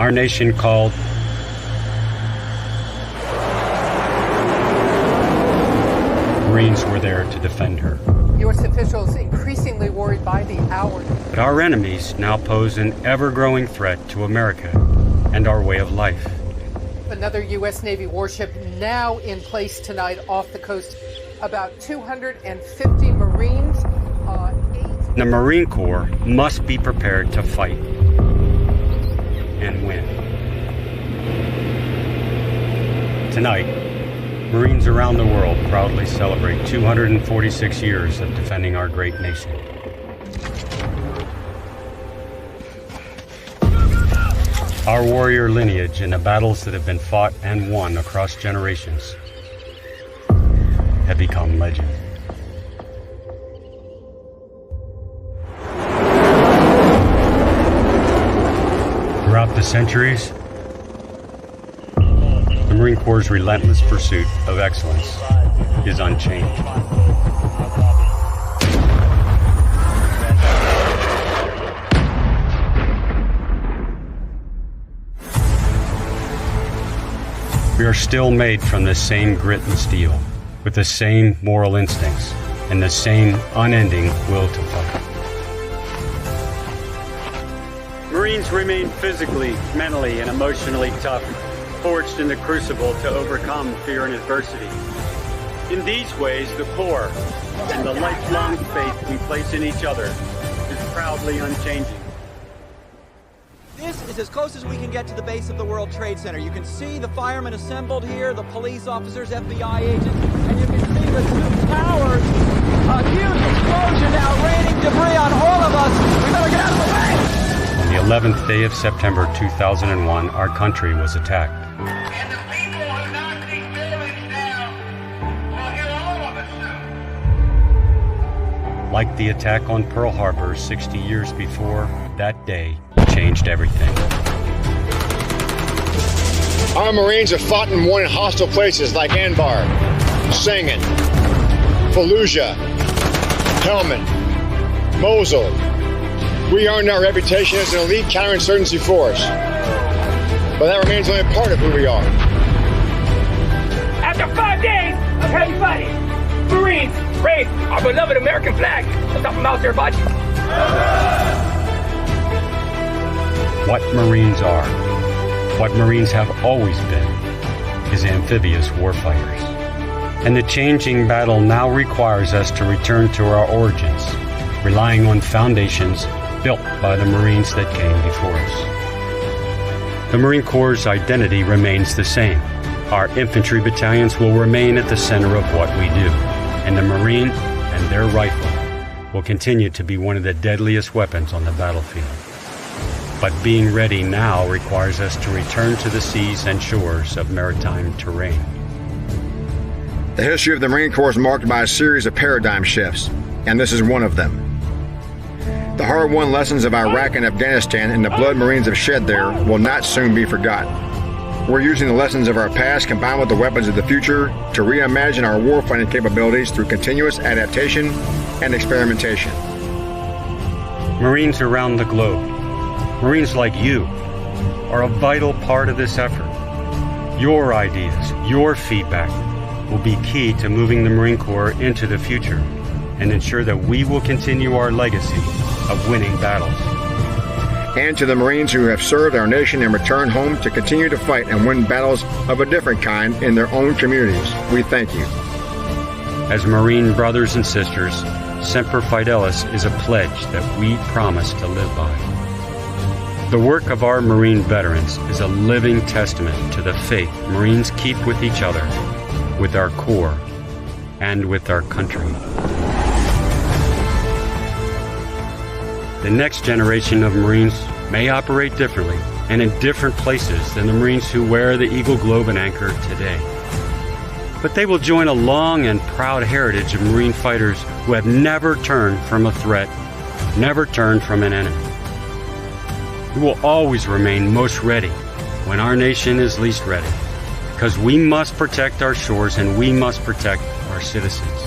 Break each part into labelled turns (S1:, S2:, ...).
S1: our nation called Marines were there to defend her.
S2: U.S. officials increasingly worried by the hour.
S1: But our enemies now pose an ever-growing threat to America and our way of life.
S2: Another U.S. Navy warship now in place tonight off the coast. About 250 Marines.
S1: The Marine Corps must be prepared to fight and win. Tonight, Marines around the world proudly celebrate 246 years of defending our great nation. Our warrior lineage and the battles that have been fought and won across generations have become legend. Throughout the centuries, the Marine Corps' relentless pursuit of excellence is unchanged. We are still made from the same grit and steel, with the same moral instincts, and the same unending will to fight. Marines remain physically, mentally, and emotionally tough, forged in the crucible to overcome fear and adversity. In these ways, the Corps and the lifelong faith we place in each other is proudly unchanging.
S3: This is as close as we can get to the base of the World Trade Center. You can see the firemen assembled here, the police officers, FBI agents, and you can see the two towers. A huge explosion now raining debris on all of us. We better get out of the way!
S1: On the 11th day of September 2001, our country was attacked.
S4: And the people who knock these buildings down will hear all of us soon.
S1: Like the attack on Pearl Harbor 60 years before, that day changed everything.
S5: Our Marines have fought and won in hostile places like Anbar, Sangin, Fallujah, Helmand, Mosul. We earned our reputation as an elite counterinsurgency force. But that remains only a part of who we are.
S6: After 5 days of heavy fighting, Marines raised our beloved American flag atop of Mount Zerbachi.
S1: What Marines are, what Marines have always been, is amphibious warfighters. And the changing battle now requires us to return to our origins, relying on foundations built by the Marines that came before us. The Marine Corps' identity remains the same. Our infantry battalions will remain at the center of what we do, and the Marine and their rifle will continue to be one of the deadliest weapons on the battlefield. But being ready now requires us to return to the seas and shores of maritime terrain.
S5: The history of the Marine Corps is marked by a series of paradigm shifts, and this is one of them. The hard-won lessons of Iraq and Afghanistan and the blood Marines have shed there will not soon be forgotten. We're using the lessons of our past combined with the weapons of the future to reimagine our warfighting capabilities through continuous adaptation and experimentation.
S1: Marines around the globe, Marines like you, are a vital part of this effort. Your ideas, your feedback will be key to moving the Marine Corps into the future and ensure that we will continue our legacy of winning battles.
S5: And to the Marines who have served our nation and returned home to continue to fight and win battles of a different kind in their own communities, we thank you.
S1: As Marine brothers and sisters, Semper Fidelis is a pledge that we promise to live by. The work of our Marine veterans is a living testament to the faith Marines keep with each other, with our Corps, and with our country. The next generation of Marines may operate differently and in different places than the Marines who wear the Eagle Globe and Anchor today. But they will join a long and proud heritage of Marine fighters who have never turned from a threat, never turned from an enemy. We will always remain most ready when our nation is least ready, because we must protect our shores and we must protect our citizens.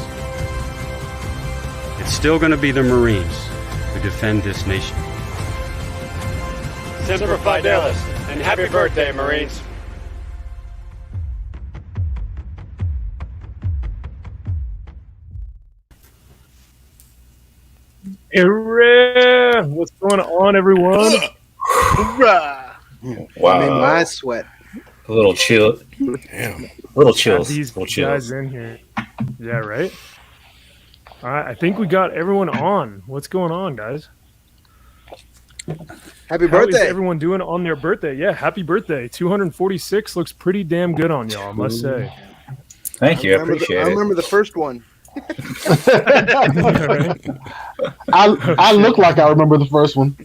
S1: It's still going to be the Marines who defend this nation.
S5: Semper Fidelis,
S1: And happy birthday, Marines.
S7: Hooray! What's going on, everyone?
S8: Hoorah!
S9: Wow.
S8: Made my sweat.
S9: A little chill.
S10: Damn.
S9: Little
S7: Got
S9: chills.
S7: these
S9: Little chills.
S7: guys in here. Yeah, right? All right, I think we got everyone on. What's going on, guys?
S8: Happy
S7: How is
S8: birthday.
S7: everyone doing on their birthday? Yeah, happy birthday. 246 looks pretty damn good on y'all, I must say.
S9: Thank you. I appreciate
S8: I
S9: it.
S8: remember the first one.
S7: Yeah, right?
S10: I look like I remember the first one.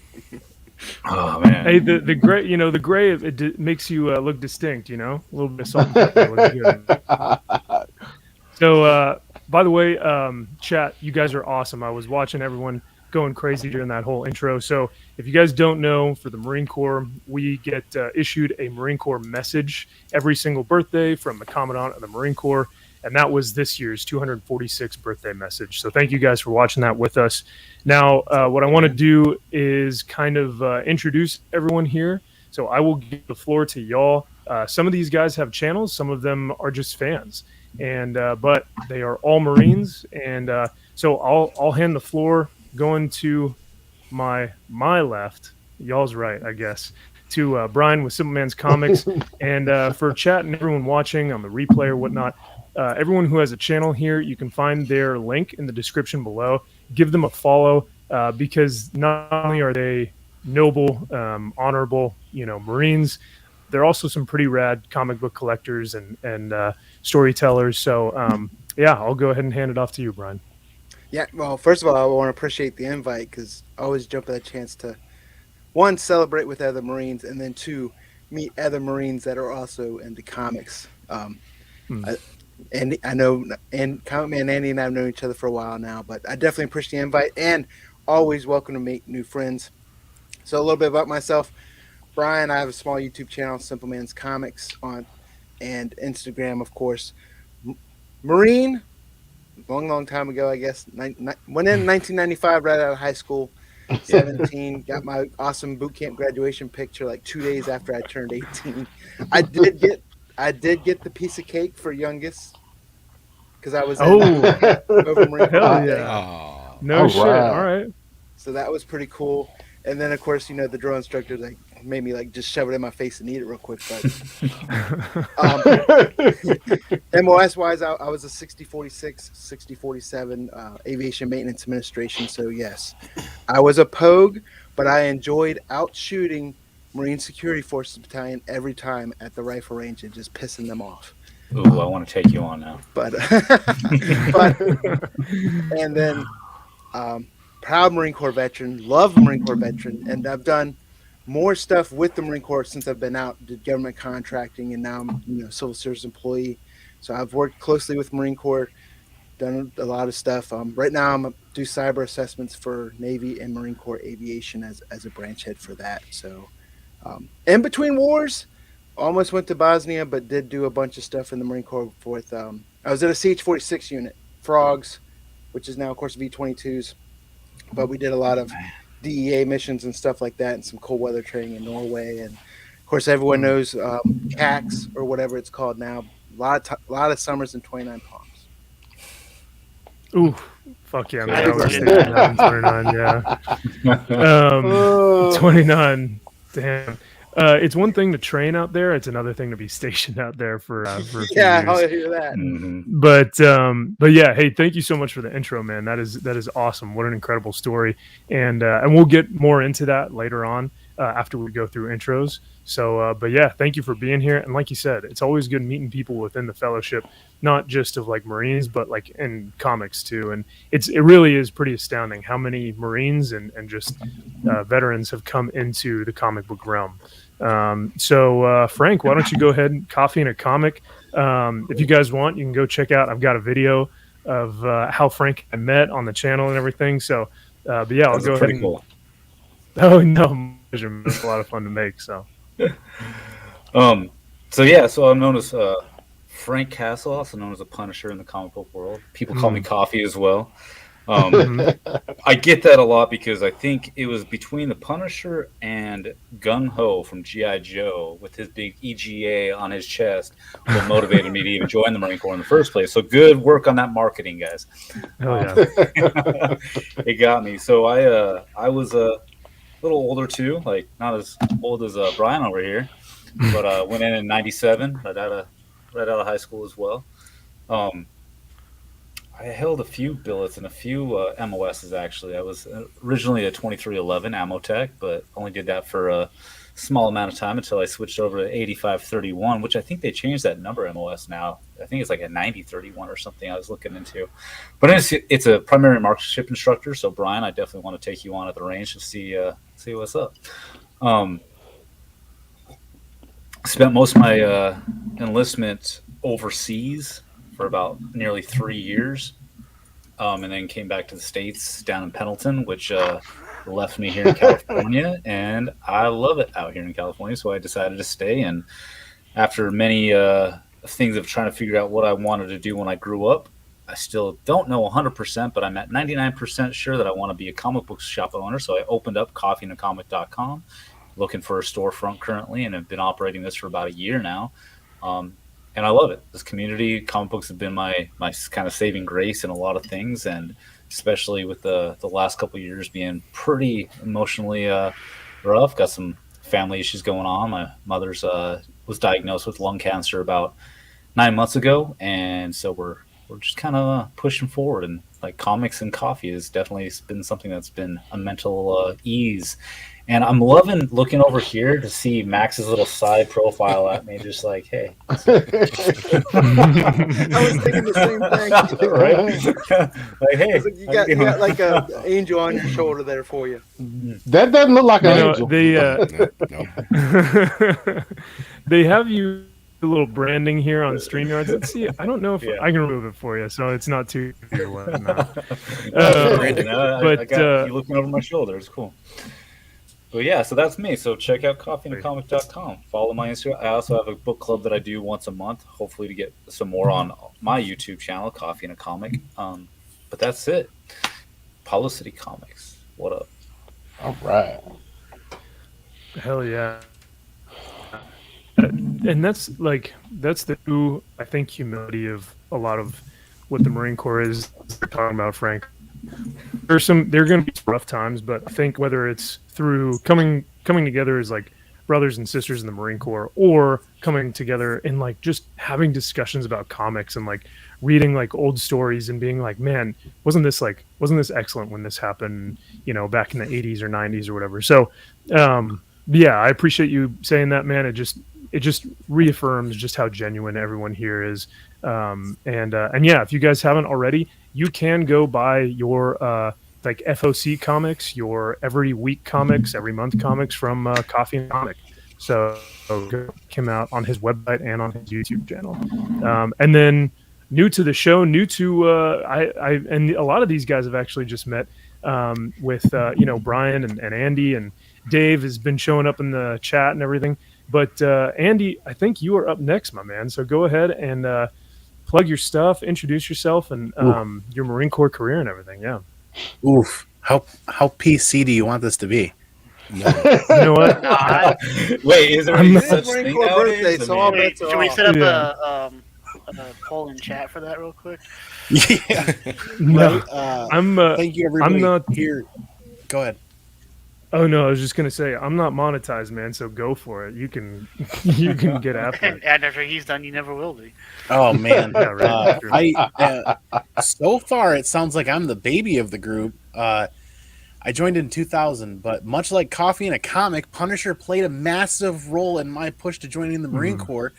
S9: Oh man.
S7: Hey, the gray, the gray, makes you look distinct, a little bit of salt and pepper looks good. So, by the way, chat, you guys are awesome. I was watching everyone going crazy during that whole intro. So if you guys don't know, for the Marine Corps, we get issued a Marine Corps message every single birthday from the Commandant of the Marine Corps. And that was this year's 246th birthday message. So thank you guys for watching that with us. Now, what I want to do is kind of introduce everyone here. So I will give the floor to y'all. Some of these guys have channels. Some of them are just fans. And but they are all Marines. And so I'll hand the floor going to my left. Y'all's right, I guess. To Brian with Simple Man's Comics. And for chat and everyone watching on the replay or whatnot, everyone who has a channel here, you can find their link in the description below. Give them a follow because not only are they noble, honorable, Marines, they're also some pretty rad comic book collectors and storytellers. So, yeah, I'll go ahead and hand it off to you, Brian.
S8: Yeah, well, first of all, I want to appreciate the invite because I always jump at a chance to, one, celebrate with other Marines, and then two, meet other Marines that are also into comics. And I know, and Comic Man Andy and I have known each other for a while now, but I definitely appreciate the invite and always welcome to make new friends. So a little bit about myself. Brian, I have a small YouTube channel, Simple Man's Comics, and Instagram, of course. Marine, long time ago, I guess. Went in 1995, right out of high school. 17, got my awesome boot camp graduation picture like 2 days after I turned 18. I did get the piece of cake for youngest because I was over Marine Corps.
S7: Hell yeah. No shit. All right.
S8: So that was pretty cool. And then, of course, the drill instructor made me just shove it in my face and eat it real quick. But MOS-wise, I was a 6046, 6047 aviation maintenance administration. So, yes, I was a pogue, but I enjoyed out shooting Marine Security Forces Battalion every time at the rifle range and just pissing them off.
S9: Ooh, I want to take you on now.
S8: But and then proud Marine Corps veteran, love Marine Corps veteran, and I've done more stuff with the Marine Corps since I've been out, did government contracting, and now I'm civil service employee. So I've worked closely with Marine Corps, done a lot of stuff. Right now I'm do cyber assessments for Navy and Marine Corps aviation as a branch head for that. So in between wars, almost went to Bosnia, but did do a bunch of stuff in the Marine Corps with I was at a CH-46 unit, Frogs, which is now of course V-22s, but we did a lot of DEA missions and stuff like that and some cold weather training in Norway. And of course everyone knows CAX or whatever it's called now. A lot of summers in 29 Palms.
S7: Ooh, fuck yeah, man. I was 29, yeah. 29, damn. It's one thing to train out there. It's another thing to be stationed out there for a few years.
S8: I hear that.
S9: Mm-hmm.
S7: But yeah, hey, thank you so much for the intro, man. That is awesome. What an incredible story. And we'll get more into that later on after we go through intros. So, but yeah, thank you for being here. And like you said, it's always good meeting people within the fellowship, not just of Marines, but in comics too. And it really is pretty astounding how many Marines and just veterans have come into the comic book realm. So Frank, why don't you go ahead and coffee and a comic? If you guys want, you can go check out, I've got a video of how Frank and I met on the channel and everything. So, but yeah, I'll go ahead and
S9: cool.
S7: Oh no, it's a lot of fun to make. So,
S9: so I'm known as Frank Castle, also known as the Punisher in the comic book world. People call me Coffee as well. I get that a lot because I think it was between the Punisher and Gun Ho from G.I. Joe with his big EGA on his chest what motivated me to even join the Marine Corps in the first place. So good work on that marketing, guys. It got me. So I was a little older too, like not as old as Brian over here, but went in '97, right out of high school as well. I held a few billets and a few MOSs actually. I was originally a 2311 ammo tech, but only did that for a small amount of time until I switched over to 8531, which I think they changed that number MOS now. I think it's like a 9031 or something I was looking into. But it's a primary marksmanship instructor, so Brian, I definitely want to take you on at the range to see what's up. Spent most of my enlistment overseas for about nearly 3 years, and then came back to the States down in Pendleton, which left me here in California, and I love it out here in California, so I decided to stay. And after many things of trying to figure out what I wanted to do when I grew up, I still don't know 100%, but I'm at 99% sure that I want to be a comic book shop owner, so I opened up coffeeandacomic.com, looking for a storefront currently, and have been operating this for about a year now. And I love it. This community, comic books have been my kind of saving grace in a lot of things, and especially with the last couple of years being pretty emotionally rough. Got some family issues going on. My mother's was diagnosed with lung cancer about 9 months ago, and so we're just kind of pushing forward. And like comics and coffee has definitely been something that's been a mental ease. And I'm loving looking over here to see Max's little side profile at me, just like, hey.
S8: I was thinking the same thing,
S9: right? Like, hey,
S8: like you got like an angel on your shoulder there for you.
S10: That doesn't look like an angel.
S7: They have you a little branding here on StreamYards. Let's see. I don't know if I can remove it for you, so it's not too.
S9: I got you looking over my shoulder. It's cool. But yeah, so that's me. So check out coffeeandacomic.com. Follow my Instagram. I also have a book club that I do once a month, hopefully to get some more on my YouTube channel, Coffee and a Comic. But that's it. Paulo City Comics. What up?
S10: All right.
S7: Hell yeah. And that's the true, I think, humility of a lot of what the Marine Corps is talking about, Frank. There are going to be rough times, but I think whether it's through coming together as like brothers and sisters in the Marine Corps, or coming together and like just having discussions about comics and like reading like old stories and being like, man, wasn't this excellent when this happened, back in the 80s or 90s or whatever. So yeah, I appreciate you saying that, man. It just reaffirms just how genuine everyone here is. And yeah, if you guys haven't already, you can go buy your like FOC comics, your every week comics, every month comics from Coffee and Comic. So go check him out on his website and on his YouTube channel. And then new to the show, I and a lot of these guys have actually just met with Brian and Andy, and Dave has been showing up in the chat and everything. But Andy, I think you are up next, my man. So go ahead and plug your stuff, introduce yourself, and your Marine Corps career and everything. Yeah.
S11: Oof. How PC do you want this to be?
S7: No. You know what?
S9: Wait, is there any such
S8: Marine
S9: thing
S8: Corps
S9: nowadays?
S8: birthday, so all bets are
S12: Should we
S8: off.
S12: set up a poll in chat for that real quick?
S11: Yeah.
S7: No,
S11: thank you, everybody.
S7: I'm not
S11: here. Go ahead.
S7: Oh no, I was just gonna say I'm not monetized, man. So go for it. You can get after it.
S12: And after he's done, you never will be.
S11: Oh man,
S7: Yeah, right.
S11: So far it sounds like I'm the baby of the group. I joined in 2000, but much like Coffee and a Comic, Punisher played a massive role in my push to joining the Marine Corps,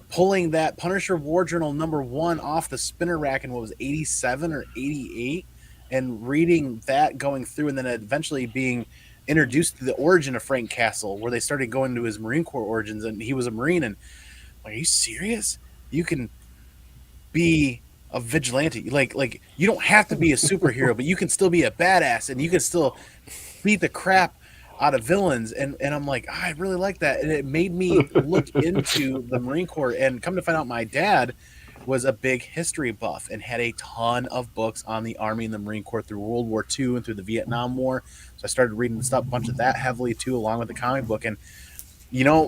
S11: pulling that Punisher War Journal #1 off the spinner rack in what was 87 or 88, and reading that, going through, and then eventually being introduced to the origin of Frank Castle, where they started going to his Marine Corps origins, and he was a Marine. And are you serious? You can be a vigilante. Like you don't have to be a superhero, but you can still be a badass, and you can still beat the crap out of villains. And I'm like, I really like that. And it made me look into the Marine Corps, and come to find out my dad was a big history buff and had a ton of books on the Army and the Marine Corps through World War II and through the Vietnam War. So I started reading a bunch of that heavily too, along with the comic book. And,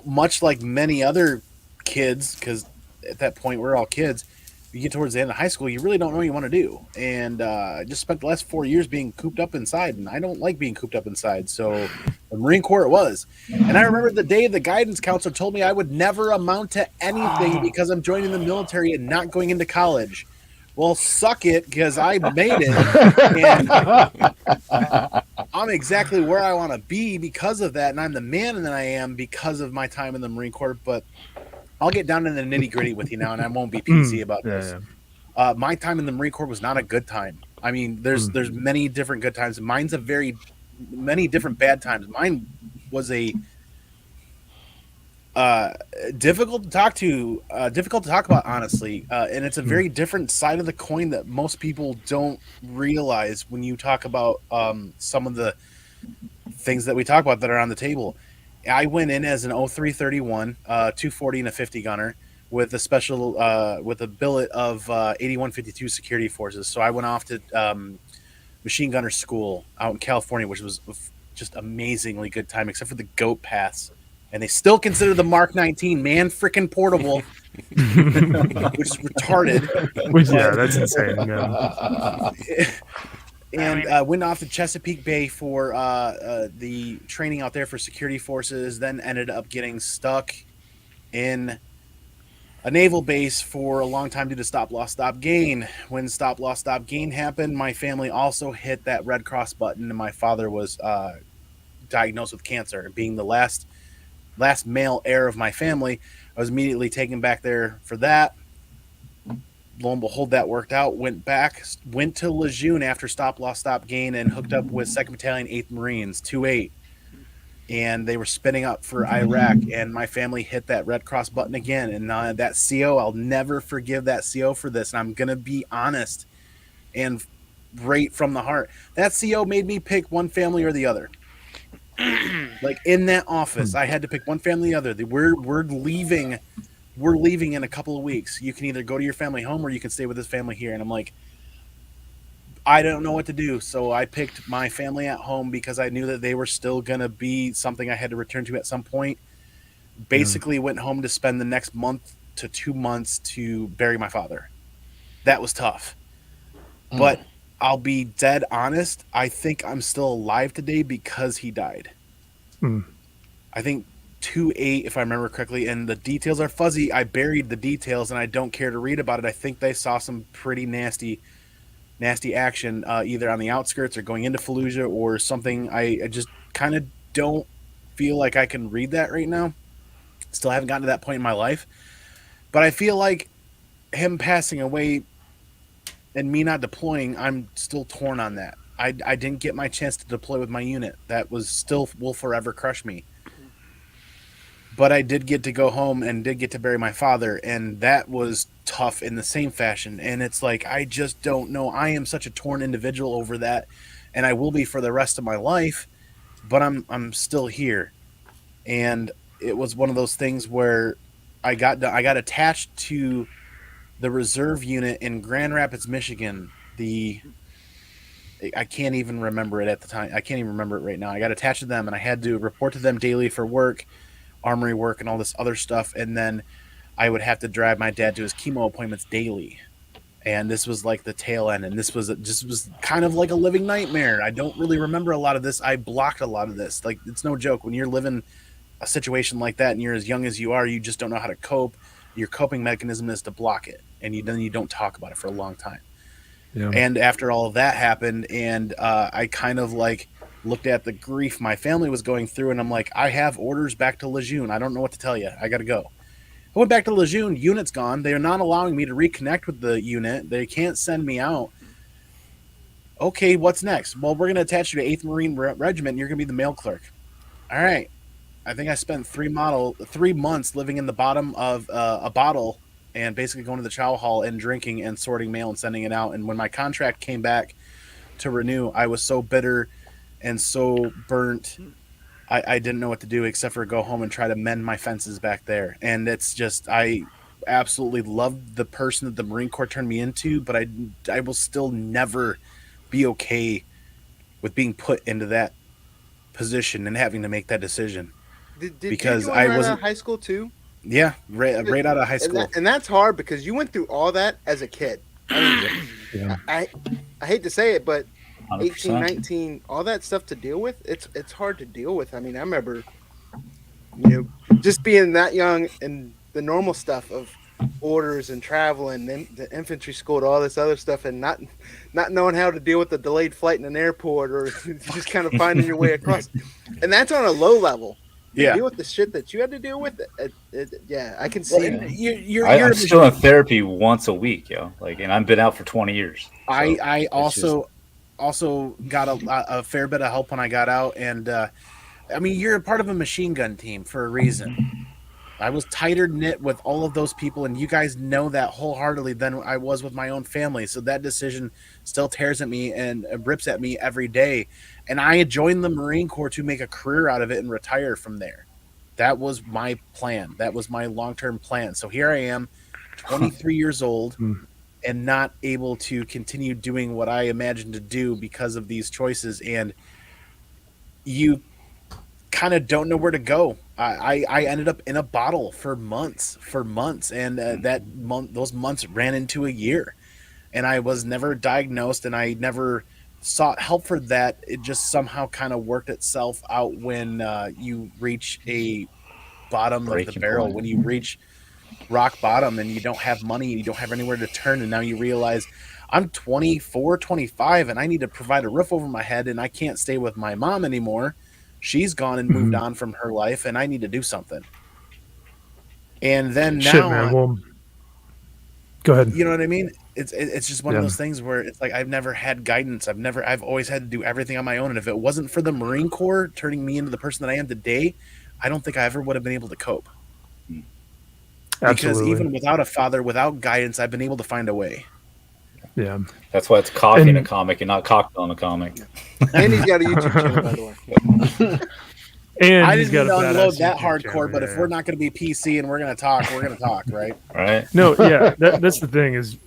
S11: much like many other kids, because at that point we're all kids, you get towards the end of high school, you really don't know what you want to do. And I just spent the last 4 years being cooped up inside, and I don't like being cooped up inside. So the Marine Corps it was. And I remember the day the guidance counselor told me I would never amount to anything because I'm joining the military and not going into college. Well, suck it, because I made it. And I'm exactly where I want to be because of that. And I'm the man that I am because of my time in the Marine Corps. But I'll get down in the nitty gritty with you now, and I won't be PC about this. Yeah. My time in the Marine Corps was not a good time. I mean, there's many different good times. Mine's many different bad times. Mine was a difficult to talk about, honestly. And it's a very different side of the coin that most people don't realize when you talk about some of the things that we talk about that are on the table. I went in as an 0331, 240 and a 50 gunner with a special, with a billet of 8152 security forces. So I went off to machine gunner school out in California, which was just amazingly good time, except for the goat paths. And they still consider the Mark 19 man freaking portable, which is retarded.
S7: That's insane. Yeah.
S11: And went off to Chesapeake Bay for the training out there for security forces, then ended up getting stuck in a naval base for a long time due to stop, loss, stop, gain. When stop, loss, stop, gain happened, my family also hit that Red Cross button, and my father was diagnosed with cancer. Being the last male heir of my family, I was immediately taken back there for that. Lo and behold, that worked out. Went to Lejeune after stop, loss, stop, gain, and hooked up with 2nd Battalion, 8th Marines, 2-8. And they were spinning up for Iraq, and my family hit that Red Cross button again. And that CO, I'll never forgive that CO for this. And I'm going to be honest and right from the heart. That CO made me pick one family or the other. Like in that office, I had to pick one family or the other. We're leaving in a couple of weeks. You can either go to your family home or you can stay with this family here. And I'm like, I don't know what to do. So I picked my family at home because I knew that they were still going to be something I had to return to at some point. Basically went home to spend the next month to 2 months to bury my father. That was tough. But I'll be dead honest. I think I'm still alive today because he died. I think 2-8, if I remember correctly, and the details are fuzzy. I buried the details, and I don't care to read about it. I think they saw some pretty nasty action, either on the outskirts or going into Fallujah or something. I just kind of don't feel like I can read that right now. Still haven't gotten to that point in my life. But I feel like him passing away and me not deploying, I'm still torn on that. I didn't get my chance to deploy with my unit. That was still will forever crush me. But I did get to go home and did get to bury my father, and that was tough in the same fashion. And it's like, I just don't know. I am such a torn individual over that, and I will be for the rest of my life, but I'm still here. And it was one of those things where I got attached to the reserve unit in Grand Rapids, Michigan. I can't even remember it at the time. I can't even remember it right now. I got attached to them, and I had to report to them daily for work, armory work, and all this other stuff. And then I would have to drive my dad to his chemo appointments daily. And this was like the tail end. And this was kind of like a living nightmare. I don't really remember a lot of this. I blocked a lot of this. Like, it's no joke. When you're living a situation like that and you're as young as you are, you just don't know how to cope. Your coping mechanism is to block it. And then you don't talk about it for a long time. Yeah. And after all of that happened, and I kind of like looked at the grief my family was going through, and I'm like, I have orders back to Lejeune. I don't know what to tell you. I got to go. I went back to Lejeune. Unit's gone. They are not allowing me to reconnect with the unit. They can't send me out. Okay, what's next? Well, we're going to attach you to 8th Marine Regiment, and you're going to be the mail clerk. All right. I think I spent 3 months living in the bottom of a bottle and basically going to the chow hall and drinking and sorting mail and sending it out. And when my contract came back to renew, I was so bitter and so burnt. I didn't know what to do except for go home and try to mend my fences back there. And it's just, absolutely love the person that the Marine Corps turned me into, but I will still never be okay with being put into that position and having to make that decision.
S8: Did
S11: because
S8: you join
S11: I
S8: right out
S11: wasn't.
S8: of high school too?
S11: Yeah, right out of high school.
S8: And that's hard because you went through all that as a kid. I mean, I hate to say it, but 18, 19, all that stuff to deal with, it's hard to deal with. I mean, I remember, just being that young and the normal stuff of orders and traveling, then the infantry school to all this other stuff, and not knowing how to deal with the delayed flight in an airport, or just kind of finding your way across. And that's on a low level.
S11: Yeah.
S8: Deal with the shit that you had to deal with. I can see.
S9: I'm still in therapy once a week, and I've been out for 20 years. So
S11: I also got a fair bit of help when I got out, and I mean, you're a part of a machine gun team for a reason. I was tighter knit with all of those people, and you guys know that wholeheartedly than I was with my own family. So that decision still tears at me and rips at me every day. And I joined the Marine Corps to make a career out of it and retire from there. That was my plan. That was my long-term plan. So here I am, 23 years old, and not able to continue doing what I imagined to do because of these choices. And you kind of don't know where to go. I ended up in a bottle for months, and those months ran into a year, and I was never diagnosed, and I never sought help for that. It just somehow kind of worked itself out when you reach a bottom of the barrel, when you reach rock bottom and you don't have money, you don't have anywhere to turn, and now you realize I'm 24, 25, and I need to provide a roof over my head, and I can't stay with my mom anymore. She's gone and moved on from her life, and I need to do something. And then now,
S7: man. Well, go ahead.
S11: You know what I mean? It's just one of those things where it's like I've never had guidance. I've always had to do everything on my own. And if it wasn't for the Marine Corps turning me into the person that I am today, I don't think I ever would have been able to cope.
S7: Absolutely.
S11: Because even without a father, without guidance, I've been able to find a way.
S7: Yeah,
S9: that's why it's coffee in a comic and not cocktail in a comic.
S8: And he's got a YouTube channel, by the way.
S7: And
S11: I
S7: he's
S11: didn't
S7: got
S11: unload that
S7: YouTube
S11: hardcore,
S7: channel,
S11: but if we're not going to be PC and we're going to talk, right?
S9: Right.
S7: No, yeah, that's the thing is,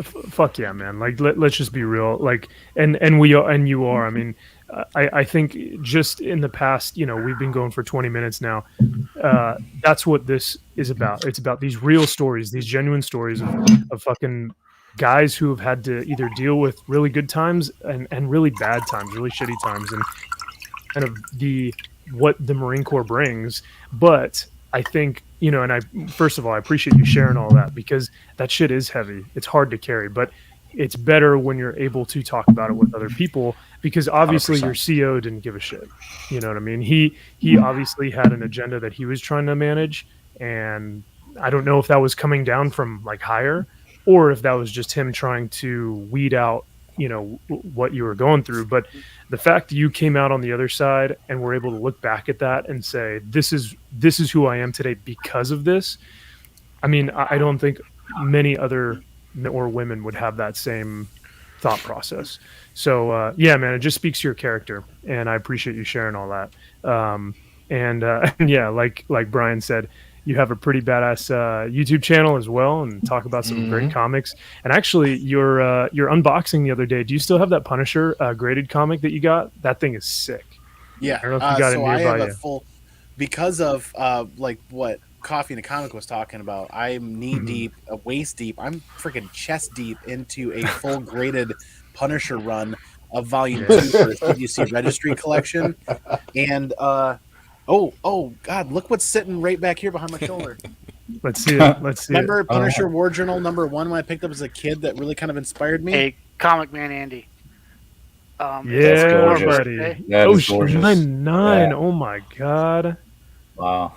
S7: fuck yeah, man. Like let's just be real. Like, and we are, and you are. I mean, I think just in the past, we've been going for 20 minutes now. That's what this is about. It's about these real stories, these genuine stories of fucking guys who have had to either deal with really good times and really bad times, really shitty times, and kind of what the Marine Corps brings. But I think, first of all, I appreciate you sharing all that, because that shit is heavy. It's hard to carry, but it's better when you're able to talk about it with other people, because obviously 100%. Your CO didn't give a shit. You know what I mean? He obviously had an agenda that he was trying to manage, and I don't know if that was coming down from like higher, or if that was just him trying to weed out, what you were going through. But the fact that you came out on the other side and were able to look back at that and say, this is who I am today because of this. I mean, I don't think many other or women would have that same thought process. So yeah, man, it just speaks to your character, and I appreciate you sharing all that. And yeah, like Brian said, you have a pretty badass YouTube channel as well, and talk about some great comics. And actually, your unboxing the other day, do you still have that Punisher graded comic that you got? That thing is sick.
S11: Yeah.
S7: I don't know if you got it nearby yet.
S11: Because of like what Coffee and a Comic was talking about, I'm knee deep, waist deep. I'm freaking chest deep into a full graded Punisher run of Volume 2 for the CGC Registry collection. And oh God, look what's sitting right back here behind my shoulder.
S7: Let's see it.
S11: Remember Punisher War Journal #1 when I picked up as a kid that really kind of inspired me?
S12: Hey, Comic Man Andy.
S7: Yeah, buddy.
S9: Gorgeous.
S7: 99.
S9: Yeah.
S7: Oh my God.
S9: Wow.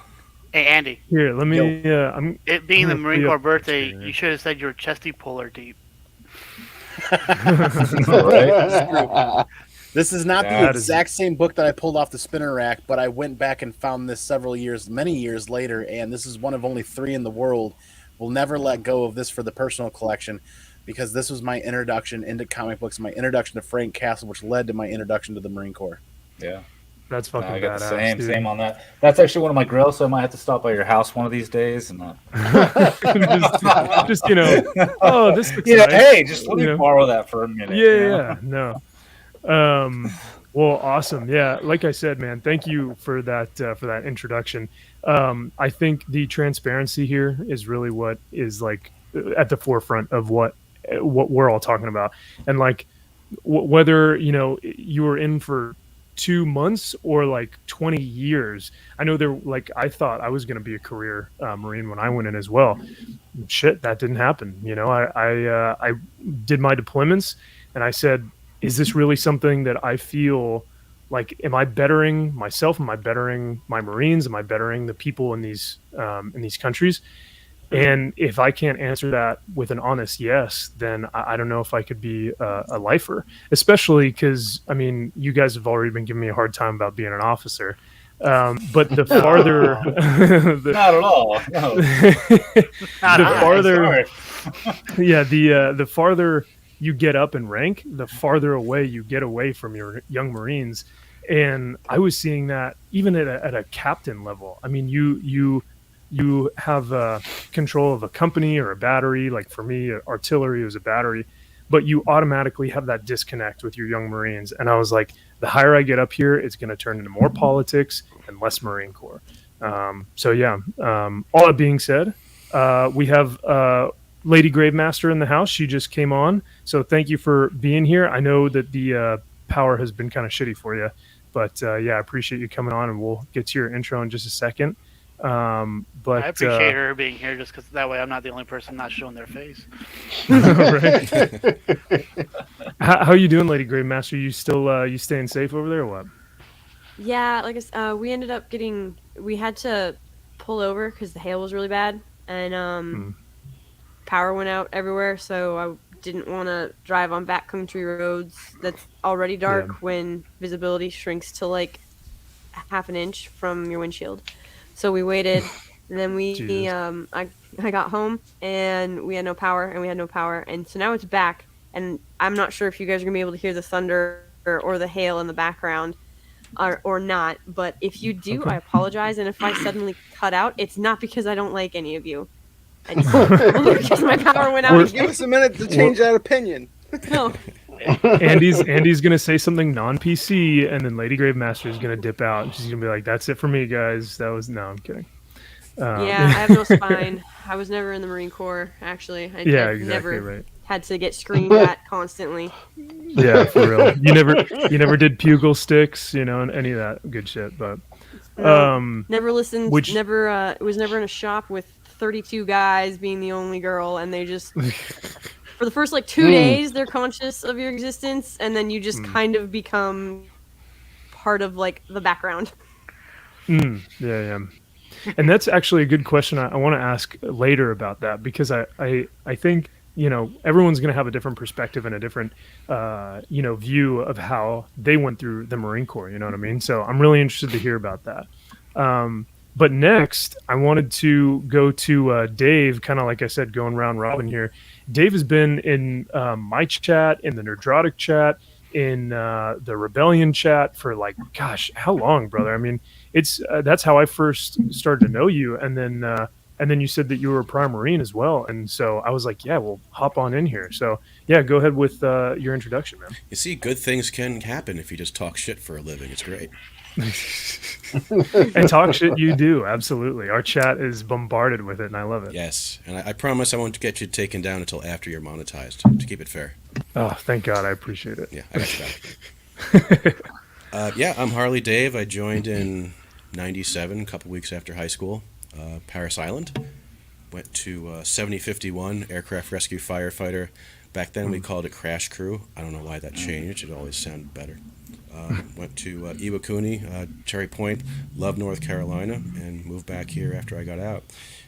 S12: Hey, Andy.
S7: Here, let me.
S12: It being the Marine Corps birthday, you should have said you were chesty puller deep.
S11: Right. This is not the exact same book that I pulled off the spinner rack, but I went back and found this many years later, and this is one of only 3 in the world. We'll never let go of this for the personal collection, because this was my introduction into comic books, my introduction to Frank Castle, which led to my introduction to the Marine Corps.
S9: Yeah.
S7: That's fucking
S9: I got the
S7: badass, dude.
S9: same on that. That's actually one of my grills, so I might have to stop by your house one of these days and
S7: just oh, this looks
S9: yeah,
S7: nice.
S9: hey, just let me borrow that for a minute.
S7: Yeah, no. Well, awesome. Yeah, like I said, man, thank you for that introduction. I think the transparency here is really what is like at the forefront of what we're all talking about, and like whether you were in for 2 months or like 20 years. I know I thought I was going to be a career Marine when I went in as well. Shit, that didn't happen. I did my deployments and I said, is this really something that I feel like, am I bettering myself? Am I bettering my Marines? Am I bettering the people in these countries? And if I can't answer that with an honest yes, then I don't know if I could be a lifer, especially because, I mean, you guys have already been giving me a hard time about being an officer. But the farther...
S9: Not at all. No.
S7: The farther... yeah, the farther you get up in rank, the farther away you get away from your young Marines. And I was seeing that even at a captain level. I mean, you have control of a company or a battery. Like for me, artillery was a battery, but you automatically have that disconnect with your young Marines. And I was like, the higher I get up here, it's going to turn into more politics and less Marine Corps. So yeah, all that being said, we have Lady Gravemaster in the house. She just came on. So thank you for being here. I know that the power has been kind of shitty for you, but yeah, I appreciate you coming on, and we'll get to your intro in just a second. But
S12: I appreciate her being here just because that way I'm not the only person not showing their face.
S7: How you doing, Lady Gravemaster? You still you staying safe over there or what?
S13: Yeah, like we ended up we had to pull over because the hail was really bad, and power went out everywhere, so I didn't want to drive on backcountry roads that's already dark when visibility shrinks to like half an inch from your windshield. So we waited, and then I got home, and we had no power, and so now it's back, and I'm not sure if you guys are gonna be able to hear the thunder or the hail in the background, or not. But if you do, I apologize, and if I suddenly cut out, it's not because I don't like any of you. Because my power went out.
S8: Give us a minute to change that opinion.
S13: No.
S7: Andy's gonna say something non-PC, and then Lady Gravemaster is gonna dip out. She's gonna be like, "That's it for me, guys." No, I'm kidding.
S13: Yeah, I have no spine. I was never in the Marine Corps, actually. I
S7: exactly
S13: never
S7: right.
S13: had to get screamed at constantly.
S7: Yeah, for real. You never did pugil sticks, and any of that good shit. But
S13: never listened. Never was never in a shop with 32 guys, being the only girl, and they just. For the first 2 days, they're conscious of your existence, and then you just kind of become part of the background.
S7: Yeah. And that's actually a good question. I want to ask later about that, because I think everyone's going to have a different perspective and a different view of how they went through the Marine Corps. You know what I mean? So I'm really interested to hear about that. But next, I wanted to go to Dave, kind of like I said, going round robin here. Dave has been in my chat, in the Nerdrotic chat, in the Rebellion chat for gosh, how long, brother? I mean, it's that's how I first started to know you, and then you said that you were a Prime Marine as well, and so I was like, yeah, well, hop on in here. So yeah, go ahead with your introduction, man.
S14: You see, good things can happen if you just talk shit for a living. It's great.
S7: And talk shit you do, absolutely. Our chat is bombarded with it, and I love it.
S14: Yes, and I promise I won't get you taken down until after you're monetized, to keep it fair.
S7: Oh, thank God, I appreciate it.
S14: Yeah, I got you back. Yeah, I'm Harley Dave. I joined in 97, a couple weeks after high school, Paris Island. Went to 7051, Aircraft Rescue Firefighter. Back then we called it Crash Crew. I don't know why that changed. It always sounded better. Went to Iwakuni, Cherry Point, loved North Carolina, and moved back here after I got out.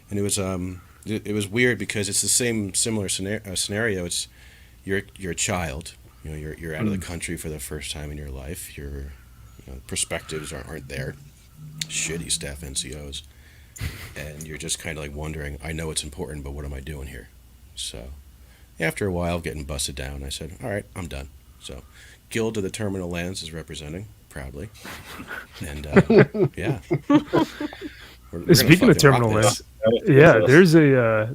S14: And it was weird because it's the similar scenario. It's you're a child, you're out of the country for the first time in your life. Your perspectives aren't there. Shitty staff NCOs, and you're just kind of wondering. I know it's important, but what am I doing here? So after a while of getting busted down, I said, all right, I'm done. So Guild of the Terminal Lands is representing. proudly. And yeah.
S7: Speaking of Terminal Lance, yeah, there's a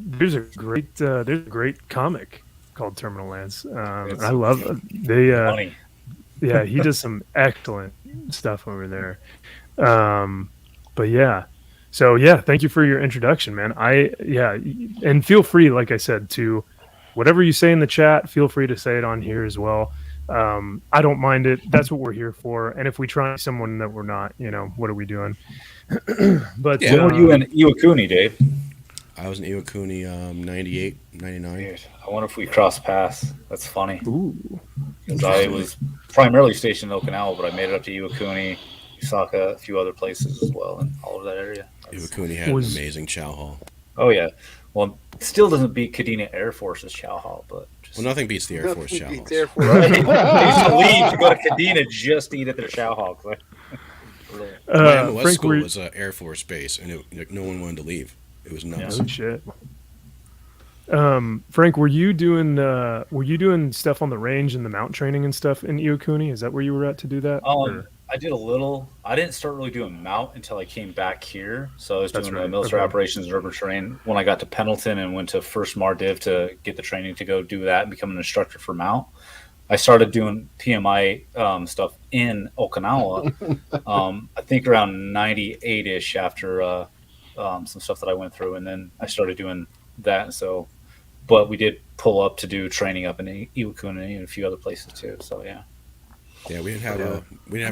S7: great comic called Terminal Lance. I love yeah, he does some excellent stuff over there. But yeah, so yeah, thank you for your introduction, man. And feel free, like I said, to whatever you say in the chat, feel free to say it on here as well. I don't mind it. That's what we're here for. And if we try someone that we're not, what are we doing? But
S9: when were you in Iwakuni, Dave?
S14: I was in Iwakuni 98, 99.
S9: Dude, I wonder if we crossed paths. That's funny.
S7: Ooh.
S9: Because I was primarily stationed in Okinawa, but I made it up to Iwakuni, Osaka, a few other places as well, and all over that area.
S14: Iwakuni had an amazing chow hall.
S9: Oh, yeah. Well, it still doesn't beat Kadena Air Force's chow hall, but...
S14: Well, nothing beats the Air Force chow hall.
S9: I used to leave to go to Kadena just to eat at their chow hall.
S14: My MOS school was an Air Force base, and no one wanted to leave. It was nuts.
S7: Oh shit. Frank, were you doing stuff on the range and the mount training and stuff in Iwakuni? Is that where you were at to do that?
S9: I did a little. I didn't start really doing mount until I came back here. So I was doing military operations and urban terrain when I got to Pendleton and went to First MARDIV to get the training to go do that and become an instructor for mount. I started doing PMI stuff in Okinawa, I think around 98-ish after some stuff that I went through. And then I started doing that. So, but we did pull up to do training up in Iwakuni and a few other places too. So, yeah.
S14: Yeah, we didn't have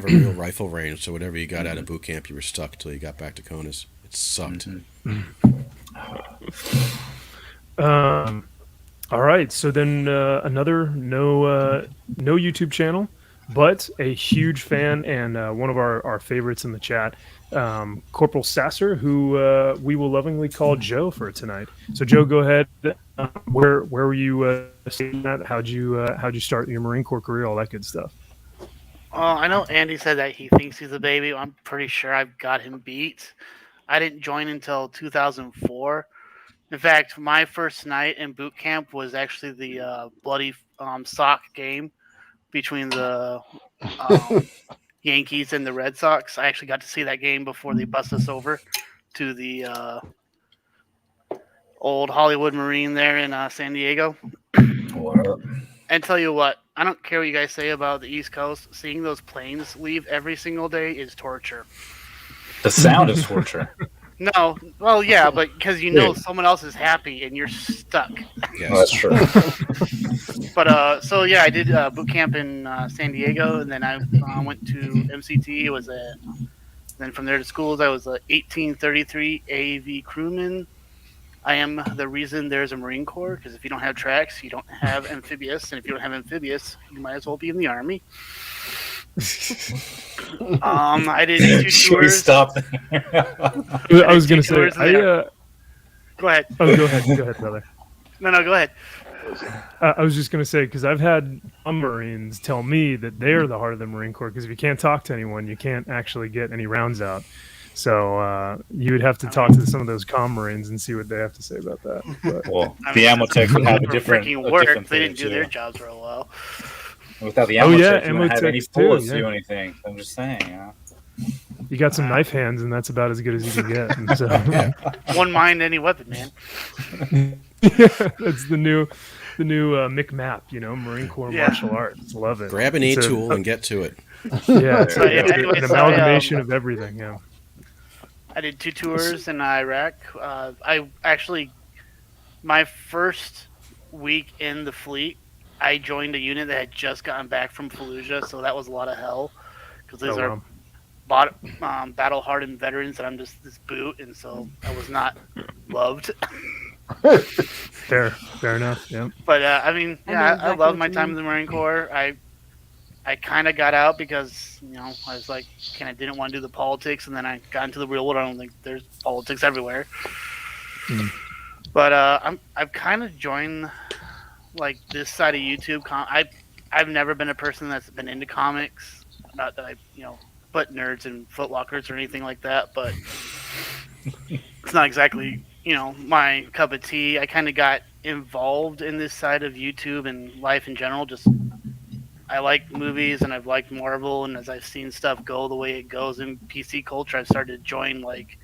S14: a real rifle range, so whatever you got out of boot camp, you were stuck until you got back to Konas. It sucked.
S7: All right, so then another no YouTube channel, but a huge fan and one of our favorites in the chat, Corporal Sasser, who we will lovingly call Joe for tonight. So Joe, go ahead. Where were you seeing that? How'd you start your Marine Corps career? All that good stuff.
S12: I know Andy said that he thinks he's a baby. I'm pretty sure I've got him beat. I didn't join until 2004. In fact, my first night in boot camp was actually the bloody sock game between the Yankees and the Red Sox. I actually got to see that game before they bust us over to the old Hollywood Marine there in San Diego.
S9: What up?
S12: And tell you what, I don't care what you guys say about the East Coast. Seeing those planes leave every single day is torture.
S9: The sound is torture.
S12: No, well, yeah, but because someone else is happy and you're stuck.
S14: Yes,
S9: that's true.
S12: But so yeah, I did boot camp in San Diego, and then I went to MCT. Then from there to schools, I was a 1833 AAV crewman. I am the reason there's a Marine Corps, because if you don't have tracks, you don't have amphibious, and if you don't have amphibious, you might as well be in the Army. I did 2 tours.
S9: Should we stop there?
S7: I was going to say,
S12: Go ahead.
S7: Oh, go ahead, brother.
S12: No, go ahead.
S7: I was just going to say, because I've had some Marines tell me that they're the heart of the Marine Corps, because if you can't talk to anyone, you can't actually get any rounds out. So you would have to talk to some of those comm Marines and see what they have to say about that. But,
S9: well, the ammo techs would have a different
S12: work. They didn't do their jobs real well.
S9: Without the ammo techs, you wouldn't have any bullets to do anything. I'm just saying.
S7: You got some knife hands, and that's about as good as you can get. And so,
S12: one mind, any weapon, man.
S7: That's the new McMap, Marine Corps martial arts. Love it.
S14: Grab an A-tool and get to it.
S7: Yeah, it's an amalgamation of everything. Yeah.
S12: I did 2 tours in Iraq. I actually, my first week in the fleet, I joined a unit that had just gotten back from Fallujah, so that was a lot of hell, because these are battle-hardened veterans, and I'm just this boot, and so I was not loved.
S7: Fair enough. Yeah.
S12: But I love my time in the Marine Corps. I kind of got out because I was like, I didn't want to do the politics, and then I got into the real world. I don't think there's politics everywhere. But I've kind of joined like this side of YouTube. I've never been a person that's been into comics. Not that I put nerds and footlockers or anything like that, but it's not exactly my cup of tea. I kind of got involved in this side of YouTube and life in general. I like movies and I've liked Marvel, and as I've seen stuff go the way it goes in PC culture, I've started to join like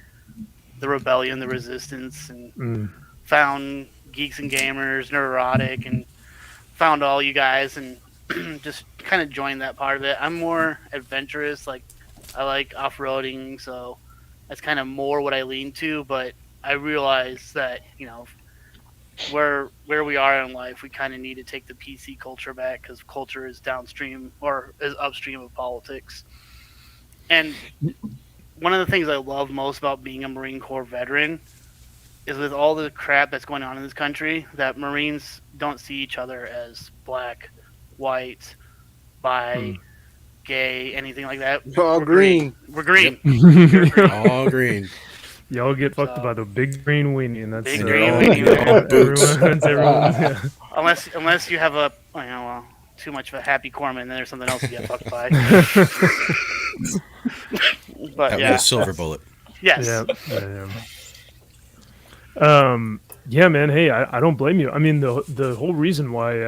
S12: the Rebellion, the Resistance, and found Geeks and Gamers, Neurotic, and found all you guys, and just kind of joined that part of it. I'm more adventurous, like I like off-roading, so that's kind of more what I lean to, but I realize that, where we are in life, we kind of need to take the PC culture back, because culture is downstream or is upstream of politics. And one of the things I love most about being a Marine Corps veteran is, with all the crap that's going on in this country, that Marines don't see each other as black, white, bi, gay, anything like that.
S8: All green.
S12: We're green.
S14: Yep. All green.
S7: Y'all get fucked by the big green weenie, and that's
S12: big green weenie.
S7: Everyone.
S12: Unless you have a too much of a happy corpsman, then there's something else to get fucked by. But
S14: a silver bullet.
S12: Yes.
S7: Yeah, man. Hey, I don't blame you. I mean, the whole reason why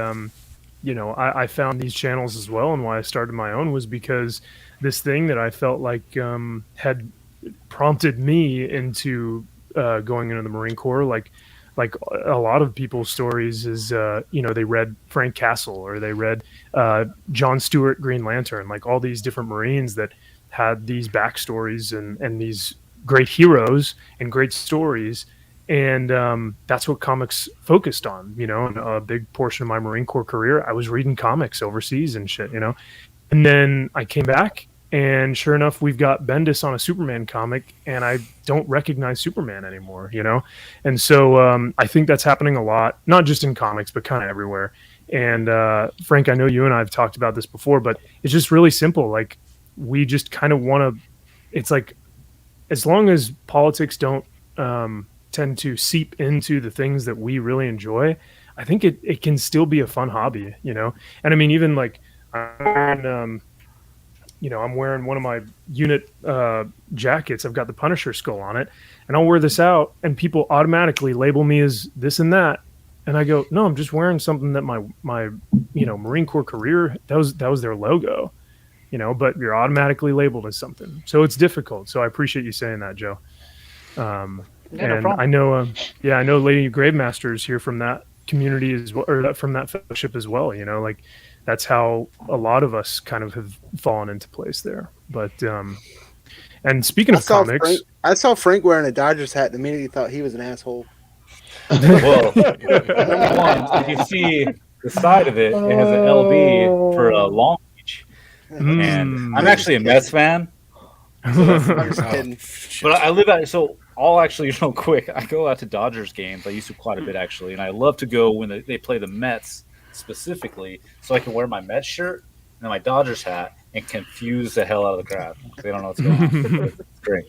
S7: I found these channels as well, and why I started my own, was because this thing that I felt like had prompted me into going into the Marine Corps, like a lot of people's stories is they read Frank Castle, or they read John Stewart Green Lantern, like all these different Marines that had these backstories and these great heroes and great stories. And that's what comics focused on, and a big portion of my Marine Corps career, I was reading comics overseas and shit, And then I came back, and sure enough, we've got Bendis on a Superman comic, and I don't recognize Superman anymore, And so I think that's happening a lot, not just in comics, but kind of everywhere. And Frank, I know you and I have talked about this before, but it's just really simple. Like, we just kind of want to, it's like, as long as politics don't tend to seep into the things that we really enjoy, I think it can still be a fun hobby, And I mean, even like I'm wearing one of my unit jackets. I've got the Punisher skull on it, and I'll wear this out, and people automatically label me as this and that. And I go, no, I'm just wearing something that my Marine Corps career, that was their logo, but you're automatically labeled as something. So it's difficult. So I appreciate you saying that, Joe. And I know, I know Lady Gravemaster is here from that community as well, or from that fellowship as well. Like that's how a lot of us kind of have fallen into place there. But and speaking of comics,
S8: I saw Frank wearing a Dodgers hat and immediately thought he was an asshole.
S9: Well, number one, if you see the side of it, it has an LB for Long Beach, and I'm actually a Mets fan. So I'm just kidding. But I live out so. I'll actually, real quick, I go out to Dodgers games. I used to quite a bit, actually, and I love to go when they play the Mets specifically, so I can wear my Mets shirt and then my Dodgers hat and confuse the hell out of the crowd. They don't know what's going on. It's great.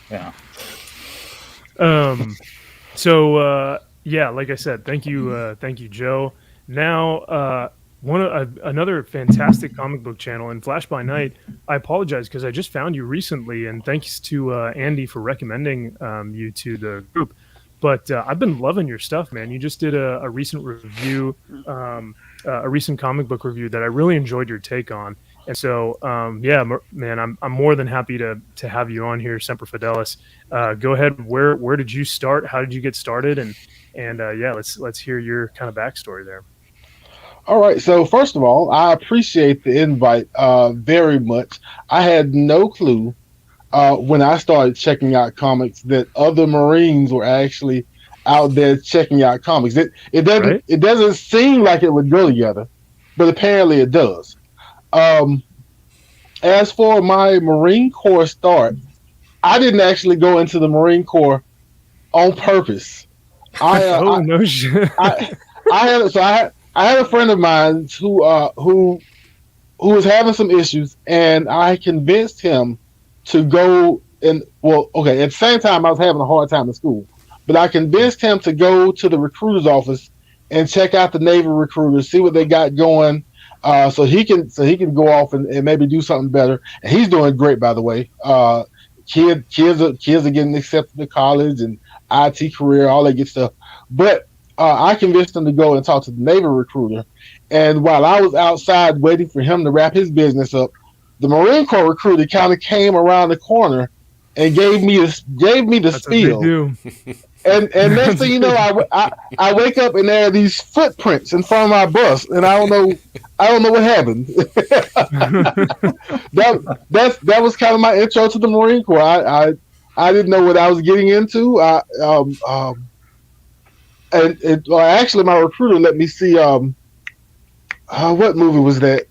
S9: Yeah.
S7: So, like I said, thank you, Joe. Now, another fantastic comic book channel in Flash by Night. I apologize because I just found you recently, and thanks to Andy for recommending you to the group. But I've been loving your stuff, man. You just did a recent review, a recent comic book review that I really enjoyed your take on. And so, man, I'm more than happy to have you on here, Semper Fidelis. Go ahead. Where did you start? How did you get started? And let's hear your kind of backstory there.
S10: All right. So first of all, I appreciate the invite very much. I had no clue when I started checking out comics that other Marines were actually out there checking out comics. It doesn't seem like it would go together, but apparently it does. As for my Marine Corps start, I didn't actually go into the Marine Corps on purpose.
S7: No shit.
S10: I had a friend of mine who was having some issues, and I convinced him to go at the same time I was having a hard time in school, but I convinced him to go to the recruiter's office and check out the Navy recruiters, see what they got going, so he can go off and maybe do something better. And he's doing great, by the way. Kids are getting accepted to college and IT career, all that good stuff. But I convinced him to go and talk to the Navy recruiter. And while I was outside waiting for him to wrap his business up, the Marine Corps recruiter kind of came around the corner and gave me the spiel. And next thing you know, I wake up and there are these footprints in front of my bus, and I don't know what happened. that was kind of my intro to the Marine Corps. I didn't know what I was getting into. Actually, my recruiter let me see. What movie was that?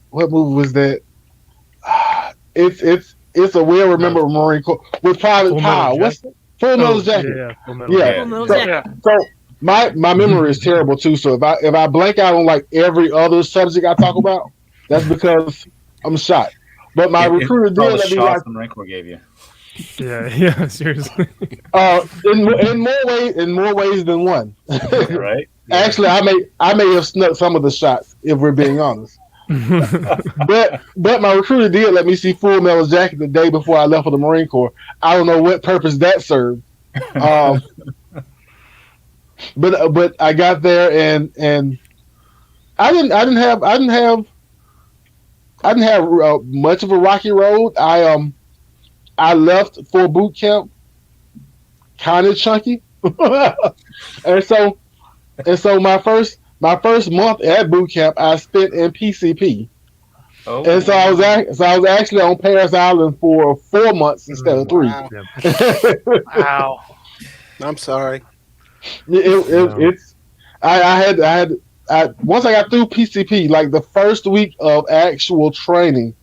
S10: It's a well-remembered Marine Corps with Private Powell. What's it? Full Metal Jacket. Full Metal Jacket. So my memory is terrible too. So if I blank out on like every other subject I talk about, that's because I'm shot. But my recruiter did let me watch.
S9: The Marine Corps gave you.
S7: Yeah, seriously.
S10: In more ways than one.
S9: Right.
S10: Actually, I may have snuck some of the shots if we're being honest. but my recruiter did let me see Full Metal Jacket the day before I left for the Marine Corps. I don't know what purpose that served. But I got there and I didn't have much of a rocky road. I left for boot camp kind of chunky, and so my first month at boot camp I spent in PCP, and so I was actually on Paris Island for 4 months instead of 3.
S12: Wow.
S8: I'm sorry.
S10: I once I got through PCP, like the first week of actual training,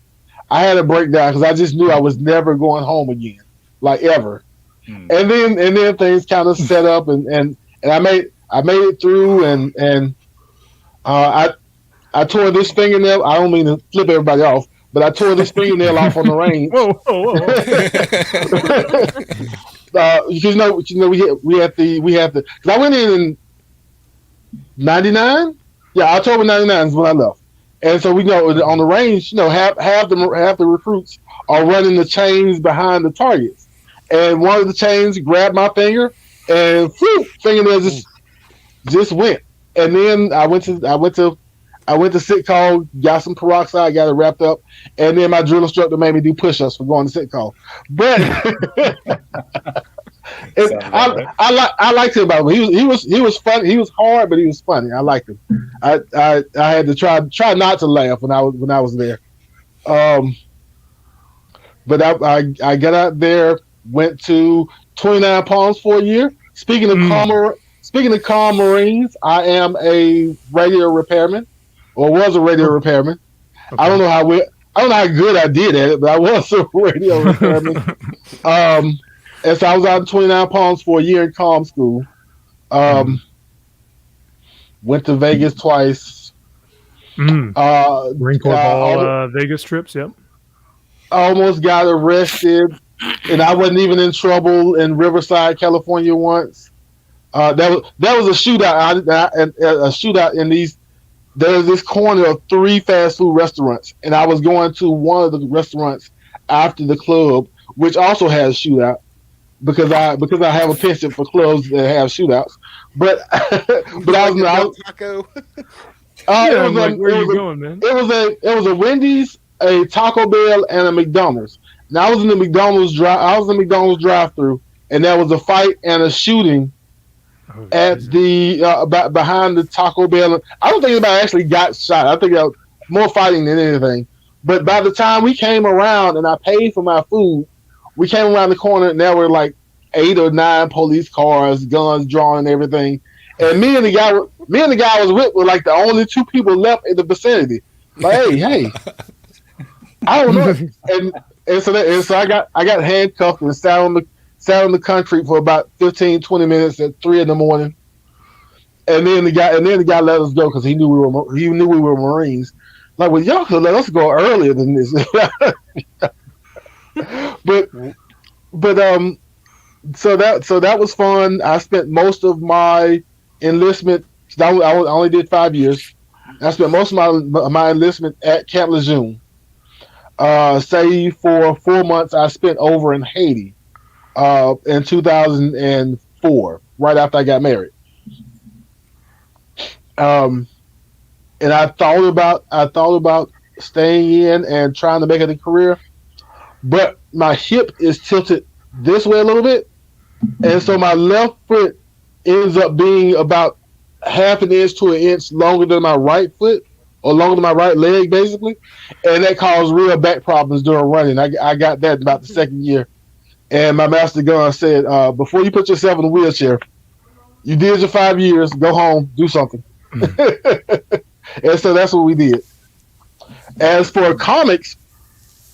S10: I had a breakdown because I just knew I was never going home again, like ever. And then things kind of set up, and I made it through, and I tore this fingernail. I don't mean to flip everybody off, but I tore this fingernail off on the range.
S7: Whoa.
S10: We had the because I went in 99. Yeah, October 99 is when I left. And so we know on the range, half the recruits are running the chains behind the targets. And one of the chains grabbed my finger, and fingernail just went. And then I went to sit call, got some peroxide, got it wrapped up, and then my drill instructor made me do push-ups for going to sit call. But I liked him about him. He was funny. He was hard, but he was funny. I liked him. I had to try not to laugh when I was there. But I got out there, went to 29 Palms for a year. Speaking of calm Marines, I am a radio repairman, or was a radio repairman. Okay. I don't know how good I did at it, but I was a radio repairman. And so I was out in 29 Palms for a year in comm school. Went to Vegas twice.
S7: Marine Corps Ball Vegas trips, yep.
S10: Almost got arrested, and I wasn't even in trouble in Riverside, California once. That was a shootout. A shootout in these. There's this corner of 3 fast food restaurants, and I was going to one of the restaurants after the club, which also has shootout. Because I have a penchant for clubs that have shootouts, but I was
S8: taco.
S7: Where are you going, man?
S10: It was a Wendy's, a Taco Bell, and a McDonald's. Now I was in the McDonald's drive-through, and there was a fight and a shooting at the behind the Taco Bell. I don't think anybody actually got shot. I think that was more fighting than anything. But by the time we came around and I paid for my food, we came around the corner, and there were like 8 or 9 police cars, guns drawn, and everything. And me and the guy I was with were like the only 2 people left in the vicinity. Like, hey, I don't know. And so I got handcuffed and sat on the concrete for about 15-20 minutes at 3 a.m. And then the guy let us go because he knew we were Marines. Like, well, y'all could let us go earlier than this. But so that was fun. I spent most of my enlistment. I only did 5 years. I spent most of my enlistment at Camp Lejeune. Say for 4 months, I spent over in Haiti in 2004, right after I got married. And I thought about staying in and trying to make it a career, but my hip is tilted this way a little bit, and so my left foot ends up being about half an inch to an inch longer than my right foot, or longer than my right leg, basically, and that caused real back problems during running. I got that about the second year, and my master gun said, "Before you put yourself in a wheelchair, you did your 5 years. Go home, do something." And so that's what we did. As for comics,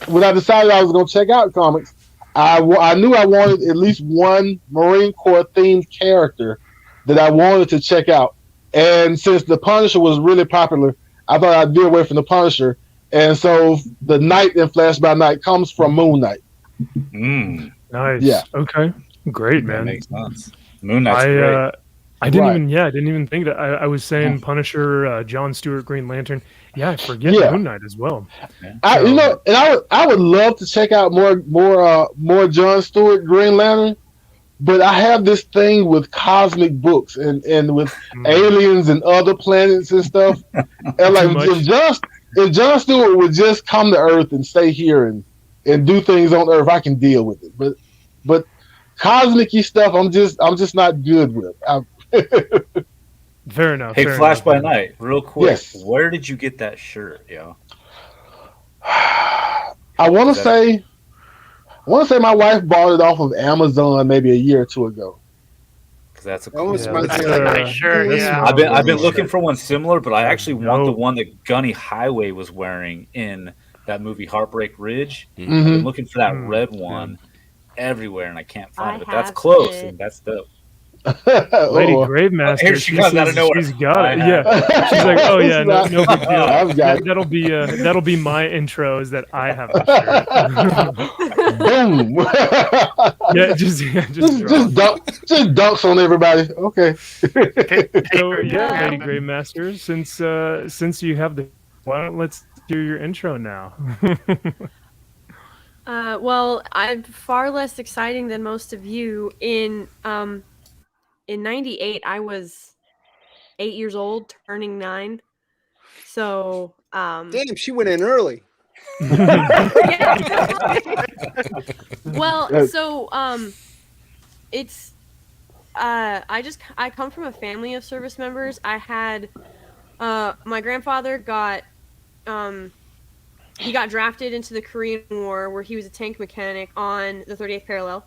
S10: when I decided I was going to check out comics, I knew I wanted at least one Marine Corps themed character that I wanted to check out. And since the Punisher was really popular, I thought I'd veer away from the Punisher. And so the Knight in Flash by Night comes from Moon Knight.
S7: Nice.
S10: Yeah.
S7: Okay. Great,
S9: That
S7: man.
S9: makes sense. Moon Knight's great.
S7: I didn't even think that. I was saying Punisher, John Stewart, Green Lantern. Yeah, I forget Moon Knight as well.
S10: I would love to check out more John Stewart Green Lantern, but I have this thing with cosmic books and with aliens and other planets and stuff. And like if John Stewart would just come to Earth and stay here and do things on Earth, I can deal with it. But cosmic-y stuff, I'm just not good with.
S7: Fair enough.
S9: Hey,
S7: fair
S9: Flash
S7: enough.
S9: by Night, real quick.
S10: Yes.
S9: Where did you get that shirt, yo?
S10: I want to say my wife bought it off of Amazon maybe a year or two ago.
S9: Because that's a
S8: That was
S9: cool.
S8: my
S12: That's a nice shirt. Yeah.
S9: I've been looking for one similar, but I actually want the one that Gunny Highway was wearing in that movie Heartbreak Ridge. I've been looking for that red one everywhere, and I can't find it. But that's close, and that's dope.
S7: Lady Gravemaster.
S9: Here she comes out of nowhere.
S7: She's got it. Yeah. She's like, oh yeah, no big deal.
S10: I've got it.
S7: That'll be my intro. Is that I have the shirt.
S10: Boom.
S7: just
S10: dunks on everybody. Okay.
S7: So yeah, Lady Gravemaster. Since you have the, let's hear your intro now.
S13: Well, I'm far less exciting than most of you. In '98, I was 8 years old, turning 9. So,
S8: Damn, she went in early.
S13: Well, so it's I come from a family of service members. I had my grandfather got he got drafted into the Korean War, where he was a tank mechanic on the 38th parallel.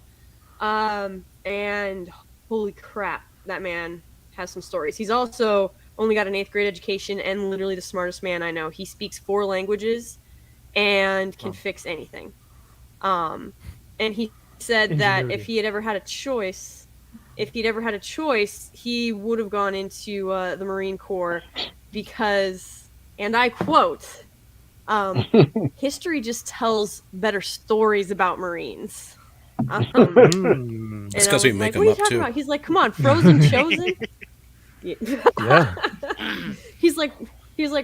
S13: And holy crap, that man has some stories. He's also only got an 8th grade education and literally the smartest man I know. He speaks 4 languages and can fix anything. And he said that if he had ever had a choice, he would have gone into the Marine Corps because, and I quote, history just tells better stories about Marines.
S14: It's because we make them up too.
S13: About? He's like, come on, Frozen Chosen.
S7: Yeah.
S13: He's like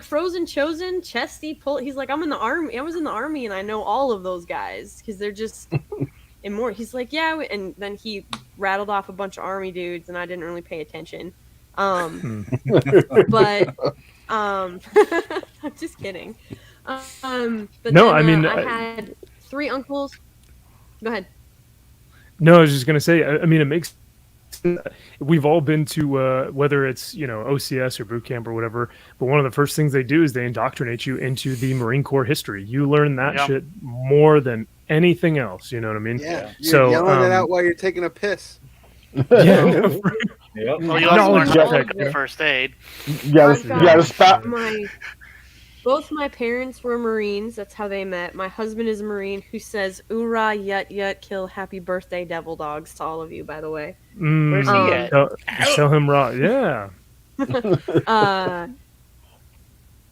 S13: Frozen Chosen, Chesty, Pull. He's like, I'm in the army. I was in the army, and I know all of those guys because they're just and more. He's like, yeah, and then he rattled off a bunch of army dudes, and I didn't really pay attention. But I'm just kidding. But
S7: No,
S13: then,
S7: I mean,
S13: I had 3 uncles. Go ahead.
S7: No, I was just gonna say. I mean, it makes. We've all been to whether it's OCS or boot camp or whatever, but one of the first things they do is they indoctrinate you into the Marine Corps history. You learn that shit more than anything else. You know what I mean?
S8: Yeah. You're
S7: so
S8: yelling it out while you're taking a piss.
S7: Yeah.
S12: Well, you also learn how to pick up first aid.
S10: You gotta stop.
S13: Both my parents were Marines. That's how they met. My husband is a Marine who says "Oorah, yut yut, kill, happy birthday, devil dogs" to all of you. By the way,
S12: where's he at?
S7: Tell him right. Yeah.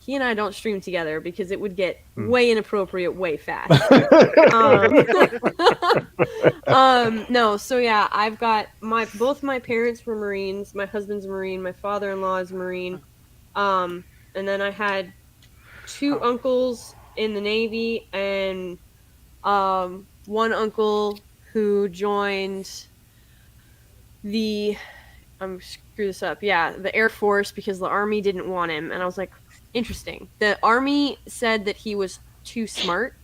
S13: He and I don't stream together because it would get way inappropriate way fast. No, so yeah, I've got both my parents were Marines. My husband's a Marine. My father-in-law is a Marine. And then I had 2 uncles in the Navy and one uncle who joined the screw this up. Yeah, the Air Force, because the Army didn't want him, and I was like, interesting. The Army said that he was too smart.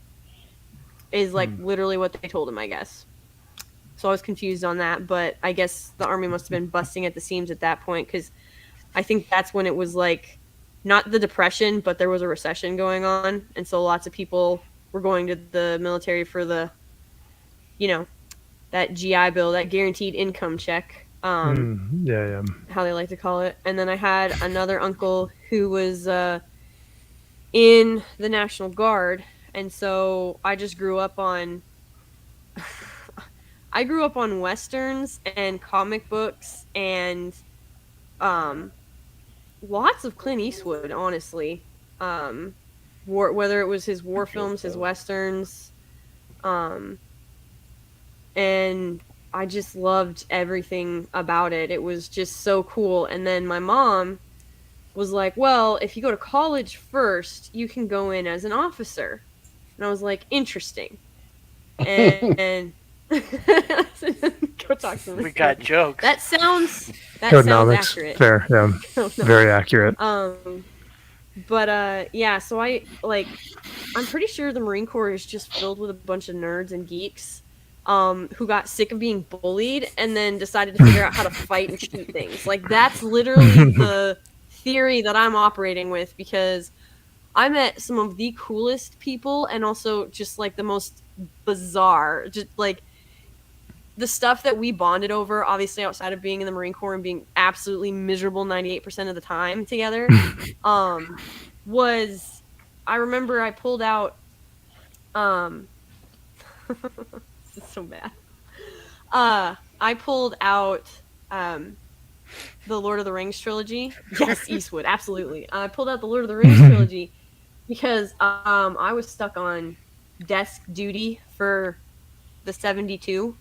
S13: Is like literally what they told him, I guess. So I was confused on that, but I guess the Army must have been busting at the seams at that point, because I think that's when it was like not the Depression, but there was a recession going on, and so lots of people were going to the military for the, that GI Bill, that guaranteed income check.
S7: Yeah.
S13: How they like to call it. And then I had another uncle who was in the National Guard, and so I just grew up on westerns and comic books and lots of Clint Eastwood, honestly. Whether it was his war films, his westerns, and I just loved everything about it. It was just so cool. And then my mom was like, well, if you go to college first, you can go in as an officer. And I was like, interesting. And go talk to me.
S12: We got jokes.
S13: That sounds accurate.
S7: Fair, yeah. Very accurate.
S13: But yeah, so I'm pretty sure the Marine Corps is just filled with a bunch of nerds and geeks who got sick of being bullied and then decided to figure out how to fight and shoot things. Like, that's literally the theory that I'm operating with, because I met some of the coolest people and also just like the most bizarre, just like the stuff that we bonded over, obviously outside of being in the Marine Corps and being absolutely miserable 98% of the time together, was, I remember I pulled out, this is so bad. I pulled out the Lord of the Rings trilogy. Yes, Eastwood, absolutely. I pulled out the Lord of the Rings trilogy because I was stuck on desk duty for the 72.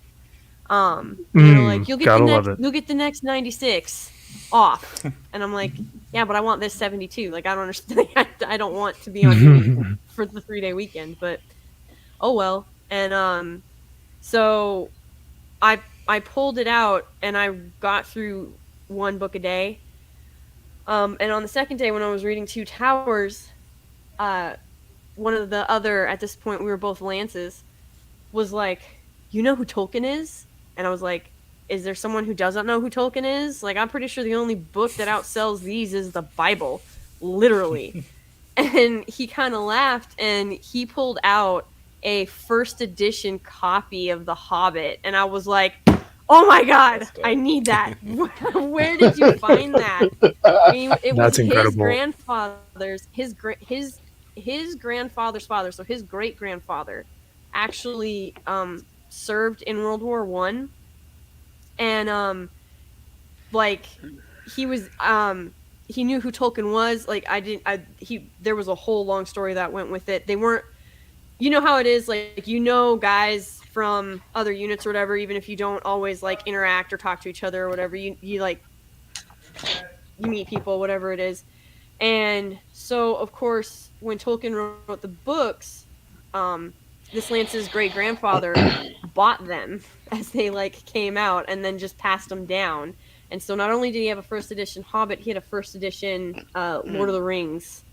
S13: Like, you'll get the next 96 off, and I'm like, yeah, but I want this 72. Like, I don't understand. I don't want to be on duty for the 3-day weekend, but oh well. And so I pulled it out and I got through one book a day. And on the second day when I was reading Two Towers, one of the other, at this point we were both Lances, was like, you know who Tolkien is? And I was like, is there someone who doesn't know who Tolkien is? Like, I'm pretty sure the only book that outsells these is the Bible, literally. And he kind of laughed and he pulled out a first edition copy of The Hobbit, and I was like, oh my god, I need that. Where did you find that? I mean, it was his grandfather's, his grandfather's father, so his great grandfather actually served in World War I, and like, he was he knew who Tolkien was. Like, there was a whole long story that went with it. They weren't, you know how it is, like, guys from other units or whatever, even if you don't always like interact or talk to each other or whatever, you meet people, whatever it is. And so of course when Tolkien wrote the books, this Lance's great grandfather bought them as they came out and then just passed them down. And so not only did he have a first edition Hobbit, he had a first edition Lord of the Rings,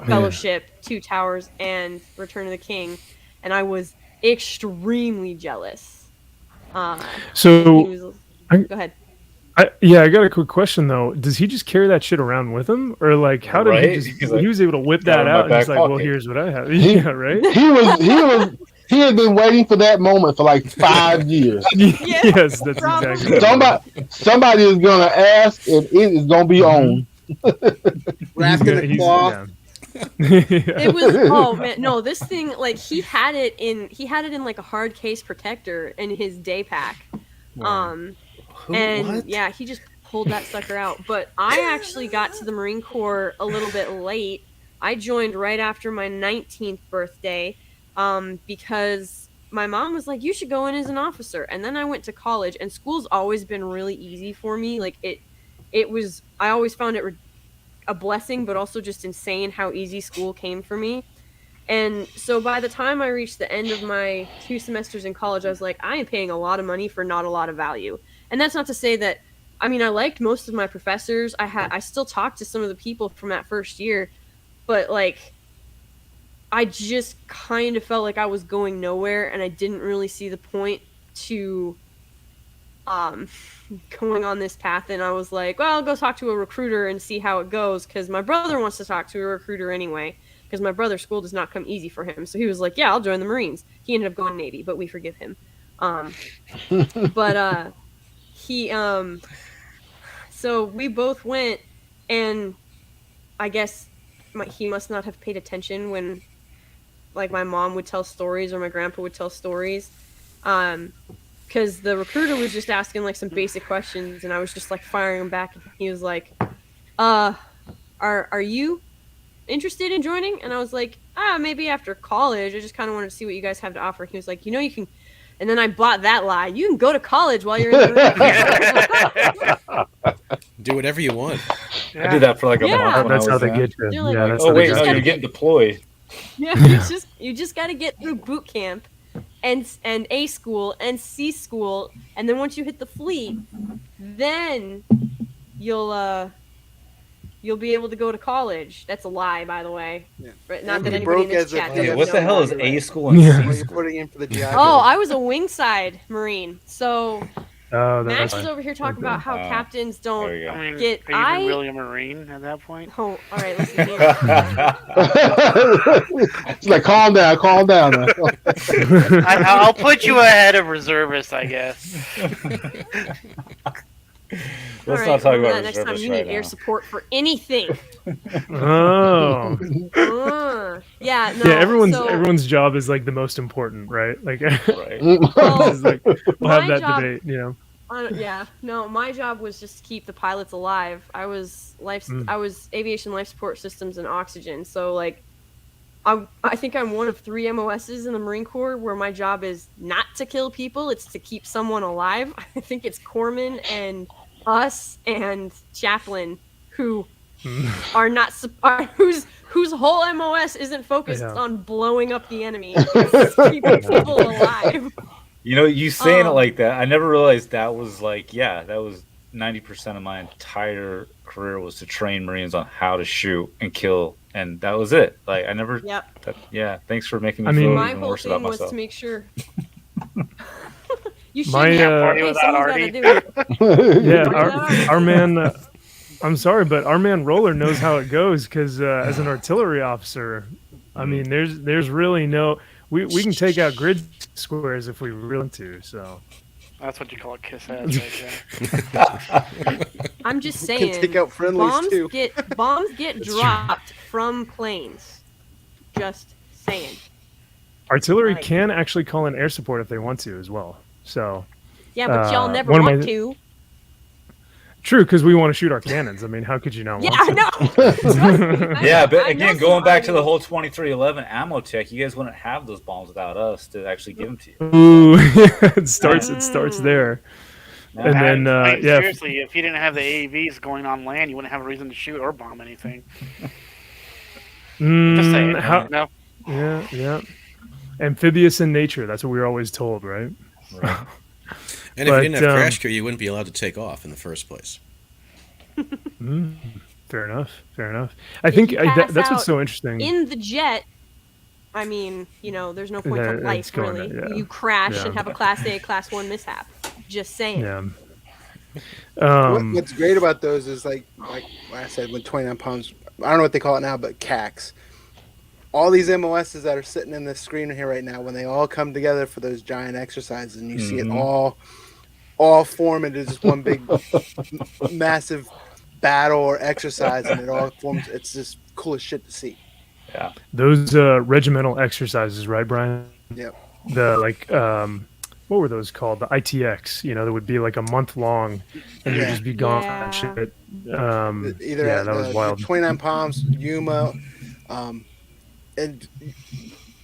S13: Fellowship, Two Towers, and Return of the King, and I was extremely jealous. Go ahead.
S7: I got a quick question though. Does he just carry that shit around with him, or how did he just? He was able to whip that out and he's like, "Well, here's what I have." Yeah, right.
S10: He had been waiting for that moment for 5 years.
S7: Yes, that's exactly.
S10: Somebody is gonna ask, and it is gonna be on.
S8: Wrapped in a cloth.
S13: It was, oh man, no, this thing, he had it in a hard case protector in his day pack.
S9: What?
S13: Yeah, he just pulled that sucker out. But I actually got to the Marine Corps a little bit late. I joined right after my 19th birthday, because my mom was like, you should go in as an officer. And then I went to college, and school's always been really easy for me. I always found it a blessing, but also just insane how easy school came for me. And so by the time I reached the end of my 2 semesters in college, I was like, I am paying a lot of money for not a lot of value. And that's not to say that, I mean, I liked most of my professors. I still talk to some of the people from that first year, but like, I just kind of felt like I was going nowhere, and I didn't really see the point to going on this path. And I was like, well, I'll go talk to a recruiter and see how it goes, because my brother wants to talk to a recruiter anyway, because my brother's school does not come easy for him. So he was like, yeah, I'll join the Marines. He ended up going Navy, but we forgive him. But he so we both went, and I guess he must not have paid attention when, like, my mom would tell stories or my grandpa would tell stories, because the recruiter was just asking like some basic questions, and I was just like firing him back, and he was like, are you interested in joining? And I was like, maybe after college. I just kind of wanted to see what you guys have to offer. He was like, you can. And then I bought that lie. You can go to college while you're in the
S14: Do whatever you want.
S9: I did that for like a month.
S7: That's how they get you.
S13: Like,
S7: That's
S9: oh
S7: how they
S9: wait,
S7: get
S9: no,
S7: you.
S9: you're getting deployed.
S13: Yeah, you just got to get through boot camp and A school and C school, and then once you hit the fleet, then you'll be able to go to college. That's a lie, by the way.
S8: Yeah.
S13: Right? Not that
S8: You
S13: anybody in
S8: broke
S13: this
S8: as a
S13: chat
S8: PF
S13: doesn't
S9: What the
S13: know
S9: hell
S13: that.
S9: is A school and
S7: Yeah.
S9: C
S8: You're
S9: school?
S8: putting in for the GI Bill.
S13: Oh, I was a wing side Marine. So
S7: Oh,
S13: Max
S7: that's
S13: is over here talking about how captains don't
S9: There you go.
S12: I mean,
S13: get.
S12: are you even really a Marine at that point?
S13: Oh, all right. Listen here.
S10: It's like, calm down now.
S12: I'll put you ahead of reservists, I guess.
S9: Let's
S13: All
S9: not
S13: right,
S9: talk
S13: remember
S9: about
S13: that next time
S9: reservists
S13: you need
S9: right
S13: air
S9: now.
S13: support for anything.
S7: Oh.
S13: Yeah, no.
S7: Yeah,
S13: so,
S7: everyone's job is like the most important, right? Like,
S9: Right.
S13: Well,
S7: it's like, we'll have
S13: my
S7: that
S13: job-
S7: debate, you know.
S13: yeah, no. My job was just to keep the pilots alive. I was aviation life support systems and oxygen. So like, I think I'm one of 3 MOSs in the Marine Corps where my job is not to kill people; it's to keep someone alive. I think it's corpsmen and us and chaplain who are not whose whole MOS isn't focused on blowing up the enemy. It's keeping people alive.
S9: You know, you saying it like that, I never realized that was like, that was 90% of my entire career was to train Marines on how to shoot and kill, and that was it. Like, I never.
S13: Yep.
S9: Thanks for making me
S7: I mean,
S9: feel
S13: My
S9: even
S13: whole
S9: worse about
S13: thing was
S9: myself.
S13: to make sure. You should
S7: My,
S12: party
S13: hey,
S12: without
S13: someone's
S12: Artie.
S13: gotta do it.
S7: Yeah, our man. I'm sorry, but our man Roller knows how it goes because as an artillery officer, I mean, there's really no. We can take out grid squares if we really want to. So
S12: That's what you call a kiss ass right there.
S13: I'm just
S8: Can
S13: saying.
S8: take out friendlies,
S13: bombs
S8: too.
S13: bombs get dropped from planes. Just saying.
S7: artillery
S13: Right.
S7: can actually call in air support if they want to as well. So
S13: Yeah, but y'all never
S7: one of
S13: want
S7: my-
S13: to.
S7: true, because we want to shoot our cannons. I mean, how could you not
S13: Yeah,
S7: want to?
S13: I know.
S9: Yeah, but
S13: I
S9: again,
S13: know
S9: going back to
S13: somebody-
S9: the whole 2311 ammo tech, you guys wouldn't have those bombs without us to actually give them to you.
S7: Ooh, it starts there. And then
S12: I mean,
S7: yeah,
S12: seriously, if you didn't have the AAVs going on land, you wouldn't have a reason to shoot or bomb anything. Just saying.
S7: how,
S12: No.
S7: yeah. Amphibious in nature. That's what we were always told, right?
S14: Right. And if
S7: But,
S14: you didn't have crash gear, you wouldn't be allowed to take off in the first place.
S7: Fair enough. I think
S13: If you pass
S7: that's what's
S13: out
S7: so interesting.
S13: In the jet, I mean, there's no point
S7: Yeah,
S13: to
S7: it's
S13: life,
S7: going
S13: really.
S7: there, yeah.
S13: You crash
S7: Yeah.
S13: and have a Class A, Class 1 mishap. Just saying.
S7: Yeah.
S8: What's great about those is like I said, when 29 pounds, I don't know what they call it now, but CACs. All these MOSs that are sitting in this screen here right now, when they all come together for those giant exercises, and you see it all form into just one big, massive battle or exercise, and it all forms. It's just cool as shit to see.
S9: Yeah.
S7: Those regimental exercises, right, Brian?
S8: Yep.
S7: The what were those called? The ITX. That would be like a month long, and you'd just be gone.
S13: Yeah.
S7: And shit.
S8: Either
S7: yeah,
S8: at
S7: that was
S8: the
S7: wild.
S8: 29 pounds, Yuma, and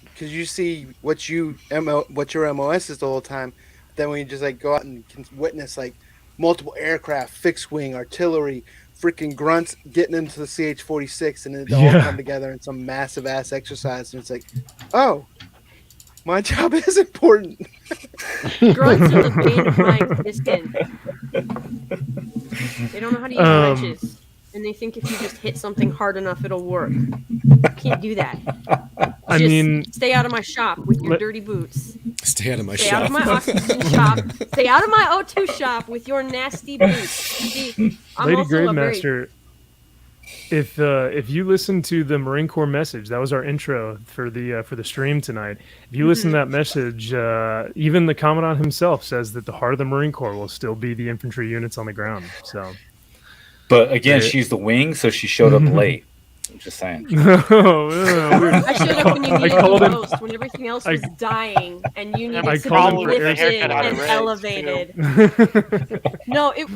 S8: because you see what your MOS is the whole time, then when you just like go out and can witness like multiple aircraft, fixed wing, artillery, freaking grunts getting into the CH-46, and it all come together in some massive ass exercise, and it's like, oh, My job is important.
S13: Grunts are the bane of my existence. They don't know how to use wrenches, and they think if you just hit something hard enough, it'll work. You can't do that.
S7: I mean,
S13: stay out of my shop with your dirty boots.
S14: Stay out of my
S13: Stay
S14: shop.
S13: out of my oxygen shop. Stay out of my O2 shop with your nasty boots. See, I'm
S7: Lady
S13: also
S7: Gravemaster, if you listen to the Marine Corps message, that was our intro for the stream tonight. If you listen to that message, even the Commandant himself says that the heart of the Marine Corps will still be the infantry units on the ground. So,
S9: but again, she's the wing, so she showed up late. I'm just saying.
S13: I showed up when you needed the most, when everything else was dying, and you needed to be lifted and elevated. No, it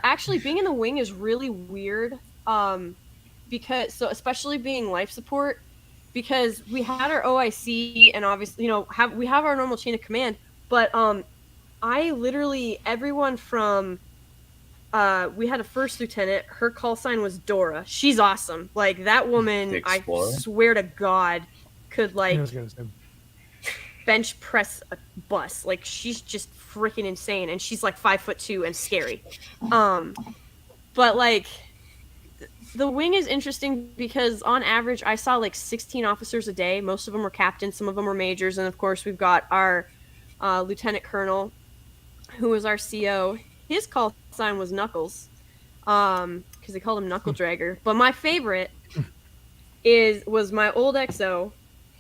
S13: actually being in the wing is really weird. Because especially being life support, because we had our OIC and obviously we have our normal chain of command, but I literally everyone from we had a first lieutenant, her call sign was Dora. She's awesome. Like that woman, I swear to God, could bench press a bus. Like she's just freaking insane, and she's like 5'2" and scary. But like the wing is interesting because on average I saw like 16 officers a day. Most of them were captains, some of them were majors, and of course we've got our lieutenant colonel, who was our CO. His call sign was Knuckles, because they called him Knuckle Dragger. But my favorite was my old XO.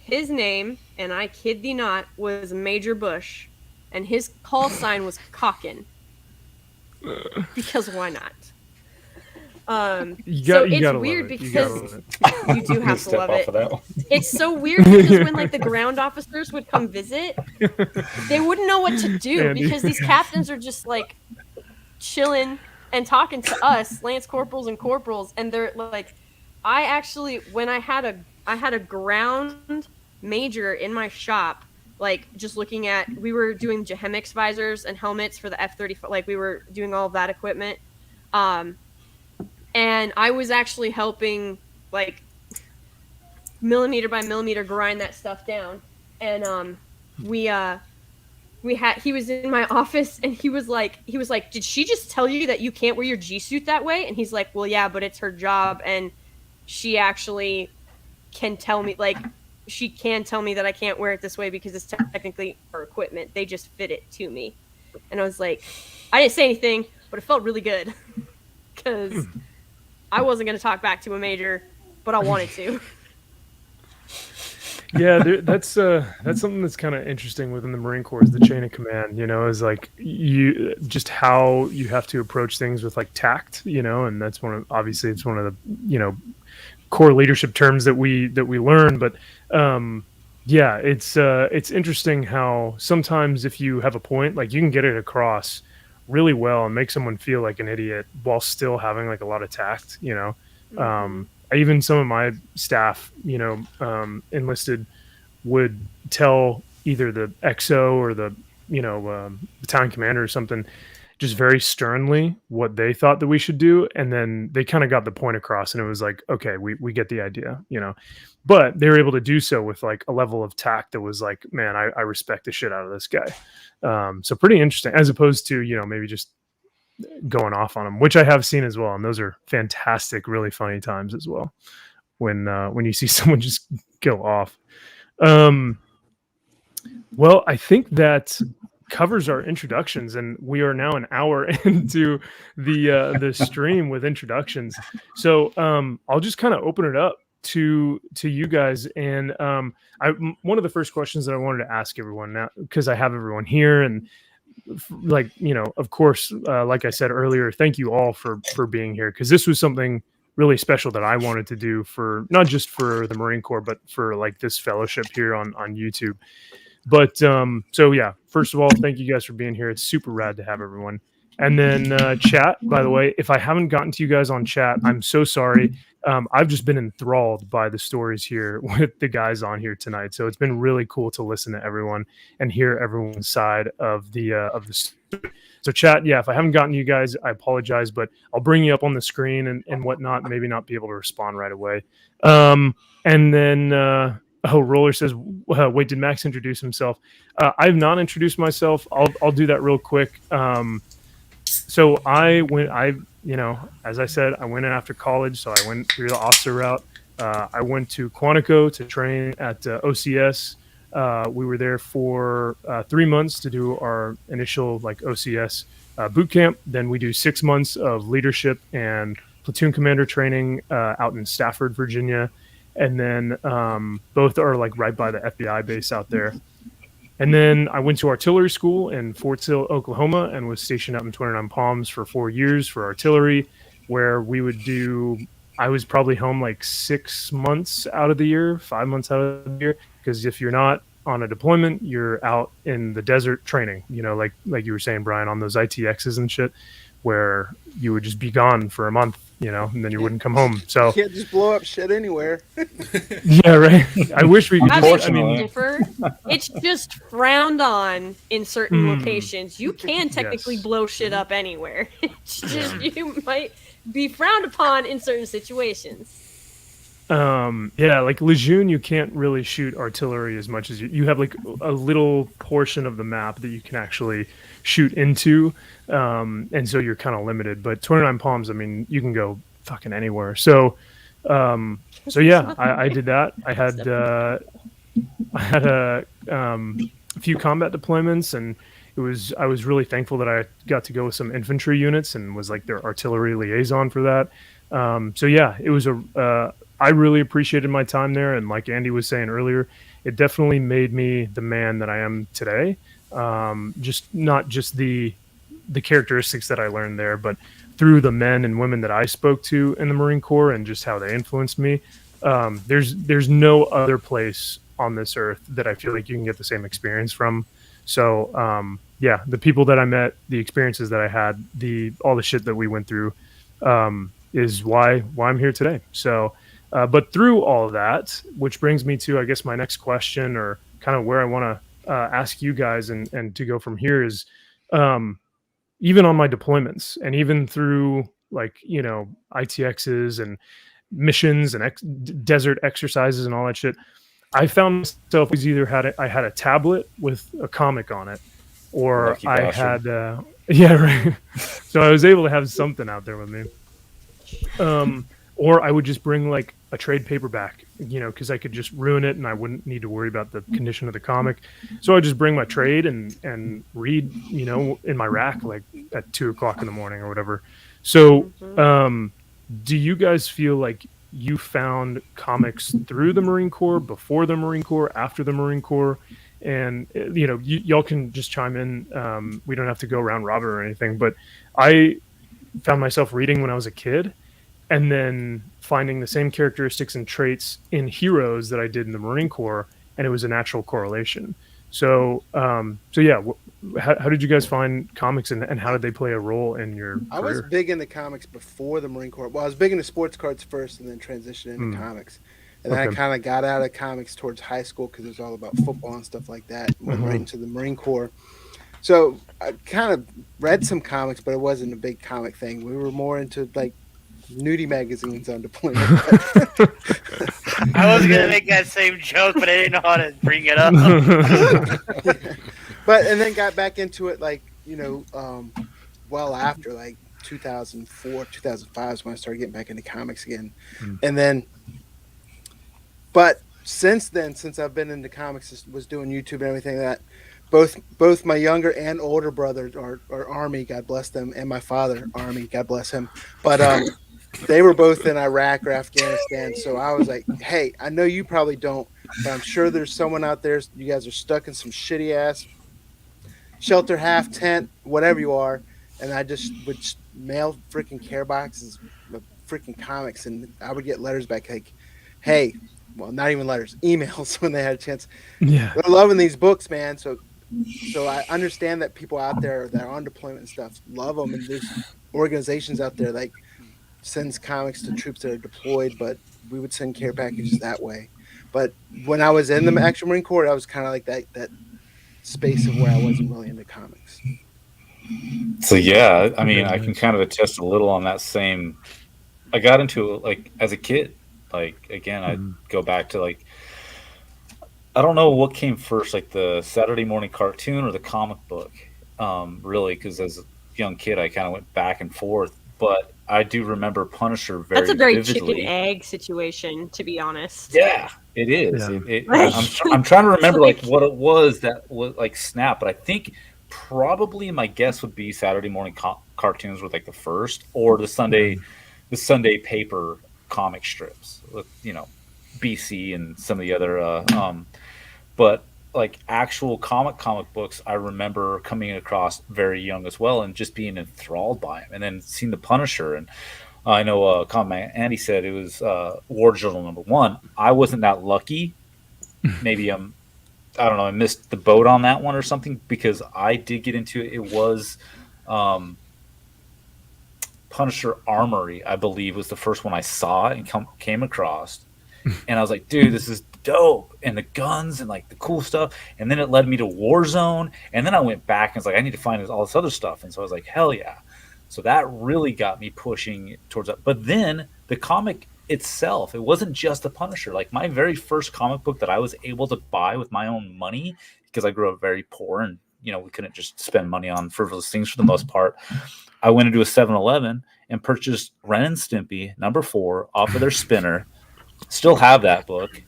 S13: His name, and I kid thee not, was Major Bush, and his call sign was Cockin. Because why not? It's weird because you do have to love it. It's so weird because when like the ground officers would come visit, they wouldn't know what to do because these captains are just like chilling and talking to us, lance corporals and corporals, and they're like, I actually when I had a ground major in my shop, like just looking at, we were doing Jehemix visors and helmets for the F-35, like we were doing all of that equipment. And I was actually helping, like, millimeter by millimeter grind that stuff down. And he was in my office, and he was like, did she just tell you that you can't wear your G-suit that way? And he's like, well, yeah, but it's her job, and she actually can tell me, like, she can tell me that I can't wear it this way because it's technically her equipment. They just fit it to me. And I was like, I didn't say anything, but it felt really good because I wasn't going to talk back to a major, but I wanted to.
S7: Yeah, that's something that's kind of interesting within the Marine Corps is the chain of command, is like you just how you have to approach things with like tact, and that's obviously it's one of the, core leadership terms that we learn. But yeah, it's interesting how sometimes if you have a point, like you can get it across really well and make someone feel like an idiot while still having like a lot of tact, even some of my staff, enlisted would tell either the XO or the, battalion commander or something, just very sternly what they thought that we should do. And then they kind of got the point across and it was like, okay, we get the idea, but they were able to do so with like a level of tact that was like, man, I respect the shit out of this guy. So pretty interesting, as opposed to, maybe just going off on them, which I have seen as well. And those are fantastic, really funny times as well. When you see someone just go off. Well, I think that covers our introductions, and we are now an hour into the stream with introductions. So I'll just kind of open it up to you guys. And one of the first questions that I wanted to ask everyone now, because I have everyone here, and like, of course, like I said earlier, thank you all for being here, because this was something really special that I wanted to do for not just for the Marine Corps, but for like this fellowship here on YouTube. But so yeah, first of all, thank you guys for being here. It's super rad to have everyone. And then chat, by the way, if I haven't gotten to you guys on chat, I'm so sorry. I've just been enthralled by the stories here with the guys on here tonight. So it's been really cool to listen to everyone and hear everyone's side of the story. So chat, yeah, if I haven't gotten to you guys, I apologize, but I'll bring you up on the screen and whatnot, maybe not be able to respond right away. And then Oh, Roller says, wait, did Max introduce himself? I have not introduced myself. I'll do that real quick. So as I said, I went in after college, so I went through the officer route. I went to Quantico to train at OCS. We were there for 3 months to do our initial OCS boot camp. Then we do 6 months of leadership and platoon commander training out in Stafford, Virginia. And then both are right by the FBI base out there. And then I went to artillery school in Fort Sill, Oklahoma, and was stationed out in 29 Palms for 4 years for artillery, where I was probably home 6 months out of the year, 5 months out of the year, because if you're not on a deployment, you're out in the desert training, like you were saying, Brian, on those ITXs and shit, where you would just be gone for a month, and then you wouldn't come home. So
S8: you can't just blow up shit anywhere.
S7: Yeah, right. I wish we could
S13: differ. It's just frowned on in certain locations. You can technically blow shit up anywhere. It's just you might be frowned upon in certain situations.
S7: Lejeune, you can't really shoot artillery as much as you have a little portion of the map that you can actually shoot into, and so you're kind of limited. But 29 Palms, I mean, you can go fucking anywhere. So yeah, I did that. I had a few combat deployments, and I was really thankful that I got to go with some infantry units and was their artillery liaison for that. So yeah, it was I really appreciated my time there, and like Andy was saying earlier, it definitely made me the man that I am today. Just not just the characteristics that I learned there, but through the men and women that I spoke to in the Marine Corps and just how they influenced me. There's no other place on this earth that I feel like you can get the same experience from. So yeah, the people that I met, the experiences that I had, all the shit that we went through, is why I'm here today. So. But through all of that, which brings me to, I guess, my next question, or kind of where I want to ask you guys and to go from here is, even on my deployments and even through ITXs and missions and desert exercises and all that shit, I found myself I had a tablet with a comic on it, or I had yeah, right. So I was able to have something out there with me. Or I would just bring a trade paperback, because I could just ruin it and I wouldn't need to worry about the condition of the comic. So I just bring my trade and read, in my rack, at 2:00 in the morning or whatever. So, do you guys feel like you found comics through the Marine Corps, before the Marine Corps, after the Marine Corps? And, y'all can just chime in. We don't have to go round robin or anything, but I found myself reading when I was a kid, and then finding the same characteristics and traits in heroes that I did in the Marine Corps, and it was a natural correlation. So, yeah, how did you guys find comics, and how did they play a role in your career?
S8: I was big into comics before the Marine Corps. Well, I was big into sports cards first, and then transitioned into comics. And then I kind of got out of comics towards high school because it was all about football and stuff like that. Went right into the Marine Corps. So I kind of read some comics, but it wasn't a big comic thing. We were more into nudie magazines on deployment.
S12: I was gonna make that same joke, but I didn't know how to bring it up.
S8: And then got back into it well after 2004, 2005 is when I started getting back into comics again. And then, but since then, since I've been into comics, was doing YouTube and everything that. Both my younger and older brothers are Army, God bless them, and my father, Army, God bless him. But they were both in Iraq or Afghanistan, so I was like, hey, I know you probably don't, but I'm sure there's someone out there. You guys are stuck in some shitty ass shelter, half tent, whatever you are, and I just would mail freaking care boxes of freaking comics, and I would get letters back like, hey, well, not even letters, emails when they had a chance.
S7: Yeah,
S8: they're loving these books, man. So I understand that people out there that are on deployment and stuff love them, and there's organizations out there sends comics to troops that are deployed, but we would send care packages that way. But when I was in the actual Marine Corps, I was kind of like that space of where I wasn't really into comics.
S9: So yeah, I mean, I can kind of attest a little on that same. I got into it as a kid. Again, I'd go back to I don't know what came first, like the Saturday morning cartoon or the comic book, really, because as a young kid, I kind of went back and forth. But I do remember Punisher
S13: That's a
S9: very
S13: very chicken
S9: vividly.
S13: egg situation, to be honest.
S9: Yeah, it is.
S7: Yeah.
S9: I'm trying to remember
S13: Like-
S9: like what it was that was like Snap, but I think probably my guess would be Saturday morning cartoons were like the first, or the Sunday paper comic strips with BC and some of the other but like actual comic books, I remember coming across very young as well and just being enthralled by him, and then seeing the Punisher. And I know Andy said it was War Journal #1. I wasn't that lucky. Maybe I don't know, I missed the boat on that one or something, because I did get into it. It was Punisher Armory, I believe, was the first one I saw and came across. And I was like, dude, this is dope. And the guns and like the cool stuff. And then it led me to Warzone. And then I went back and was like, I need to find all this other stuff. And so I was like, hell yeah. So that really got me pushing towards that. But then the comic itself, it wasn't just the Punisher. Like my very first comic book that I was able to buy with my own money, because I grew up very poor and, we couldn't just spend money on frivolous things for the most part. I went into a 7-Eleven and purchased Ren and Stimpy #4 off of their spinner. Still have that book.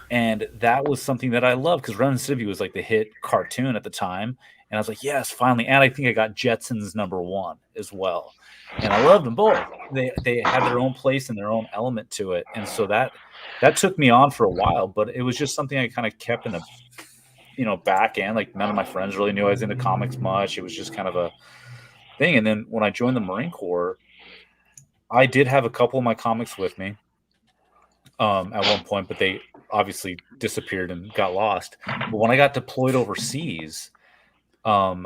S9: And that was something that I loved, because Ren and Stimpy was like the hit cartoon at the time. And I was like, yes, finally. And I think I got Jetsons #1 as well. And I loved them both. They had their own place and their own element to it. And so that took me on for a while, but it was just something I kind of kept in the back end. Like none of my friends really knew I was into comics much. It was just kind of a thing. And then when I joined the Marine Corps, I did have a couple of my comics with me at one point, but they obviously disappeared and got lost. But when I got deployed overseas, I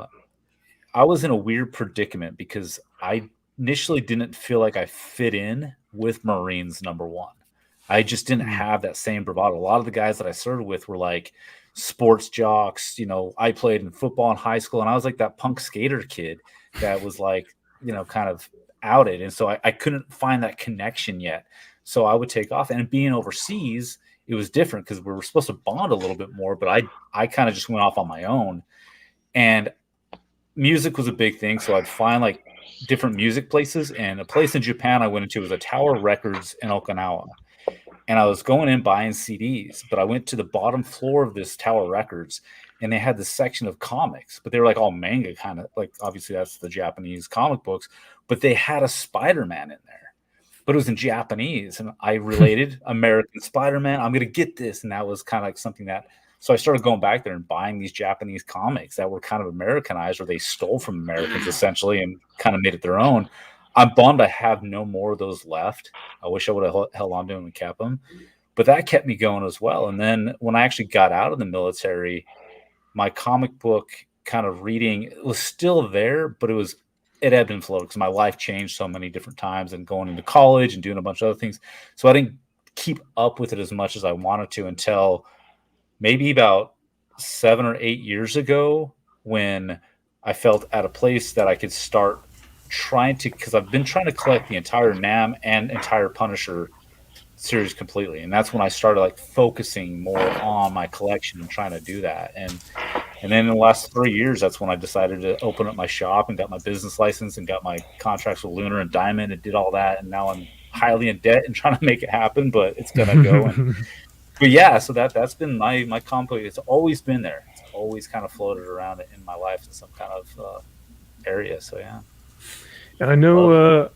S9: was in a weird predicament, because I initially didn't feel like I fit in with Marines #1. I just didn't have that same bravado. A lot of the guys that I served with were like sports jocks. I played in football in high school, and I was like that punk skater kid that was like, kind of outed. And so I couldn't find that connection yet. So I would take off, and being overseas, it was different because we were supposed to bond a little bit more, but I kind of just went off on my own. And music was a big thing. So I'd find like different music places, and a place in Japan I went into was a Tower Records in Okinawa. And I was going in buying CDs, but I went to the bottom floor of this Tower Records, and they had this section of comics, but they were like all manga kind of, like obviously that's the Japanese comic books, but they had a Spider-Man in there, but it was in Japanese. And I related American Spider-Man. I'm going to get this. And that was kind of like something so I started going back there and buying these Japanese comics that were kind of Americanized, or they stole from Americans essentially and kind of made it their own. I'm bummed I have no more of those left. I wish I would have held on to them and kept them, but that kept me going as well. And then when I actually got out of the military, my comic book kind of reading was still there, but it ebbed and flowed because my life changed so many different times, and going into college and doing a bunch of other things. So I didn't keep up with it as much as I wanted to until maybe about 7 or 8 years ago, when I felt at a place that I could start because I've been trying to collect the entire NAM and entire Punisher series completely. And that's when I started like focusing more on my collection and trying to do that. And then in the last 3 years, that's when I decided to open up my shop and got my business license and got my contracts with Lunar and Diamond and did all that. And now I'm highly in debt and trying to make it happen, but it's going to go. But yeah, so that's been my comic book. It's always been there. It's always kind of floated around in my life in some kind of area. So yeah.
S7: And I know,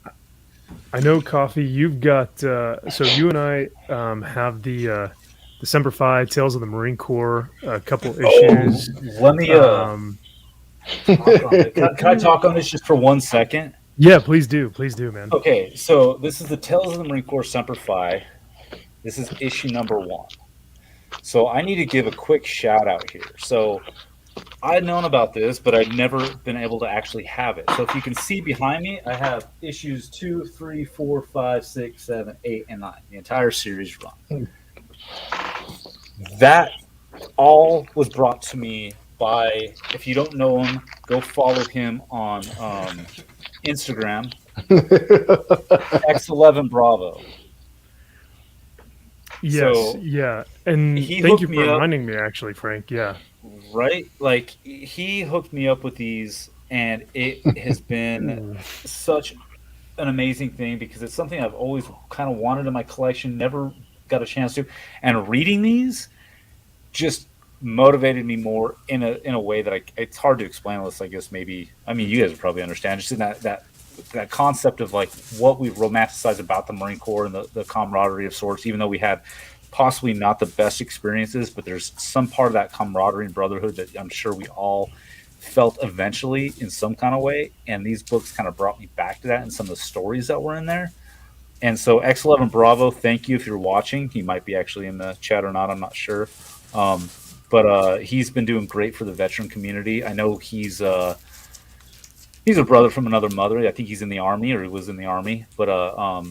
S7: Coffee, you've got, so you and I have the December 5 Tales of the Marine Corps, a couple issues.
S9: Let me, can I talk on this just for 1 second?
S7: Yeah, please do, man.
S9: Okay, so this is the Tales of the Marine Corps Semper Fi. This is issue #1. So I need to give a quick shout out here. So I'd known about this, but I'd never been able to actually have it. So if you can see behind me, I have issues 2, 3, 4, 5, 6, 7, 8, and 9. The entire series run. That all was brought to me by, if you don't know him, go follow him on Instagram, X11 Bravo.
S7: Yes,
S9: So
S7: yeah, and
S9: he
S7: thank you
S9: hooked
S7: for
S9: me up.
S7: reminding me, actually, Frank. Yeah,
S9: Right? Like he hooked me up with these, and it has been such an amazing thing because it's something I've always kind of wanted in my collection, never got a chance to. And reading these just motivated me more in a way that it's hard to explain unless I guess maybe I mean you guys would probably understand just in that concept of like what we romanticize about the Marine Corps and the camaraderie of sorts, even though we had possibly not the best experiences, but there's some part of that camaraderie and brotherhood that I'm sure we all felt eventually in some kind of way. And these books kind of brought me back to that and some of the stories that were in there. And so X11 Bravo, thank you if you're watching. He might be actually in the chat or not, I'm not sure. But he's been doing great for the veteran community. I know he's a brother from another mother. I think he's in the Army, or he was in the Army. But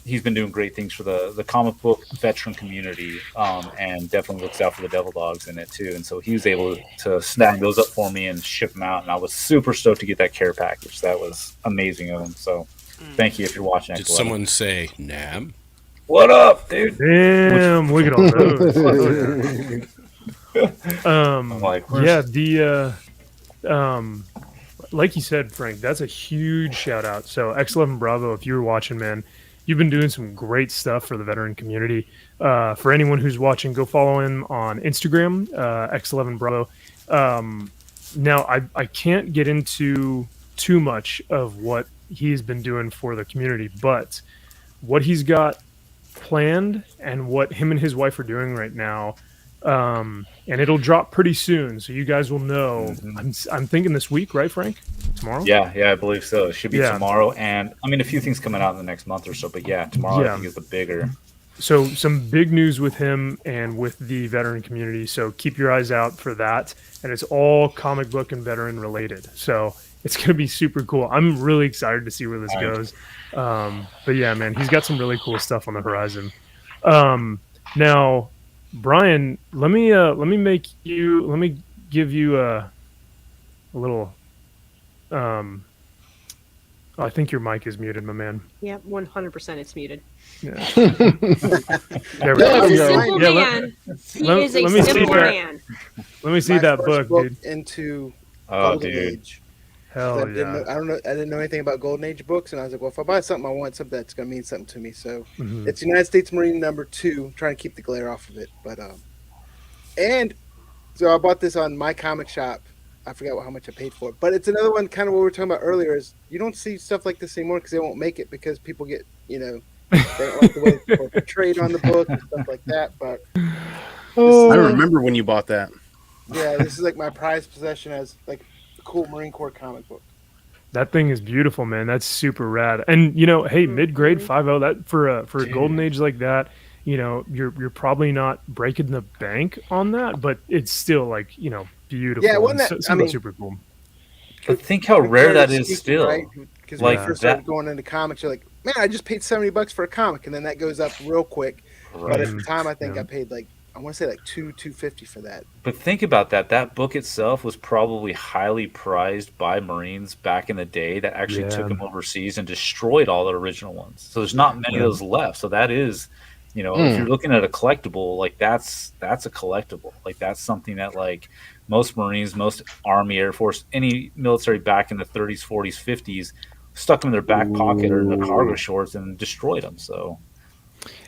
S9: he's been doing great things for the comic book veteran community, and definitely looks out for the Devil Dogs in it too. And so he was able to snag those up for me and ship them out. And I was super stoked to get that care package. That was amazing of him. So thank you if you're watching.
S14: Did someone say Nam?
S9: What up, dude?
S7: Damn, look at all those.
S9: I'm like,
S7: yeah, the like you said, Frank, that's a huge shout out. So X11 Bravo, if you're watching, man, you've been doing some great stuff for the veteran community. For anyone who's watching, go follow him on Instagram, X11 Bravo. Now, I can't get into too much of what he's been doing for the community, but what he's got planned and what him and his wife are doing right now, and it'll drop pretty soon, so you guys will know. I'm thinking this week, right, Frank? Tomorrow?
S9: Yeah, I believe so. It should be tomorrow, and I mean a few things coming out in the next month or so. But yeah, tomorrow I think is the bigger.
S7: So some big news with him and with the veteran community. So keep your eyes out for that, and it's all comic book and veteran related. So it's going to be super cool. I'm really excited to see where this goes. But yeah, man, he's got some really cool stuff on the horizon. Now, Brian, let me give you a little. I think your mic is muted, my man.
S13: Yeah, 100% it's muted.
S7: Yeah. There we go.
S13: Simple man. He is a simple man.
S7: Let me see that book, dude.
S8: Into
S9: Golden
S8: Age.
S7: Hell
S8: I didn't know anything about Golden Age books, and I was like, well, if I buy something, I want something that's going to mean something to me. So it's United States Marine #2. Trying to keep the glare off of it, but and so I bought this on my comic shop. I forgot how much I paid for it, but it's another one. Kind of what we were talking about earlier is you don't see stuff like this anymore because they won't make it because people get they don't like the way it's portrayed on the book and stuff like that. But
S11: I remember when you bought that.
S8: Yeah, this is like my prized possession as like a cool Marine Corps comic book.
S7: That thing is beautiful, man. That's super rad. And hey, mid-grade 5.0, that for a Golden Age like that, you're probably not breaking the bank on that, but it's still like beautiful.
S8: Yeah, wasn't that
S7: super cool.
S9: But think how rare that is still.
S8: Because when you first started going into comics, you're like, man, I just paid $70 for a comic, and then that goes up real quick. Right. But at the time, I think I paid I want to say $250 for that.
S9: But think about that. That book itself was probably highly prized by Marines back in the day that actually took them overseas and destroyed all the original ones. So there's not many of those left. So that is, if you're looking at a collectible, that's a collectible. That's something that most Marines, most Army, Air Force, any military back in the 30s, 40s, 50s, stuck them in their back pocket or in their cargo shorts and destroyed them. So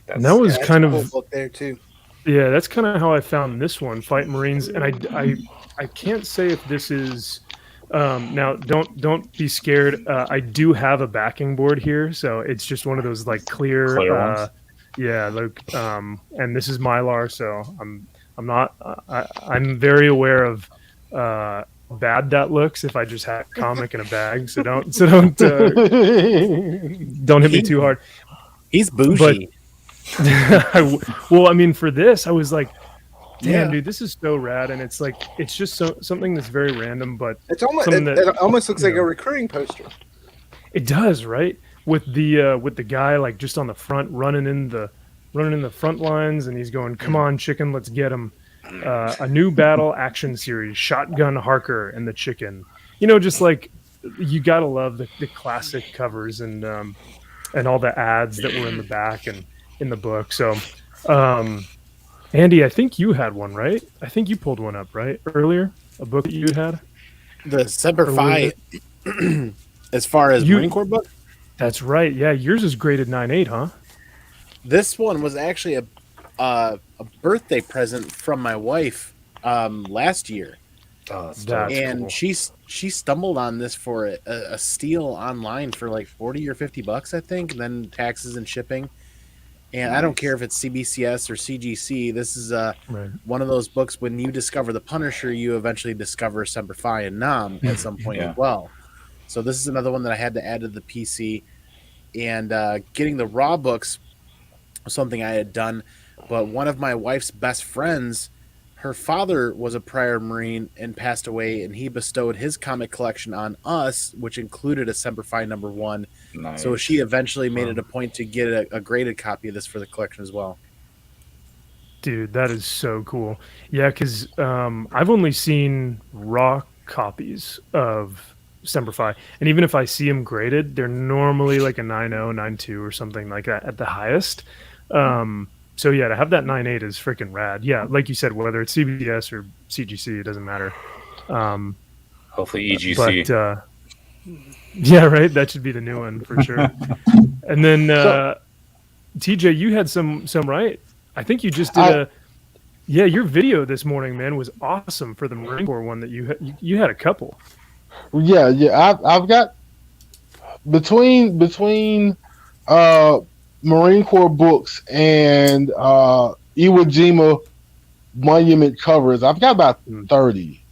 S7: that was kind of
S8: a cool book there too.
S7: Yeah, that's kind of how I found this one, Fight Marines, and I can't say if this is now. Don't be scared. I do have a backing board here, so it's just one of those clear ones. And this is Mylar, so I'm very aware of bad that looks if I just have comic in a bag. So don't don't hit me too hard.
S11: He's bougie.
S7: For this, I was like, damn, dude, this is so rad, and it's just something that's very random, but
S8: it's almost it almost looks like a recurring poster.
S7: It does, right? With the guy just on the front running in the front lines, and he's going, "Come on, chicken, let's get him." A new battle action series, Shotgun Harker and the Chicken. Just you gotta love the classic covers and all the ads that were in the back and in the book. So Andy, I think you had one, right? I think you pulled one up, right? Earlier? A book that you had?
S11: The Semper
S7: Or was
S11: Fi, as far as Marine Corps book?
S7: That's right. Yeah, yours is graded 9.8, huh?
S11: This one was actually a birthday present from my wife last year.
S9: Oh,
S7: that's
S11: and
S7: cool.
S11: she stumbled on this for a steal online for like $40 or $50, I think, and then taxes and shipping. And I don't care if it's CBCS or CGC. This is one of those books. When you discover the Punisher, you eventually discover Semper Fi and Nam at some point as well. So this is another one that I had to add to the PC. And getting the raw books was something I had done. But one of my wife's best friends, her father was a prior Marine and passed away, and he bestowed his comic collection on us, which included a Semper Fi #1.
S9: Nice.
S11: So she eventually made it a point to get a graded copy of this for the collection as well.
S7: Dude, that is so cool. Yeah, because I've only seen raw copies of Semper Fi, and even if I see them graded, they're normally like a 9.0, 9.2 or something like that at the highest. So yeah, to have that 9.8 is freaking rad. Yeah, like you said, whether it's CBS or CGC, it doesn't matter.
S9: Hopefully EGC.
S7: But yeah, right. That should be the new one for sure. And then TJ, you had some right. I think you just did your video this morning, man, was awesome for the Marine Corps one that you had a couple.
S10: Yeah. I've got between Marine Corps books and Iwo Jima monument covers, I've got about 30.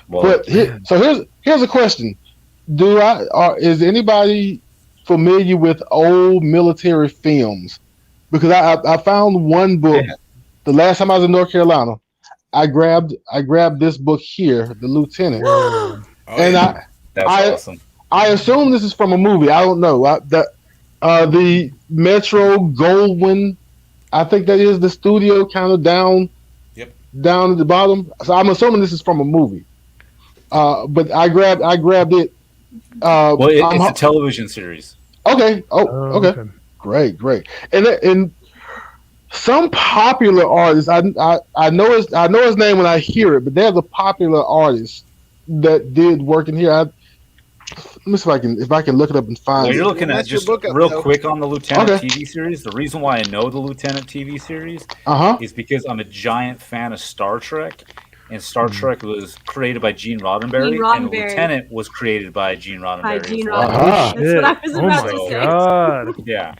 S14: Well,
S10: But here's a question: is anybody familiar with old military films? Because I found one book the last time I was in North Carolina. I grabbed this book here, The Lieutenant, and
S9: that's awesome.
S10: I assume this is from a movie. I don't know. The Metro Goldwyn, I think that is the studio, kind of down at the bottom. So I'm assuming this is from a movie. But I grabbed it.
S9: It's a television series.
S10: Okay. Okay. Great. And some popular artist, I know his name when I hear it, but there's a popular artist that did work in here. Let me see if I can look it up and find it.
S9: You're looking at just real quick on the Lieutenant TV series. The reason why I know the Lieutenant TV series is because I'm a giant fan of Star Trek, and Star Trek was created by Gene Roddenberry, and Lieutenant was created by Gene Roddenberry.
S13: That's what I was about to say.
S7: God.
S9: Yeah.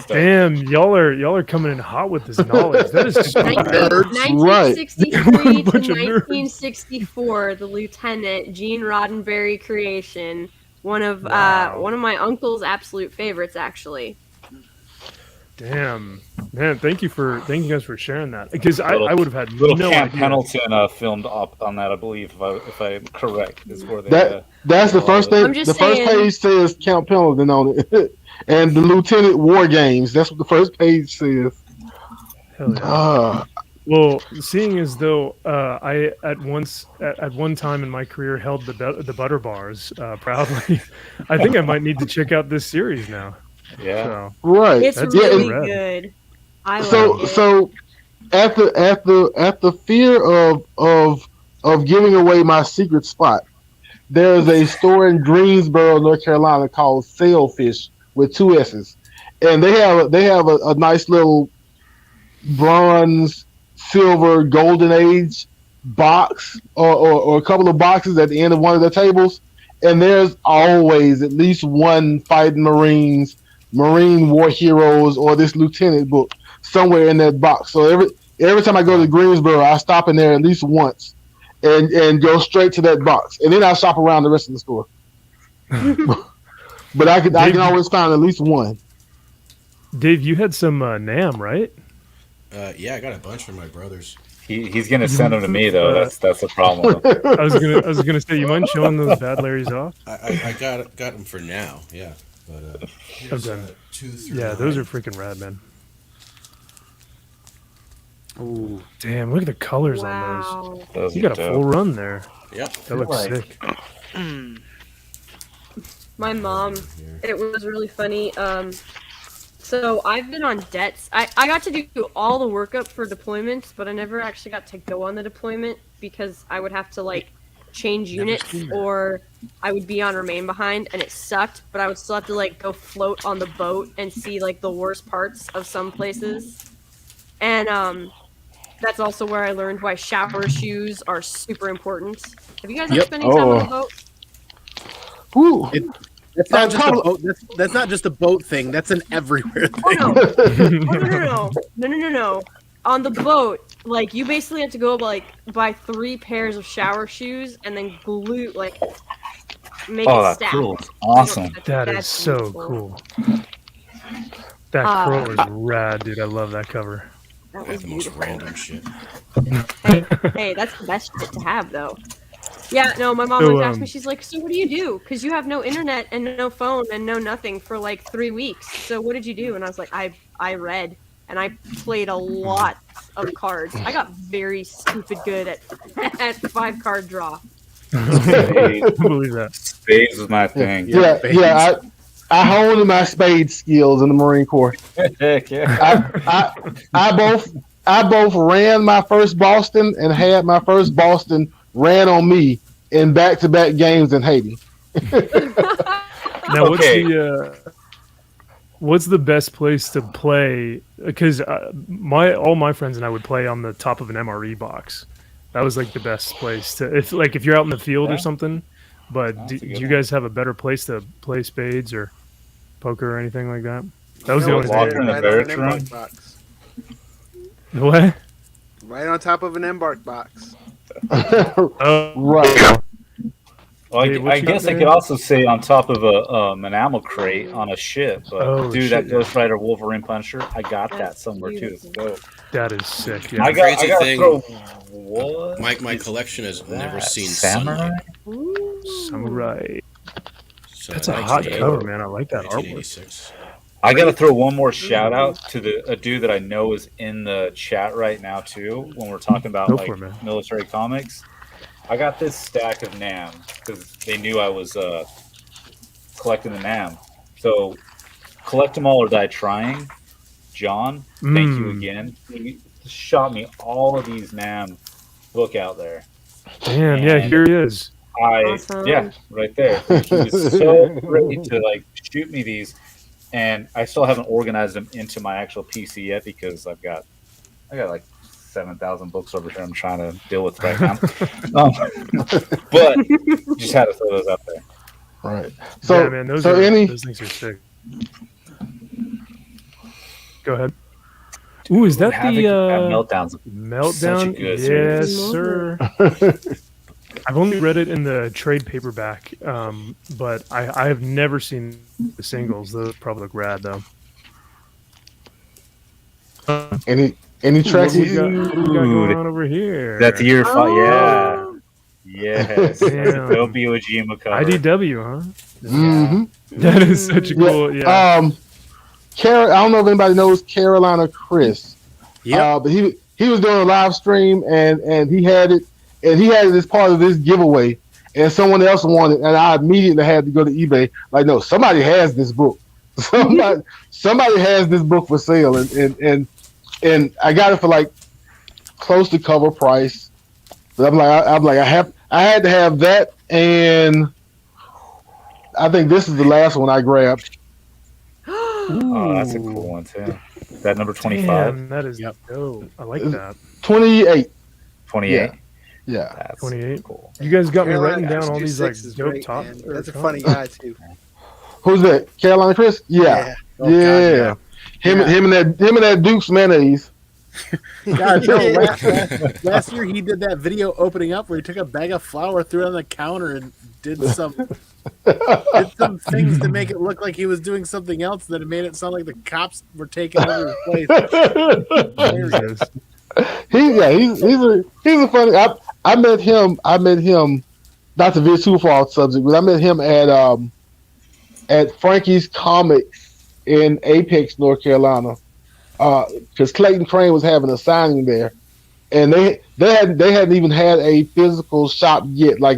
S7: Damn, y'all are coming in hot with this knowledge. That is just
S13: 1963 to 1964, the Lieutenant, Gene Roddenberry creation. One of my uncle's absolute favorites, actually.
S7: Damn, man! Thank you guys for sharing that, because I would have had no
S9: Camp
S7: idea.
S9: Pendleton filmed up on that, I believe, if I'm correct. Is where
S10: that's the first thing. The first page says Camp Pendleton on it, and the Lieutenant War Games. That's what the first page says.
S7: Hell yeah. Well, seeing as though I at one time in my career held the butter bars proudly, I think I might need to check out this series now.
S9: Yeah,
S7: so,
S10: right.
S13: It's really good. I like it.
S10: So at the fear of giving away my secret spot, there is a store in Greensboro, North Carolina called Sailfish with 2 S's, and they have a nice little bronze, silver, golden age box or a couple of boxes at the end of one of the tables, and there's always at least one Fighting Marine War Heroes, or this Lieutenant book somewhere in that box. So every time I go to Greensboro, I stop in there at least once and go straight to that box, and then I shop around the rest of the store. But I can always find at least one.
S7: Dave, you had some NAM, right?
S14: Yeah, I got a bunch from my brothers.
S9: He's gonna send them to me though. That's the problem.
S7: I was gonna say, you mind showing those bad Larrys off?
S14: I got them for now. Yeah. But here's 2 through 9.
S7: Those are freaking rad, man. Ooh, damn! Look at the colors on those. You got a full run there.
S14: Yep,
S7: that looks sick.
S13: My mom, it was really funny. So I've been on debts. I got to do all the workup for deployments, but I never actually got to go on the deployment because I would have to like change units or I would be on remain behind and it sucked, but I would still have to like go float on the boat and see like the worst parts of some places. And that's also where I learned why shower shoes are super important. Have you guys ever spent any time on the boat?
S10: Ooh.
S11: That's not just a boat. That's not just a boat thing. That's an everywhere thing.
S13: No. On the boat, like you basically have to go buy 3 pairs of shower shoes and then glue make it stack.
S9: Cool. Awesome.
S7: That is so cool. That curl is rad, dude. I love that cover.
S13: That was
S14: the most random shit.
S13: Hey, that's the best shit to have, though. Yeah, no, my mom always asked me, she's like, so what do you do? Because you have no internet and no phone and no nothing for like 3 weeks. So what did you do? And I was like, I read and I played a lot of cards. I got very stupid good at 5-card draw.
S7: I believe that.
S9: Spades was my thing.
S10: Yeah. I honed my spade skills in the Marine Corps.
S9: Heck yeah.
S10: I both ran my first Boston and had my first Boston ran on me in back-to-back games in Haiti.
S7: Now, what's the best place to play? Because all my friends and I would play on the top of an MRE box. That was like the best place to if you're out in the field or something. But do you guys have a better place to play spades or poker or anything like that? That was the only thing.
S8: Right on an embark box.
S7: What?
S8: Right on top of an embark box.
S10: Right.
S9: Well, I guess I could also say on top of an ammo crate on a ship, but that Ghost Rider Wolverine Punisher, I got that somewhere too. So
S7: that is sick. Yeah.
S9: I got throw, what?
S14: My collection has never seen
S9: Samurai.
S7: Samurai.
S14: So
S7: that's a hot cover, man. I like that artwork.
S9: I got to throw one more shout out to a dude that I know is in the chat right now too. When we're talking about military comics, I got this stack of NAM because they knew I was collecting the NAM. So collect them all or die trying. John, thank you again. He shot me all of these NAM book out there.
S7: Damn, yeah, here he is.
S9: Yeah, right there. He was so ready to shoot me these. And I still haven't organized them into my actual PC yet because I got like 7,000 books over here I'm trying to deal with right now. But just had to throw those out there.
S10: Right. So,
S7: yeah, man, those things are sick. Go ahead. Ooh, is that the
S9: Meltdown's
S7: Meltdown? Yes, sir. I've only read it in the trade paperback, but I have never seen the singles. Those probably look rad, though.
S10: Any tracks?
S7: What we got going on over here?
S9: That's the year 5. Yeah. Yes. No BOGM cover.
S7: IDW, huh?
S10: Mm-hmm.
S7: That is such a cool. Yeah.
S10: I don't know if anybody knows Carolina Chris. Yeah. But he was doing a live stream and he had it. And he had it as part of this giveaway, and someone else wanted, and I immediately had to go to eBay. Like, no, somebody has this book. Somebody has this book for sale, and I got it for like close to cover price. But I had to have that, and I think this is the last one I grabbed.
S9: Oh, that's a cool one too. Is that number 25?
S7: Damn, that is dope. I like that.
S10: 28.
S9: 28.
S10: Yeah.
S9: That's
S7: 28.
S9: Cool.
S7: You guys got
S8: Carolina
S7: me writing down all these like
S8: is
S7: dope
S8: great,
S7: top.
S8: man. That's a funny guy too.
S10: Who's that? Carolina Chris? Yeah.
S8: Oh, God,
S10: Him and that Duke's mayonnaise.
S11: God, last year he did that video opening up where he took a bag of flour, threw it on the counter, and did some things to make it look like he was doing something else. That it made it sound like the cops were taking over his place.
S10: He's a funny. I met him. Not to veer too far off subject, but I met him at Frankie's Comics in Apex, North Carolina, because Clayton Crane was having a signing there, and they hadn't even had a physical shop yet. We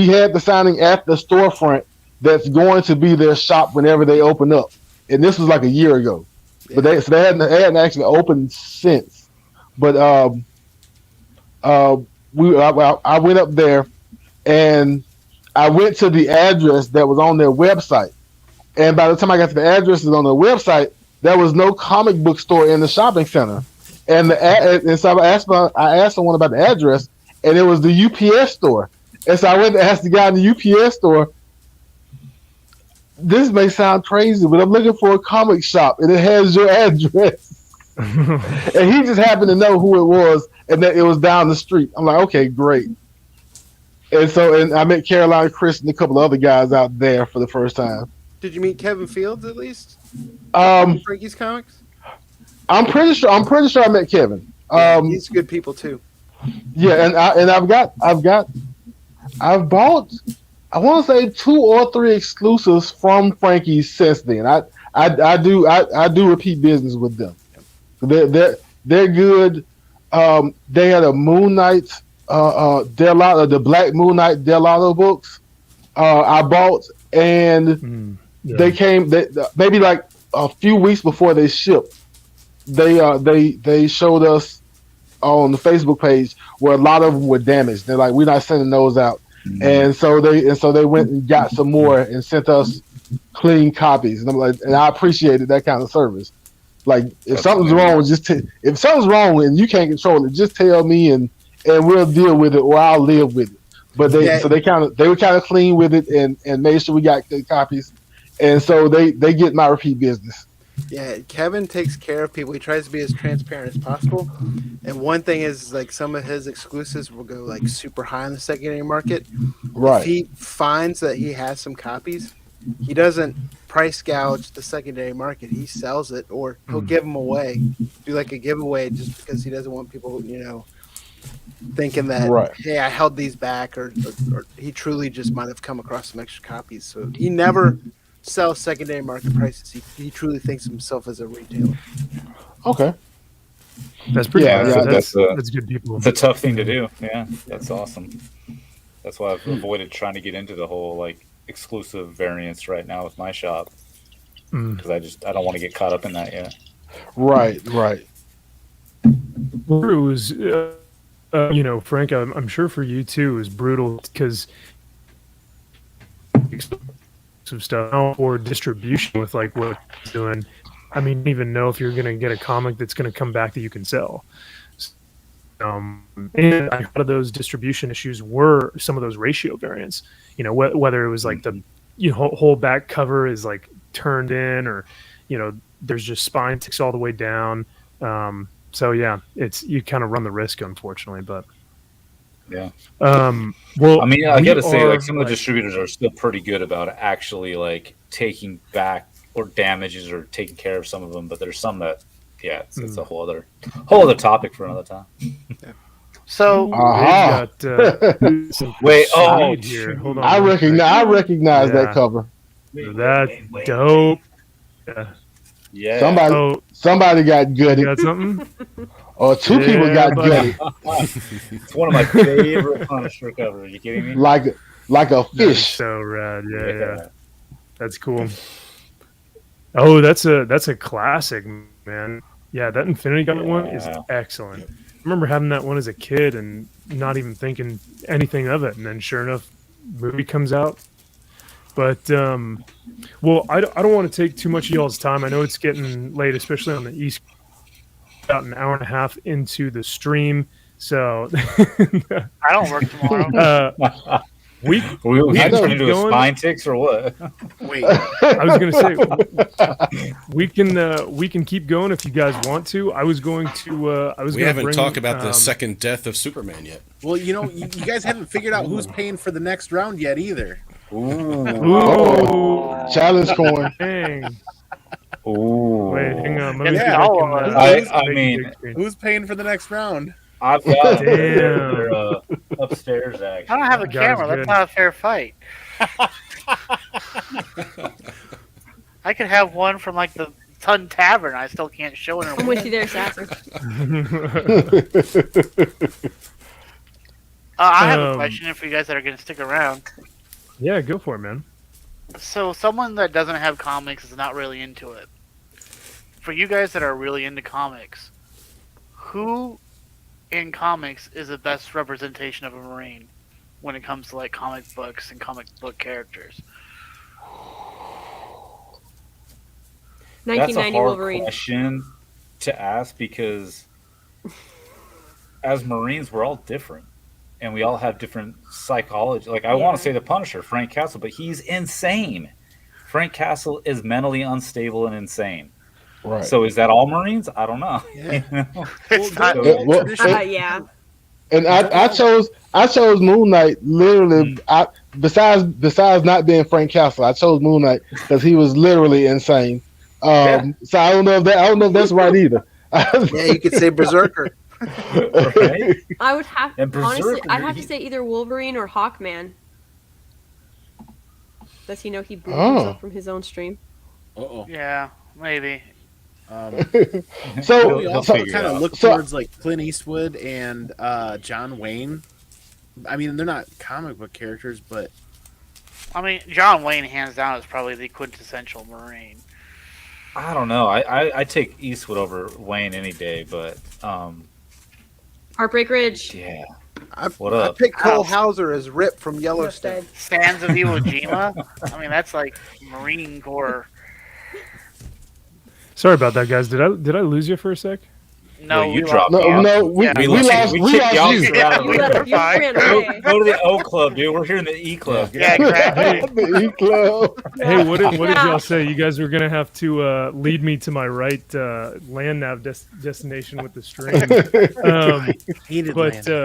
S10: had the signing at the storefront that's going to be their shop whenever they open up, and this was like a year ago. But they hadn't actually opened since. But I went up there, and I went to the address that was on their website. And by the time I got to the addresses on their website, there was no comic book store in the shopping center. And so I asked someone about the address, and it was the UPS store. And so I went to ask the guy in the UPS store, this may sound crazy, but I'm looking for a comic shop, and it has your address. And he just happened to know who it was, and that it was down the street. I'm like, okay, great. And I met Caroline, Chris, and a couple of other guys out there for the first time.
S8: Did you meet Kevin Fields at least? Frankie's Comics.
S10: I'm pretty sure I met Kevin.
S8: He's good people too.
S10: Yeah, and I've bought, I want to say 2 or 3 exclusives from Frankie's since then. I do repeat business with them. They're good. They had a Moon Knight, the Black Moon Knight Delano books. I bought, and they came. Maybe like a few weeks before they shipped. They showed us on the Facebook page where a lot of them were damaged. They're like, we're not sending those out. And so they went and got some more and sent us clean copies. And I'm like, and I appreciated that kind of service. Like, if something's wrong, if something's wrong and you can't control it, just tell me and we'll deal with it, or I'll live with it. But they were kind of clean with it and made sure we got good copies. And so they get my repeat business.
S8: Yeah, Kevin takes care of people. He tries to be as transparent as possible. And one thing is, like, some of his exclusives will go like super high in the secondary market.
S10: Right.
S8: If he finds that he has some copies, he doesn't price gouge the secondary market. He sells it, or he'll give them away, do like a giveaway, just because he doesn't want people, thinking that, hey, I held these back, or he truly just might have come across some extra copies. So he never sells secondary market prices. He truly thinks of himself as a retailer.
S10: Okay.
S7: That's pretty good.
S9: That's
S7: good people.
S9: It's a tough thing to do. Yeah, that's awesome. That's why I've avoided trying to get into the whole like exclusive variants right now with my shop, because I don't want to get caught up in that yet.
S10: Right.
S7: Well, it was, Frank, I'm sure for you too, it was brutal because some stuff or distribution with like what you're doing. I mean, you don't even know if you're going to get a comic that's going to come back that you can sell. And a lot of those distribution issues were some of those ratio variants. Whether it was like the whole back cover is like turned in, or there's just spine ticks all the way down. So yeah, you kind of run the risk, unfortunately, but.
S9: Yeah.
S7: Well,
S9: I mean, I gotta say, like, some of the distributors are still pretty good about actually like taking back or damages or taking care of some of them, but there's some that, it's a whole other topic for another time.
S12: So
S9: wait,
S7: here. Hold on.
S10: I recognize that cover.
S7: That's dope.
S9: Yeah.
S10: Somebody got gutted.
S7: You got something?
S10: Or two people got gutted.
S9: It's one of my favorite Punisher covers. Are you kidding me?
S10: Like a fish.
S7: That's so rad. Yeah. That's cool. Oh, that's a classic, man. Yeah, that Infinity Gauntlet one is excellent. I remember having that one as a kid and not even thinking anything of it, and then sure enough, movie comes out. But well, I don't want to take too much of y'all's time. I know it's getting late, especially on the East. About an hour and a half into the stream, so
S12: I don't work tomorrow.
S9: We turn into a spine ticks or what?
S12: Wait,
S7: I was gonna say we can keep going if you guys want to. I was going to.
S14: We haven't talked about the second death of Superman yet.
S11: Well, you guys haven't figured out who's paying for the next round yet either.
S10: Ooh. Challenge coin.
S7: Dang.
S9: Ooh.
S7: Wait, hang on.
S9: I mean,
S11: who's paying for the next round?
S9: I've got their upstairs, actually.
S12: I don't have a camera. That's not a fair fight. I could have one from like the Ton Tavern. I still can't show it.
S13: I'm with you there, Sasser.
S12: I have a question for you guys that are going to stick around.
S7: Yeah, go for it, man.
S12: So someone that doesn't have comics is not really into it. For you guys that are really into comics, who in comics is the best representation of a Marine when it comes to like comic books and comic book characters?
S9: That's a
S13: 1990
S9: hard
S13: Wolverine.
S9: question to ask because as Marines, we're all different. And we all have different psychology. Like, I want to say the Punisher, Frank Castle, but he's insane. Frank Castle is mentally unstable and insane.
S10: Right.
S9: So is that all Marines? I don't know.
S11: Yeah.
S9: You know?
S12: It's not.
S13: Yeah.
S10: And I chose Moon Knight literally. Besides not being Frank Castle, I chose Moon Knight because he was literally insane. So I don't know if that's right either.
S8: Yeah, you could say Berserker.
S9: Right?
S13: I would have
S9: And
S13: honestly.
S9: Berserker,
S13: I'd have to say either Wolverine or Hawkman. Does he know he booted himself from his own stream?
S12: Yeah, maybe.
S10: So
S11: we also kind of look towards like Clint Eastwood and John Wayne. I mean, they're not comic book characters, but
S12: I mean, John Wayne, hands down, is probably the quintessential Marine.
S9: I don't know. I take Eastwood over Wayne any day, but
S13: Heartbreak Ridge.
S9: yeah.
S8: What up? I picked Cole Hauser as Rip from Yellowstone.
S12: Sands of Iwo Jima. I mean, that's like Marine Corps.
S7: Sorry about that, guys. Did I lose you for a sec?
S12: No,
S9: you dropped
S10: we lost you.
S9: We lost you.
S12: Yeah,
S9: Go to the O Club, dude. We're here in the E Club.
S12: Yeah, exactly.
S10: The E Club.
S7: Hey, what did y'all say? You guys were gonna have to lead me to my right land nav destination with the stream.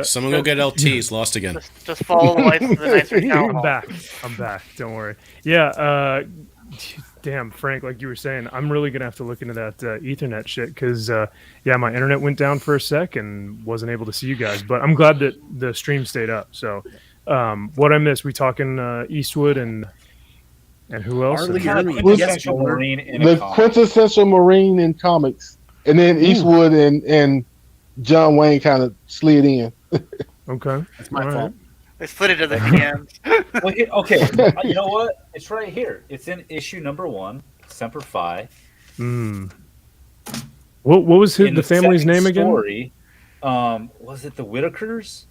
S14: Someone go get LTs. Lost again.
S12: Just follow the lights of the nicer town hall.
S7: I'm back. Don't worry. Yeah. Damn, Frank, like you were saying, I'm really going to have to look into that Ethernet shit because, my internet went down for a sec and wasn't able to see you guys. But I'm glad that the stream stayed up. So what I missed, we talking Eastwood and who else?
S10: The quintessential Marine in comics. And then Eastwood and John Wayne kind of slid in.
S7: Okay.
S11: That's my fault.
S12: They split it to the DMs.
S9: Okay, you know what? It's right here. It's in issue number 1, Semper Fi.
S7: What was the family's name again?
S9: Story, was it the Whitakers?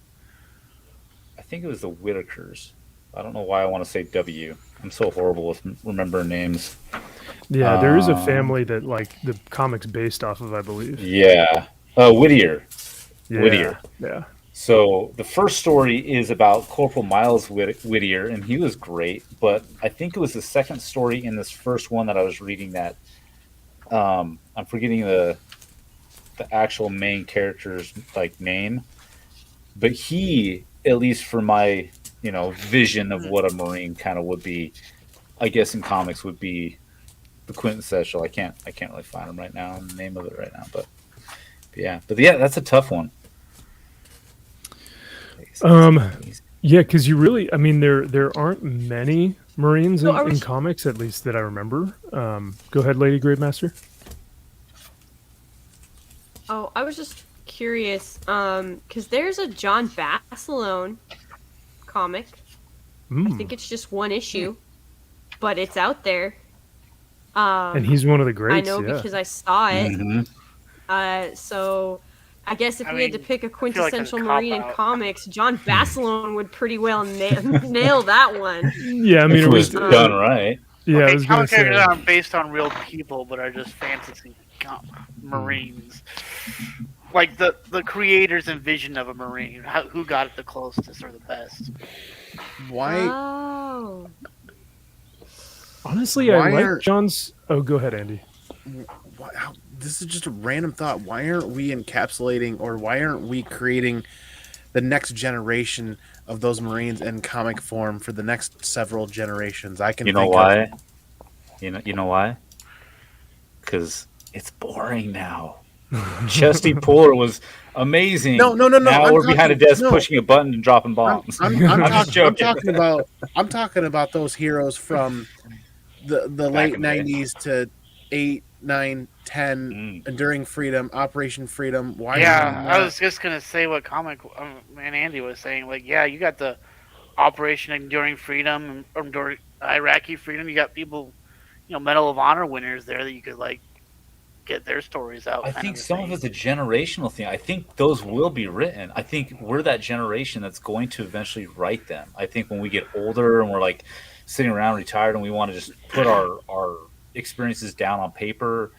S9: I think it was the Whitakers. I don't know why I want to say W. I'm so horrible with remembering names.
S7: Yeah, there is a family that like the comic's based off of, I believe.
S9: Yeah. Whittier.
S7: Yeah.
S9: Whittier.
S7: Yeah.
S9: So the first story is about Corporal Miles Whittier, and he was great. But I think it was the second story in this first one that I was reading that I'm forgetting the actual main character's like name, but he, at least for my vision of what a Marine kind of would be, I guess in comics would be the quintessential. I can't really find him right now, the name of it right now, but yeah, that's a tough one.
S7: Yeah, because you really, I mean, there aren't many Marines in comics, at least that I remember. Go ahead, Lady Gravemaster.
S13: Oh, I was just curious, because there's a John Basilone comic. I think it's just one issue, but it's out there.
S7: And he's one of the greats.
S13: I know because I saw it.
S9: Mm-hmm.
S13: So I guess if we had to pick a quintessential Marine in comics, John Basilone would pretty well nail that one.
S7: Yeah, I mean,
S9: it was done right.
S7: Yeah,
S12: okay,
S7: I was going to say.
S12: Characters aren't based on real people, but are just fantasy Marines. Like the creators and vision of a Marine, who got it the closest or the best.
S11: Why?
S13: Oh.
S7: Honestly, I like John's. Oh, go ahead, Andy.
S11: This is just a random thought. Why aren't we encapsulating, or why aren't we creating the next generation of those Marines in comic form for the next several generations? I can.
S9: You know why? You know why? Because it's boring now. Chesty Puller was amazing.
S11: No.
S9: Now we're behind a desk pushing a button and dropping bombs.
S11: I'm talking about those heroes from the late '90s to 8, 9, 10, Enduring Freedom, Operation Freedom. Why?
S12: Yeah, I was just gonna say what comic and Andy was saying. Like, yeah, you got the Operation Enduring Freedom, or Iraqi freedom. You got people, Medal of Honor winners there that you could like get their stories out.
S9: I
S12: kind
S9: think
S12: of a
S9: some
S12: thing.
S9: of it's a generational thing. I think those will be written. I think we're that generation that's going to eventually write them. I think when we get older and we're like sitting around retired and we want to just put our experiences down on paper,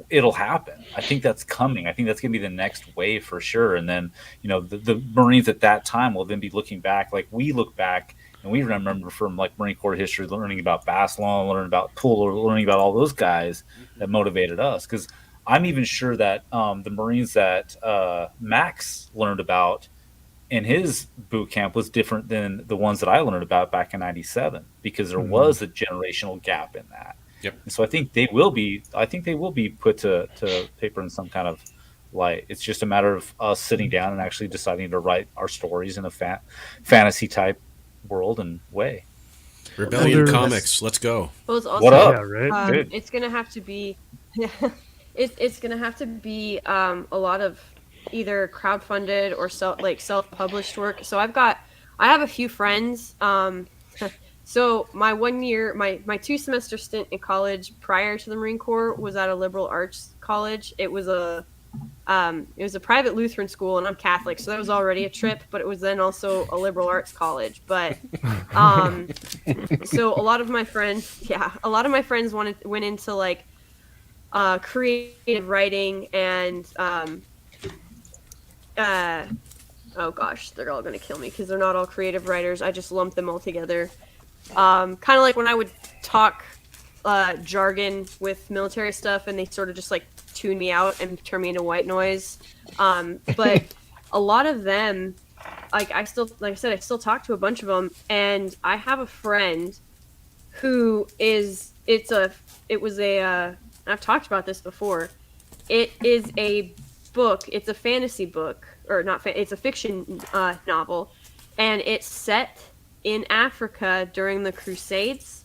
S9: it'll happen. I think that's coming. I think that's going to be the next wave for sure. And then, the Marines at that time will then be looking back, like we look back and we remember from like Marine Corps history, learning about Basilone, learning about Poole, learning about all those guys that motivated us. Because I'm even sure that the Marines that Max learned about in his boot camp was different than the ones that I learned about back in '97, because there was a generational gap in that.
S14: Yep.
S9: And so I think they will be. I think they will be put to paper in some kind of light. It's just a matter of us sitting down and actually deciding to write our stories in a fantasy type world and way.
S14: Rebellion Comics, let's go.
S13: Well, it's also,
S9: What up?
S7: Yeah, right?
S9: Good.
S13: It's gonna have to be, it's gonna have to be a lot of either crowdfunded or self-published work. So I have a few friends. So my 1 year, my 2-semester stint in college prior to the Marine Corps was at a liberal arts college. It was a private Lutheran school, and I'm Catholic, so that was already a trip. But it was then also a liberal arts college. But so a lot of my friends went into like creative writing and oh gosh, they're all gonna kill me because they're not all creative writers. I just lumped them all together. Kind of like when I would talk jargon with military stuff, and they sort of just like tune me out and turn me into white noise. But a lot of them, like I still talk to a bunch of them, and I have a friend who I've talked about this before. It is a book. It's a fantasy book, or not? It's a fiction novel, and it's set in Africa during the Crusades.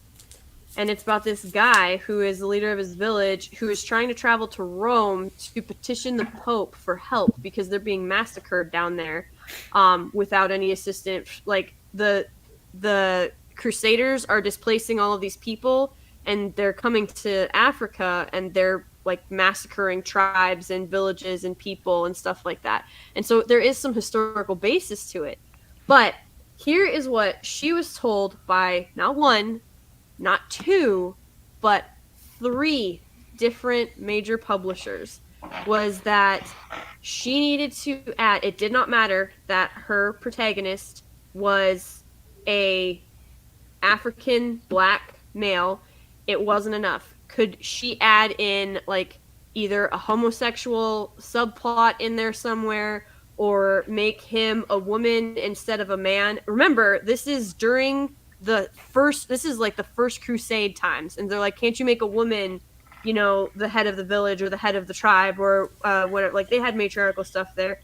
S13: And it's about this guy who is the leader of his village who is trying to travel to Rome to petition the Pope for help because they're being massacred down there without any assistance. Like the Crusaders are displacing all of these people, and they're coming to Africa, and they're like massacring tribes and villages and people and stuff like that. And so there is some historical basis to it. But here is what she was told by not one, not two, but 3 different major publishers, was that she needed to add, it did not matter that her protagonist was a African black male, it wasn't enough. Could she add in like either a homosexual subplot in there somewhere, or make him a woman instead of a man? Remember, this is during the first Crusade times, and they're like, can't you make a woman, the head of the village or the head of the tribe or whatever? Like, they had matriarchal stuff there.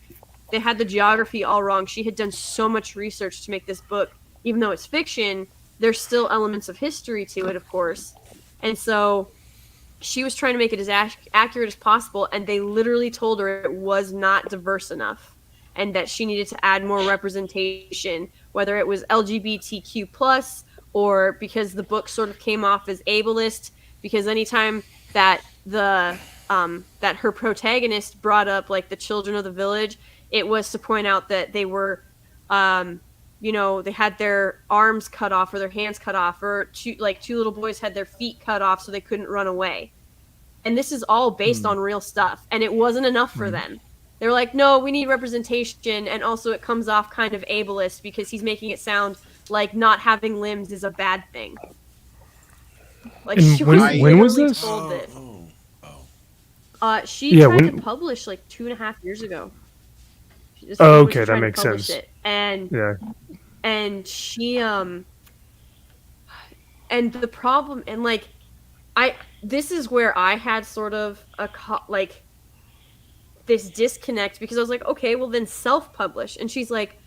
S13: They had the geography all wrong. She had done so much research to make this book. Even though it's fiction, there's still elements of history to it, of course. And so she was trying to make it as accurate as possible, and they literally told her it was not diverse enough and that she needed to add more representation, whether it was LGBTQ+, or because the book sort of came off as ableist, because anytime that that her protagonist brought up like the children of the village, it was to point out that they were they had their arms cut off or their hands cut off, or two little boys had their feet cut off so they couldn't run away. And this is all based on real stuff, and it wasn't enough for them. They were like, no, we need representation, and also it comes off kind of ableist because he's making it sound like not having limbs is a bad thing. Like,
S7: and
S13: she
S7: when was this?
S13: Told this. She tried to publish like 2.5 years ago.
S7: Okay, that makes sense.
S13: And
S7: yeah,
S13: and she and the problem, and like this is where I had sort of this disconnect, because I was like, okay, well then self-publish. And she's like,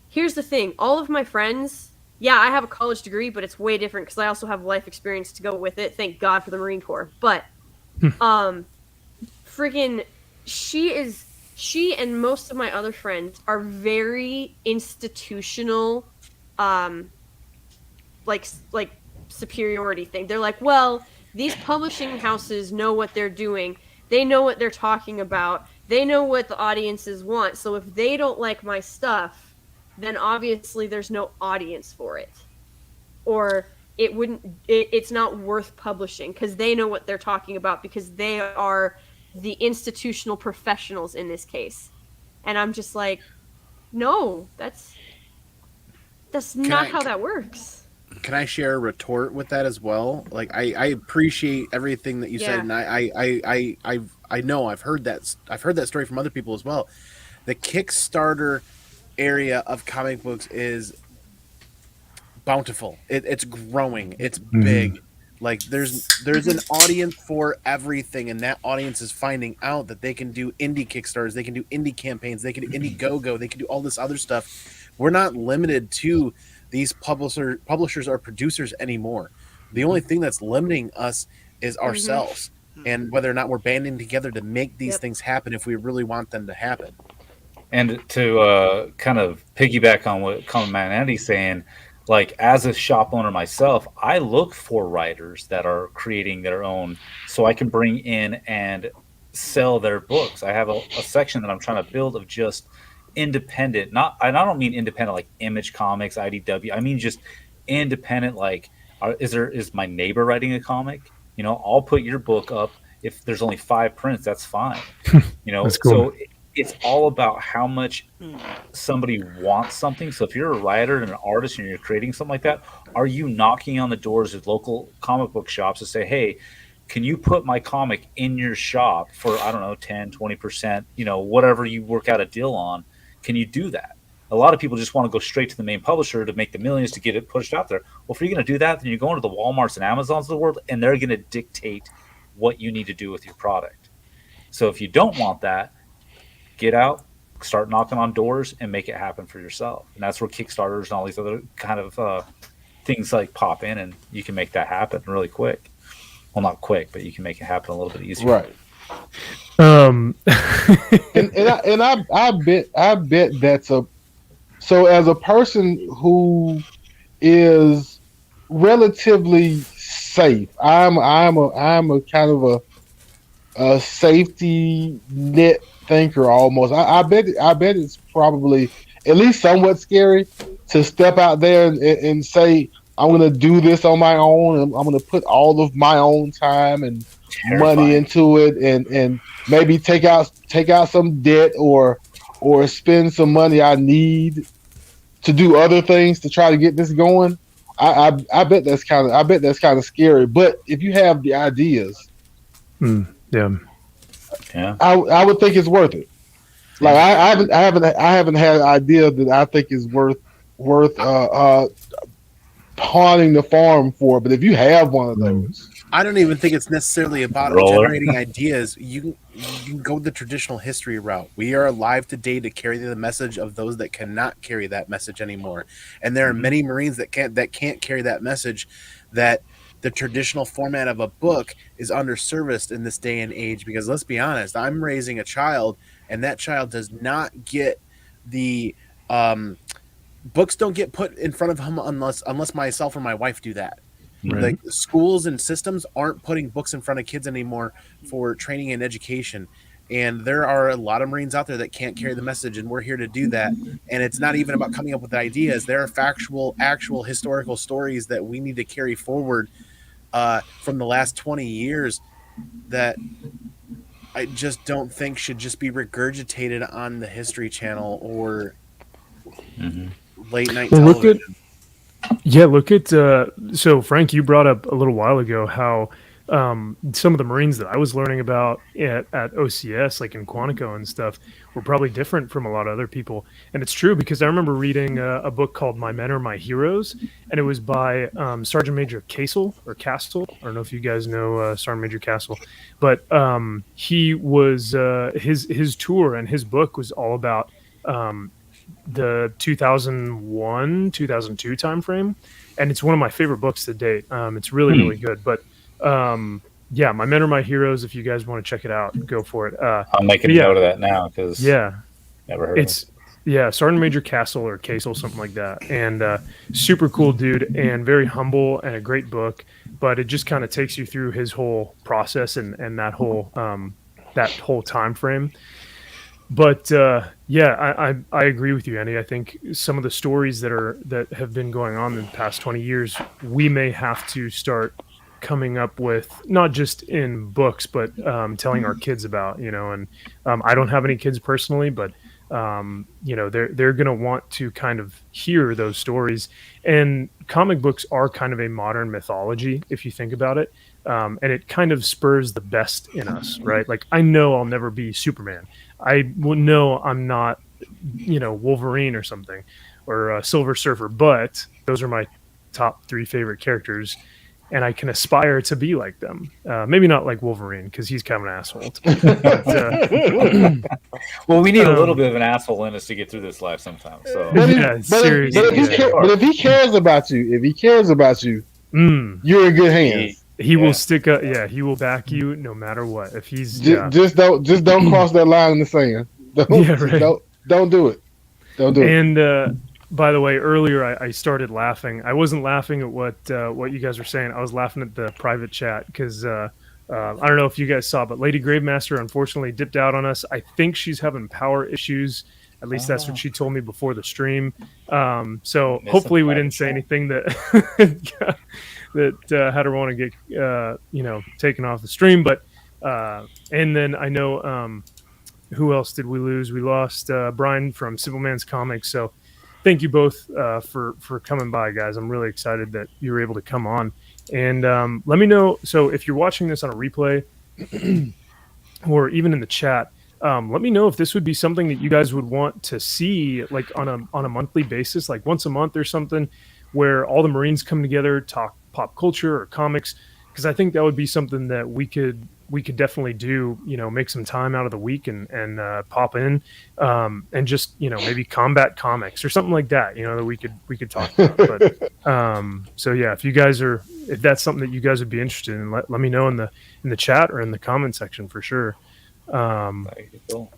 S13: here's the thing, all of my friends, yeah, I have a college degree, but it's way different because I also have life experience to go with it. Thank God for the Marine Corps. But friggin' she and most of my other friends are very institutional like superiority thing. They're like, well, these publishing houses know what they're doing. They know what they're talking about. They know what the audiences want. So if they don't like my stuff, then obviously there's no audience for it. Or it's not worth publishing because they know what they're talking about because they are the institutional professionals in this case. And I'm just like, no, that's not how that works.
S11: Can I share a retort with that as well? Like I appreciate everything that you said, and I know I've heard that story from other people as well. The Kickstarter area of comic books is bountiful. It's growing. It's big. Like there's an audience for everything, and that audience is finding out that they can do indie Kickstarters, they can do indie campaigns, they can do Indiegogo, they can do all this other stuff. We're not limited to these publishers or producers anymore. The only thing that's limiting us is ourselves, and whether or not we're banding together to make these things happen if we really want them to happen.
S9: And to kind of piggyback on what Common Man Andy's saying, like as a shop owner myself, I look for writers that are creating their own so I can bring in and sell their books. I have a section that I'm trying to build of just independent, I don't mean independent like Image Comics, IDW. I mean just independent, like is my neighbor writing a comic? You know, I'll put your book up. If there's only 5 prints, that's fine. You know,
S7: That's cool.
S9: So it's all about how much somebody wants something. So if you're a writer and an artist and you're creating something like that, are you knocking on the doors of local comic book shops to say, hey, can you put my comic in your shop for, I don't know, 10, 20%, you know, whatever you work out a deal on? Can you do that? A lot of people just want to go straight to the main publisher to make the millions to get it pushed out there. Well, if you're going to do that, then you're going to the Walmarts and Amazons of the world, and they're going to dictate what you need to do with your product. So if you don't want that, get out, start knocking on doors, and make it happen for yourself. And that's where Kickstarters and all these other kind of things like pop in, and you can make that happen really quick. Well, not quick, but you can make it happen a little bit easier.
S10: Right. and I bet that's so as a person who is relatively safe, I'm a kind of a safety net thinker almost. I bet it's probably at least somewhat scary to step out there and say, I'm going to do this on my own, and I'm going to put all of my own time and money into it, and maybe take out some debt or spend some money I need to do other things to try to get this going. I bet that's kind of scary. But if you have the ideas,
S9: yeah,
S10: I would think it's worth it. Like I haven't had an idea that I think is worth pawning the farm for, but if you have one of those,
S11: I don't even think it's necessarily about generating ideas. You can go the traditional history route. We are alive today to carry the message of those that cannot carry that message anymore, and there are many Marines that can't carry that message. That the traditional format of a book is underserviced in this day and age, because let's be honest, I'm raising a child, and that child does not get the books don't get put in front of him unless myself or my wife do that. Right. Like schools and systems aren't putting books in front of kids anymore for training and education. And there are a lot of Marines out there that can't carry the message, and we're here to do that. And it's not even about coming up with ideas. There are actual historical stories that we need to carry forward from the last 20 years that I just don't think should just be regurgitated on the History Channel or late night television.
S7: Look at so Frank, you brought up a little while ago how some of the Marines that I was learning about at OCS, like in Quantico and stuff, were probably different from a lot of other people. And it's true, because I remember reading a book called My Men Are My Heroes, and it was by Sergeant Major Castle. I don't know if you guys know Sergeant Major Castle, but he was his tour and his book was all about the 2001 2002 time frame, and it's one of my favorite books to date. It's really good. But My Men Are My Heroes, if you guys want to check it out, go for it.
S9: I'm making a note of that now, because
S7: never heard Yeah, Sergeant Major Castle or Castle, something like that. And super cool dude and very humble and a great book. But it just kind of takes you through his whole process and that whole time frame. But yeah, I agree with you, Andy. I think some of the stories that have been going on in the past 20 years, we may have to start coming up with, not just in books, but telling our kids about, and I don't have any kids personally, but they're going to want to kind of hear those stories. And comic books are kind of a modern mythology, if you think about it. And it kind of spurs the best in us, right? Like, I know I'll never be Superman. I will know I'm not, Wolverine or something, or Silver Surfer, but those are my top 3 favorite characters. And I can aspire to be like them. Maybe not like Wolverine, because he's kind of an asshole.
S9: Well, we need a little bit of an asshole in us to get through this life sometimes. So.
S10: But if he cares about you, you're in good hands.
S7: He will stick up. Yeah, he will back you no matter what. If he's
S10: just don't cross that line in the sand. Don't do it. Don't do it.
S7: And by the way, earlier I started laughing. I wasn't laughing at what you guys were saying. I was laughing at the private chat because I don't know if you guys saw, but Lady Gravemaster unfortunately dipped out on us. I think she's having power issues. At least that's what she told me before the stream. So hopefully we didn't say anything that had her want to get taken off the stream. But and then I know who else did we lose? We lost Brian from Simple Man's Comics. So thank you both for coming by, guys. I'm really excited that you were able to come on. And let me know. So if you're watching this on a replay or even in the chat, let me know if this would be something that you guys would want to see, like on a monthly basis, like once a month or something, where all the Marines come together, talk pop culture or comics, because I think that would be something that we could definitely do. Make some time out of the week and pop in and just maybe combat comics or something like that. That we could talk about. But so yeah, if that's something that you guys would be interested in, let me know in the chat or in the comment section for sure.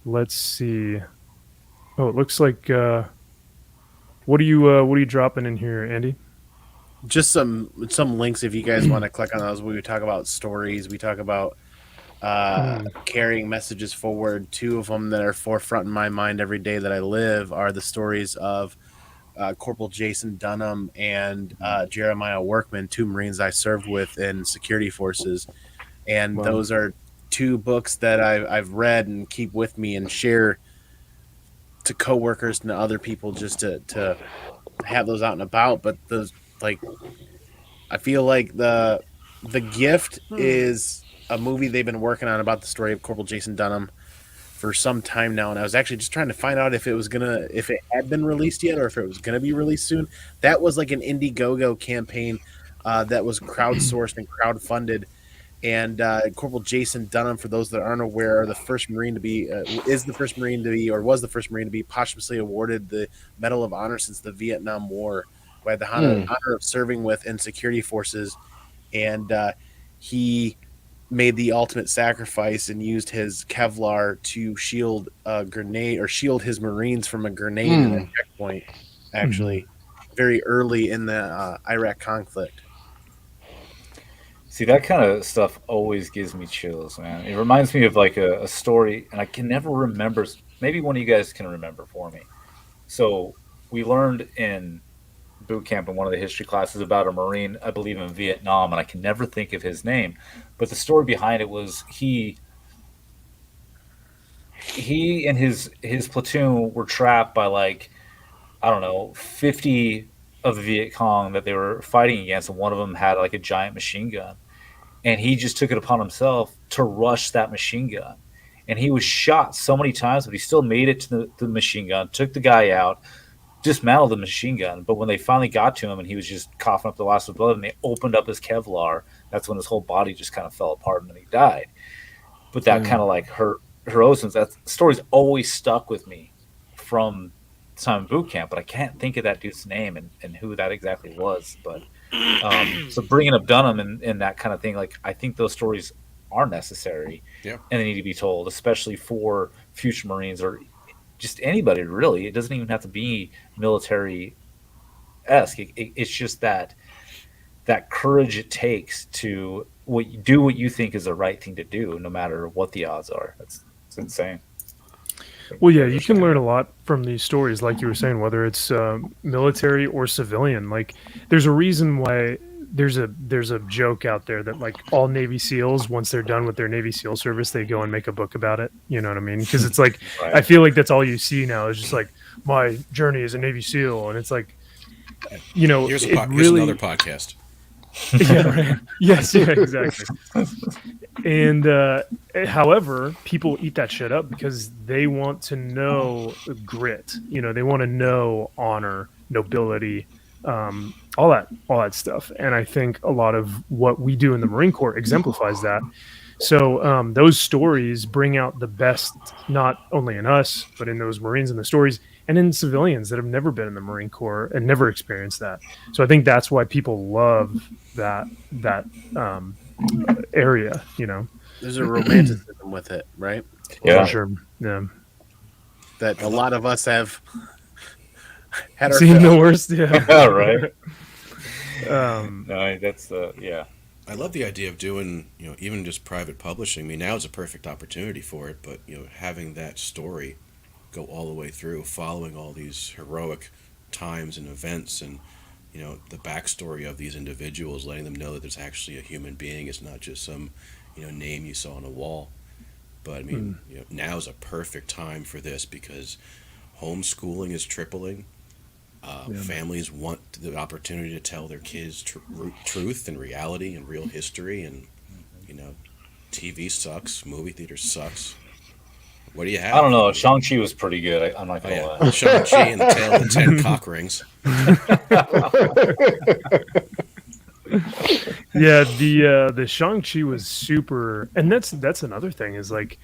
S7: Let's see. Oh, it looks like what are you dropping in here, Andy?
S11: Just some links if you guys want to click on those. We talk about stories. We talk about carrying messages forward. 2 of them that are forefront in my mind every day that I live are the stories of Corporal Jason Dunham and Jeremiah Workman, 2 Marines I served with in security forces. And those are 2 books that I've read and keep with me and share to coworkers and to other people just to have those out and about. But those, like, I feel like the gift is a movie they've been working on about the story of Corporal Jason Dunham for some time now, and I was actually just trying to find out if it had been released yet or if it was gonna be released soon. That was like an Indiegogo campaign that was crowdsourced and crowdfunded. And Corporal Jason Dunham, for those that aren't aware, was the first Marine to be posthumously awarded the Medal of Honor since the Vietnam War, who I had the honor of serving with in security forces. And he made the ultimate sacrifice and used his Kevlar to shield a grenade, or shield his Marines from a grenade in a checkpoint, actually, very early in the Iraq conflict.
S9: See, that kind of stuff always gives me chills, man. It reminds me of like a story, and I can never remember. Maybe one of you guys can remember for me. So we learned in boot camp in one of the history classes about a Marine, I believe in Vietnam, and I can never think of his name. But the story behind it was he and his platoon were trapped by, like, I don't know, 50 of the Viet Cong that they were fighting against, and one of them had like a giant machine gun. And he just took it upon himself to rush that machine gun. And he was shot so many times, but he still made it to the machine gun, took the guy out, dismantled the machine gun. But when they finally got to him and he was just coughing up the last of blood and they opened up his Kevlar, that's when his whole body just kind of fell apart and then he died. But that kind of like heroism, that story's always stuck with me from the time of boot camp, but I can't think of that dude's name and who that exactly was. But so bringing up Dunham and that kind of thing, like, I think those stories are necessary and they need to be told, especially for future Marines or just anybody really. It doesn't even have to be military-esque. It's just that courage it takes to do what you think is the right thing to do, no matter what the odds are. It's insane.
S7: Well, yeah, you can learn a lot from these stories, like you were saying, whether it's military or civilian. Like, there's a reason why there's a joke out there that like all Navy SEALs, once they're done with their Navy SEAL service, they go and make a book about it. You know what I mean? Because it's like
S9: Right.
S7: I feel like that's all you see now is just like my journey as a Navy SEAL, and it's like, you know,
S14: Here's
S7: it
S14: here's
S7: really,
S14: another podcast.
S7: yeah, right. Yes, yeah, exactly. And however, people eat that shit up because they want to know grit. You know, they want to know honor, nobility, all that stuff. And I think a lot of what we do in the Marine Corps exemplifies that. So those stories bring out the best, not only in us, but in those Marines and the stories, and in civilians that have never been in the Marine Corps and never experienced that. So I think that's why people love that area. You know,
S11: There's a romanticism with it, right?
S7: for sure. Yeah,
S11: That a lot of us have had our
S7: seen the
S11: fill.
S7: worst. Yeah,
S9: Yeah, right.
S7: Um,
S9: That's yeah.
S14: I love the idea of doing, even just private publishing. I mean, now is a perfect opportunity for it, but, having that story go all the way through, following all these heroic times and events and, the backstory of these individuals, letting them know that there's actually a human being. It's not just some, name you saw on a wall. But, I mean, now is a perfect time for this because homeschooling is tripling. Families want the opportunity to tell their kids truth and reality and real history, and TV sucks, movie theater sucks. What do you have?
S9: I don't know. Shang-Chi was pretty good. I'm not gonna lie.
S14: Shang-Chi and the Tale of the 10 Cock Rings.
S7: Yeah, the Shang-Chi was super, and that's another thing is like,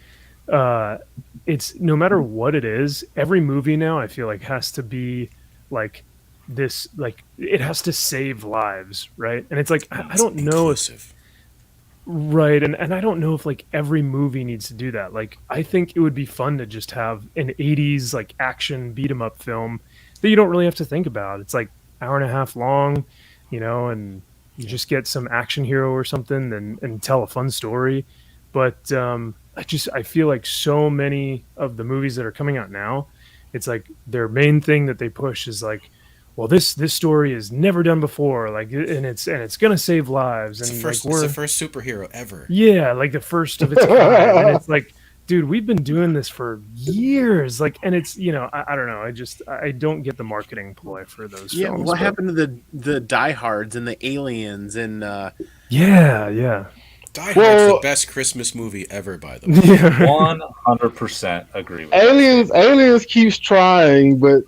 S7: it's no matter what it is, every movie now I feel like has to be like this, like it has to save lives, right? And it's like I don't know if right, and I don't know if like every movie needs to do that. Like I think it would be fun to just have an 80s like action beat 'em up film that you don't really have to think about. It's like hour and a half long, and you just get some action hero or something and tell a fun story. But I feel like so many of the movies that are coming out now, it's like their main thing that they push is like, well, this story is never done before, like, and it's gonna save lives, and
S14: it's the first superhero ever.
S7: Yeah, like the first of its kind, and it's like, dude, we've been doing this for years, like, and it's I don't know, I don't get the marketing ploy for those films.
S11: What happened to the diehards and the aliens and
S7: yeah.
S14: Die Hard's the best Christmas movie ever, by the way.
S9: 100% agree with
S10: Aliens keeps trying, but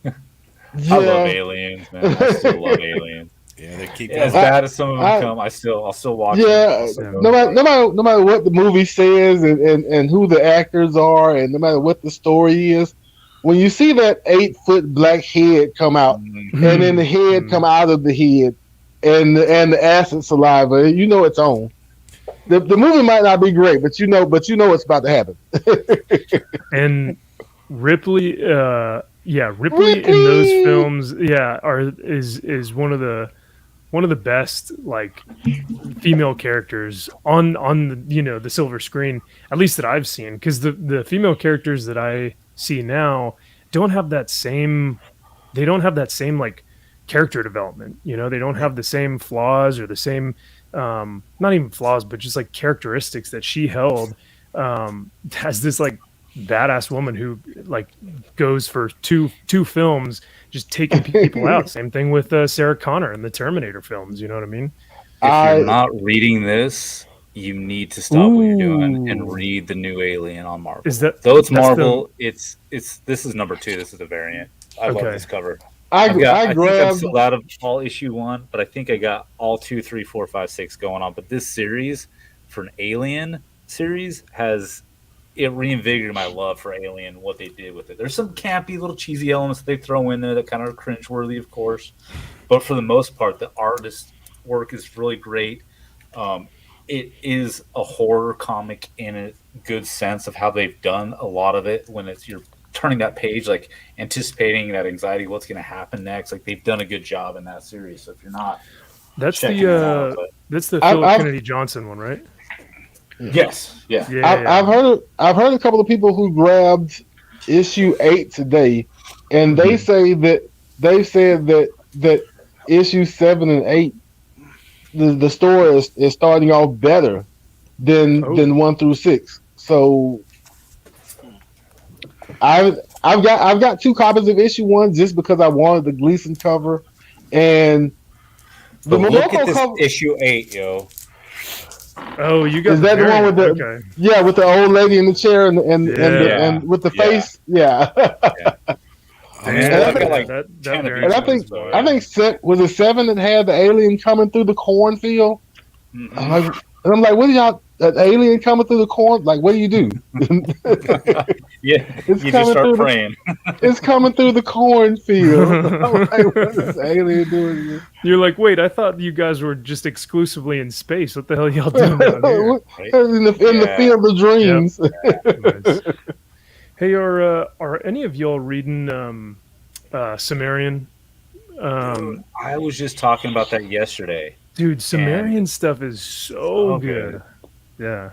S9: I love Aliens, man. I still love Aliens.
S14: Yeah, they keep
S9: as bad as some of them come. I'll still watch them.
S10: No matter what the movie says and who the actors are, and no matter what the story is, when you see that 8-foot black head come out, and then the head come out of the head, and the acid saliva, it's on. The movie might not be great, but you know what's about to happen.
S7: And Ripley, Ripley in those films, is one of the best like female characters on the silver screen, at least that I've seen, because the female characters that I see now don't have that same like character development. They don't have the same flaws or the same not even flaws, but just like characteristics that she held as this like badass woman who like goes for two films just taking people out. Same thing with Sarah Connor in the Terminator films. You know what I mean?
S9: If you're not reading this, you need to stop what you're doing and read the new Alien on Marvel. Though it's Marvel, it's this is number 2. This is the variant. I love this cover. I think I'm still out of all issue 1, but I think I got all 2, 3, 4, 5, 6 going on. But this series, for an Alien series, it reinvigorated my love for Alien, what they did with it. There's some campy little cheesy elements that they throw in there that kind of are cringeworthy, of course. But for the most part, the artist work is really great. it is a horror comic in a good sense of how they've done a lot of it. When you're turning that page, like anticipating that anxiety, what's going to happen next. Like they've done a good job in that series. So if you're not,
S7: that's
S9: checking it out,
S7: that's the Philip Kennedy Johnson one, right?
S9: Yes, yeah.
S10: I've heard a couple of people who grabbed issue 8 today, and they say that they said that issue 7 and 8, the story is starting off better than 1 through 6. So I've got 2 copies of issue 1 just because I wanted the Gleason cover, and the
S9: look at this
S10: cover,
S9: issue 8, yo.
S7: Oh, you got
S10: is that the one with the with the old lady in the chair and with the face? Yeah. And I think was it 7 that had the alien coming through the cornfield? And I'm like, what are y'all? An alien coming through the corn? Like, what do you do?
S9: Yeah,
S10: it's
S9: you just start praying.
S10: It's coming through the cornfield. I'm like, what is this alien doing here?
S7: You're like, wait, I thought you guys were just exclusively in space. What the hell are y'all doing down here?
S10: In the field of dreams.
S7: Yep. Nice. Hey, are any of y'all reading Sumerian?
S9: I was just talking about that yesterday.
S7: Dude, Sumerian stuff is so good. Yeah.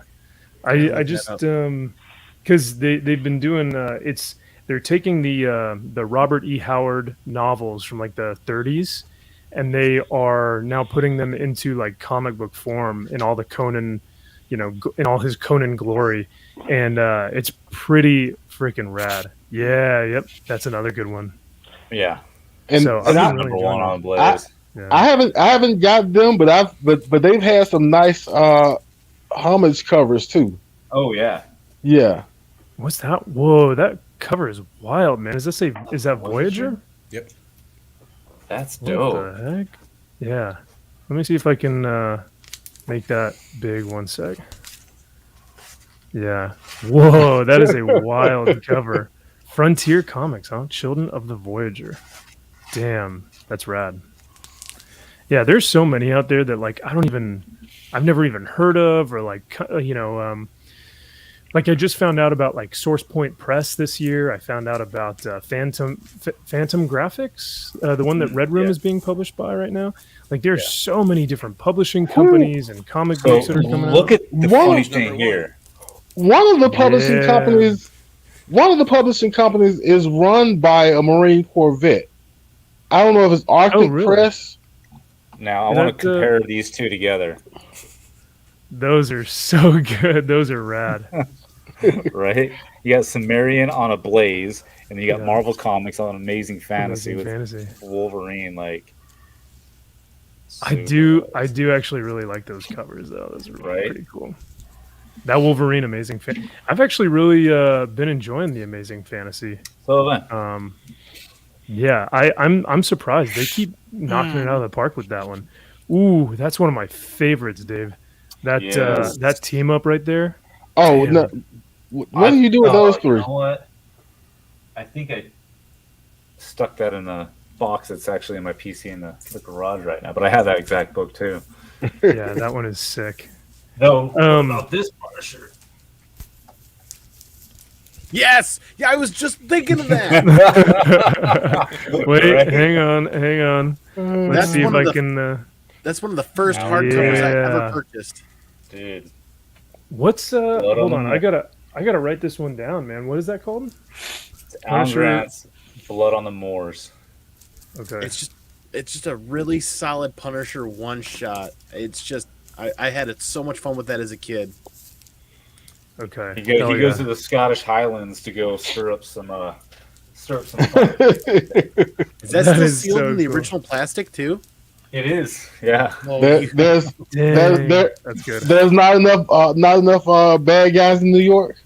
S7: I just because they've been doing they're taking the Robert E. Howard novels from like the 30s, and they are now putting them into like comic book form in all the Conan, in all his Conan glory, and it's pretty freaking rad. Yeah, yep, that's another good one.
S9: Yeah,
S10: and
S7: so
S10: I haven't got them, but they've had some nice homage covers too.
S9: Oh yeah.
S10: Yeah.
S7: What's that? Whoa, that cover is wild, man. Is that Voyager?
S14: Yep.
S9: That's dope.
S7: What the heck? Yeah. Let me see if I can make that big. 1 sec. Yeah. Whoa, that is a wild cover. Frontier Comics, huh? Children of the Voyager. Damn, that's rad. Yeah, there's so many out there that like I've never even heard of, or like like I just found out about like Source Point Press this year. I found out about Phantom Graphics, the one that Red Room is being published by right now. Like there's so many different publishing companies and comic books that are coming out.
S9: Look at the funny thing here.
S10: One of the publishing companies is run by a Marine Corps vet. I don't know if it's Arctic Press.
S9: Now I want to compare these two together.
S7: Those are so good. Those are rad.
S9: Right? You got Sumerian on a Blaze, and then you got Marvel Comics on Amazing Fantasy with Wolverine. Like,
S7: I do actually really like those covers though. Those are really pretty cool. That Wolverine Amazing I've actually really been enjoying the Amazing Fantasy.
S9: So then.
S7: Yeah, I'm surprised. They keep knocking it out of the park with that one. Ooh, that's one of my favorites, Dave. That team up right there.
S10: Oh, no. What do you do with those three?
S9: You know what? I think I stuck that in a box that's actually in my PC in the garage right now, but I have that exact book too.
S7: Yeah, that one is sick.
S9: No, about this Punisher.
S11: Yes! Yeah, I was just thinking of that.
S7: Wait, hang on. Let's see if I can.
S11: That's one of the first hardcovers I ever purchased.
S9: Dude.
S7: What's hold on, I gotta write this one down, man. What is that called?
S9: It's Alan Grant's Blood on the Moors.
S7: Okay.
S11: It's just a really solid Punisher one shot. It's just I had so much fun with that as a kid.
S7: Okay.
S9: He goes to the Scottish Highlands to go stir up some fun.
S11: Is that still sealed in the original plastic too?
S9: It is, yeah.
S10: That's good. There's not enough bad guys in New York.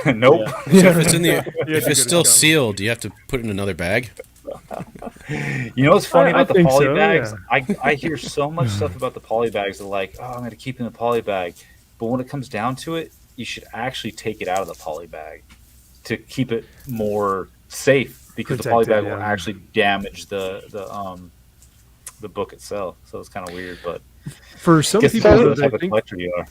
S9: Nope.
S14: So if it's still sealed, do you have to put it in another bag?
S9: You know what's funny about the poly bags?
S7: Yeah.
S9: I hear so much stuff about the poly bags. They're like, oh, I'm going to keep it in the poly bag. But when it comes down to it, you should actually take it out of the poly bag to keep it more safe, because the poly bag will actually damage the book itself. So it's kind of weird, but
S7: For some
S9: Guess
S7: people,
S9: depends on
S7: though,
S9: the
S7: I
S9: type of
S7: think,
S9: collector you are.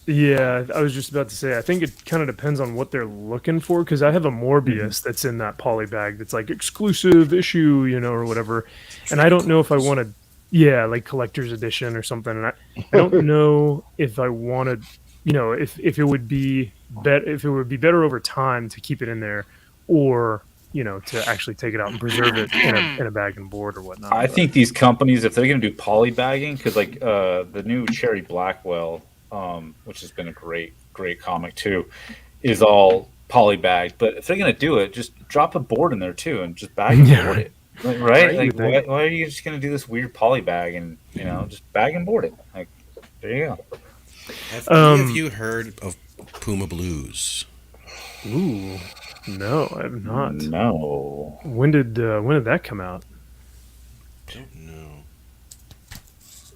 S7: yeah, I was just about to say, I think it kind of depends on what they're looking for. Because I have a Morbius that's in that poly bag that's like exclusive issue, or whatever. And I don't know if I want to, yeah, like collector's edition or something. And I don't know if I want to, if it would be better over time to keep it in there, or to actually take it out and preserve it in a bag and board or whatnot.
S9: I think these companies, if they're going to do poly bagging, because like the new Cherry Blackwell, which has been a great comic too, is all poly bagged. But if they're going to do it, just drop a board in there too and just bag and board it. Right? Like, why are you just going to do this weird poly bag and just bag and board it? Like, there you go.
S14: Have any of you heard of Puma Blues?
S7: Ooh, no, I have not.
S9: No.
S7: When did that come out?
S14: Don't know.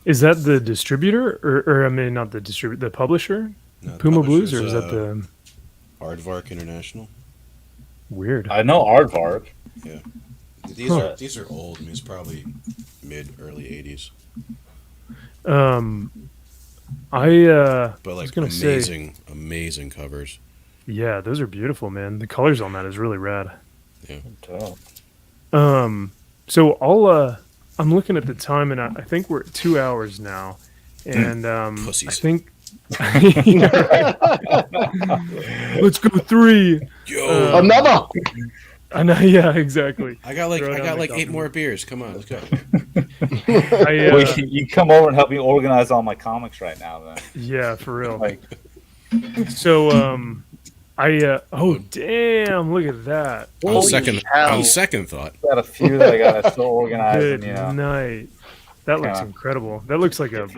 S7: Is that the distributor, or I mean, not the distributor, the publisher?
S14: No,
S7: Puma Blues, or is that the
S14: Aardvark International?
S7: Weird.
S9: I know Aardvark.
S14: Yeah. These are old. I mean, it's probably early 80s.
S7: But
S14: like
S7: was gonna
S14: amazing covers.
S7: Yeah, those are beautiful, man. The colors on that is really rad.
S14: Yeah.
S7: So I'm looking at the time, and I think we're at 2 hours now, and I think let's go 3.
S10: Yo, another.
S7: I know, yeah, exactly.
S14: I got like 8 more beers. Come on, let's go.
S9: You come over and help me organize all my comics right now, then.
S7: Yeah, for real. So, oh damn! Look at that.
S14: On second thought,
S9: got a few that I got still organized.
S7: Good night. That looks incredible. That looks like a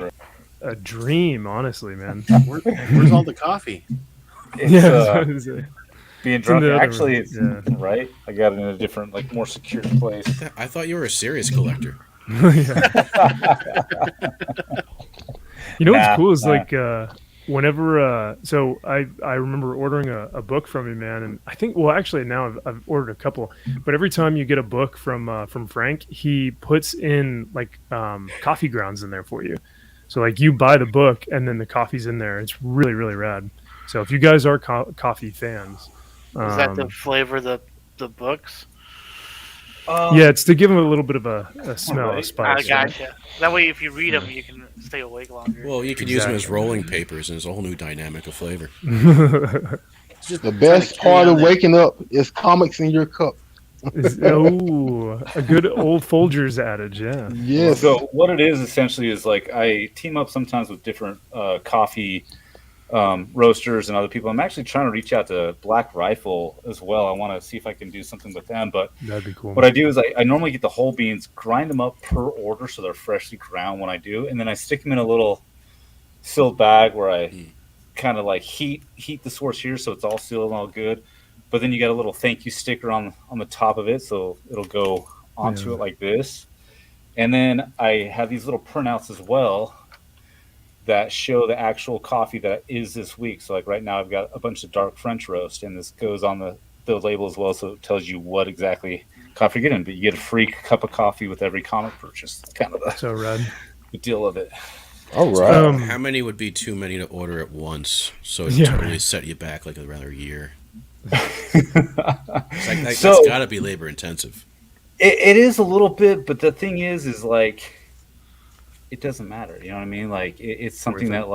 S7: dream, honestly, man.
S11: Where's all the coffee?
S9: It's, being drunk. Actually, it's right. I got it in a different, more secure place.
S14: I thought you were a serious collector.
S7: What's cool is whenever so I remember ordering a book from you, man, and I think actually now I've ordered a couple, but every time you get a book from Frank, he puts in coffee grounds in there for you. So you buy the book and then the coffee's in there. It's really, really rad. So if you guys are coffee fans,
S12: is that the flavor of the books?
S7: Yeah, it's to give them a little bit of a smell, a spice.
S12: I gotcha. That way, if you read them, you can stay awake longer.
S14: Well, you could use them as rolling papers, and it's a whole new dynamic of flavor.
S10: It's just the best part of waking up is comics in your cup.
S7: A good old Folgers adage, yeah.
S10: Yes.
S9: So what it is essentially is I team up sometimes with different coffee roasters and other people. I'm actually trying to reach out to Black Rifle as well. I want to see if I can do something with them. But
S7: that'd be cool.
S9: What I do is I normally get the whole beans, grind them up per order so they're freshly ground when I do, and then I stick them in a little sealed bag where I kind of heat the source here so it's all sealed and all good. But then you got a little thank you sticker on the top of it, so it'll go onto it like this. And then I have these little printouts as well that show the actual coffee that is this week. So right now I've got a bunch of dark French roast, and this goes on the label as well, so it tells you what exactly coffee you're getting. But you get a free cup of coffee with every comic purchase. It's kind of the deal of it.
S10: All right.
S14: How many would be too many to order at once? So it totally set you back around a year. That's got to be labor intensive.
S9: It is a little bit, but the thing is it doesn't matter. You know what I mean? It's something that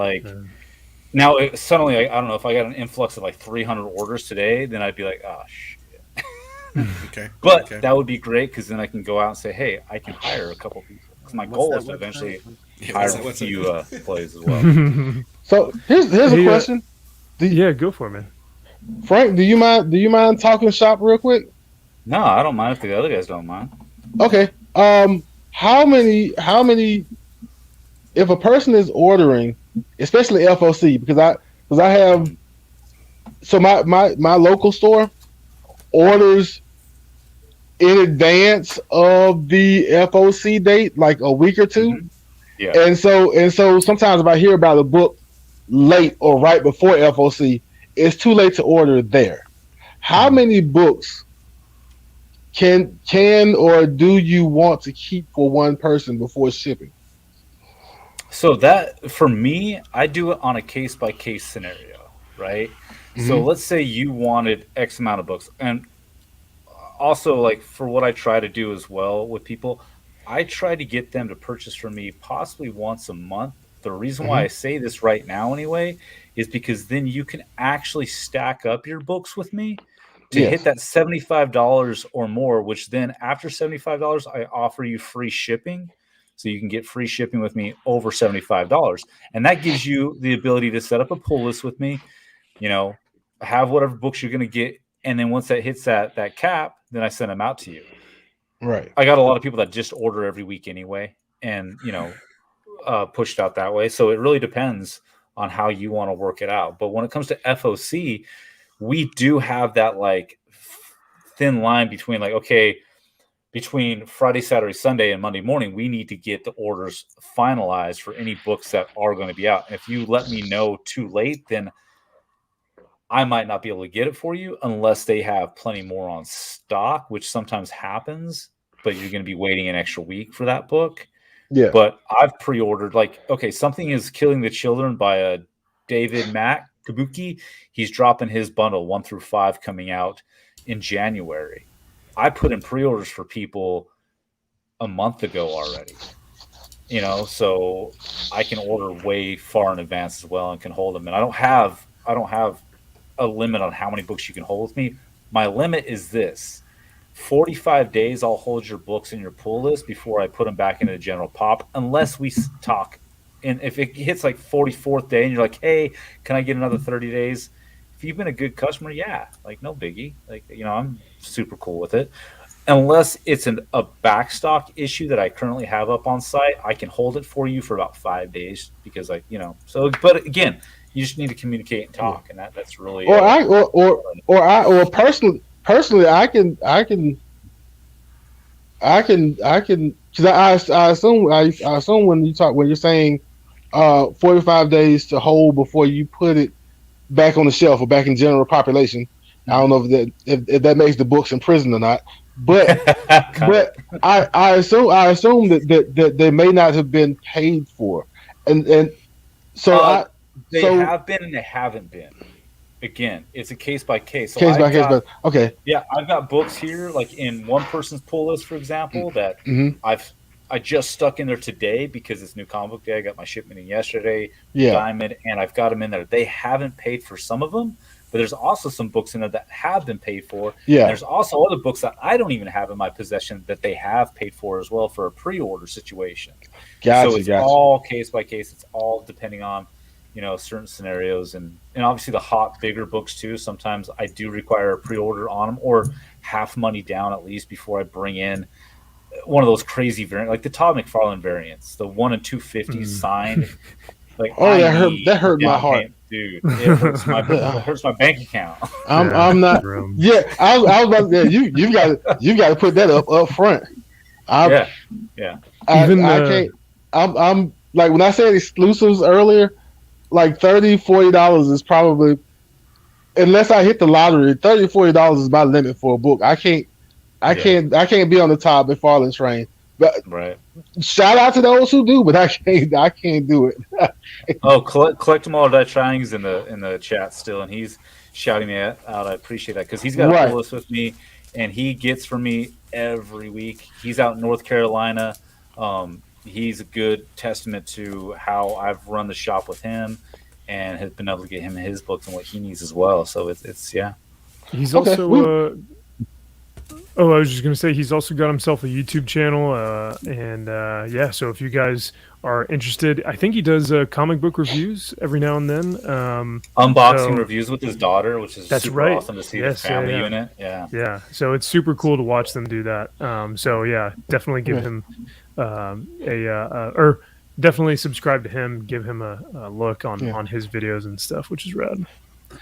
S9: now suddenly I don't know if I got an influx of 300 orders today, then I'd be like, oh shit.
S14: Okay.
S9: But that would be great because then I can go out and say, hey, I can hire a couple people. Because my goal is to eventually hire a few plays as well.
S10: So here's a question.
S7: Go for it, man.
S10: Frank, do you mind talking shop real quick?
S9: No, I don't mind if the other guys don't mind.
S10: Okay. How many if a person is ordering, especially FOC, because I have my local store orders in advance of the FOC date, a week or two.
S9: Mm-hmm. Yeah.
S10: And so sometimes if I hear about a book late or right before FOC, it's too late to order there. How many books can or do you want to keep for one person before shipping?
S9: So that for me, I do it on a case by case scenario, right? So
S10: Mhm.
S9: let's say you wanted X amount of books, and also like for what I try to do as well with people, I try to get them to purchase from me possibly once a month. The reason why I
S10: Mhm.
S9: say this right now anyway is because then you can actually stack up your books with me to hit
S10: Yes.
S9: that $75 or more, which then after $75 I offer you free shipping. So you can get free shipping with me over $75. And that gives you the ability to set up a pull list with me, you know, have whatever books you're going to get, and then once that hits that cap, then I send them out to you.
S10: Right.
S9: I got a lot of people that just order every week anyway, and push it out that way. So it really depends on how you want to work it out. But when it comes to FOC, we do have that like thin line between like, okay, between Friday, Saturday, Sunday, and Monday morning, we need to get the orders finalized for any books that are going to be out. And if you let me know too late, then I might not be able to get it for you unless they have plenty more on stock, which sometimes happens, but you're going to be waiting an extra week for that book.
S10: Yeah.
S9: But I've pre-ordered like, okay, Something is Killing the Children by David Mack Kabuki. He's dropping his bundle 1 through 5 coming out in January. I put in pre-orders for people a month ago already. So I can order way far in advance as well and can hold them. And I don't have a limit on how many books you can hold with me. My limit is this: 45 days I'll hold your books in your pull list before I put them back into the general pop, unless we talk. And if it hits like 44th day and you're like, hey, can I get another 30 days? If you've been a good customer, yeah, like no biggie. Like, I'm super cool with it. Unless it's a backstock issue that I currently have up on site, I can hold it for you for about 5 days because so, but again, you just need to communicate and talk. And that's really,
S10: personally, because I assume when you're saying 45 days to hold before you put it back on the shelf or back in general population. I don't know if that makes the books in prison or not, but I assume that they may not have been paid for, and so
S9: they have been and they haven't been. Again, it's a case by case. So
S10: case by case, but okay.
S9: Yeah, I've got books here, like in one person's pull list, for example, that I just stuck in there today because it's New Comic Book Day. I got my shipment in yesterday, Diamond, and I've got them in there. They haven't paid for some of them, but there's also some books in there that have been paid for.
S10: Yeah.
S9: And there's also other books that I don't even have in my possession that they have paid for as well for a pre-order situation. So it's all case by case. It's all depending on certain scenarios, and obviously the hot bigger books too. Sometimes I do require a pre-order on them or half money down at least before I bring in one of those crazy variants, like the Todd McFarlane variants, the 1 in 250 signed. Like,
S10: that hurt my heart,
S9: dude. It hurts my bank account.
S10: I'm not. Yeah, I was about to say you got to put that up front.
S9: Yeah.
S10: I can't. I'm like when I said exclusives earlier. Like $30-$40 is probably, unless I hit the lottery, $30-$40 is my limit for a book. I can't be on the Todd McFarlane train. But shout out to those who do, but I can't do it.
S9: Collect them all. That trying's in the chat still, and he's shouting me out. I appreciate that because he's got a pull list with me, and he gets from me every week. He's out in North Carolina. He's a good testament to how I've run the shop with him and has been able to get him his books and what he needs as well. So it's yeah.
S7: He's also I was just gonna say he's also got himself a YouTube channel, so if you guys are interested, I think he does comic book reviews every now and then.
S9: Unboxing reviews with his daughter, which is super
S7: right.
S9: awesome to see his family unit.
S7: Yeah. So it's super cool to watch them do that. Definitely give him or definitely subscribe to him, give him a look on his videos and stuff, which is rad.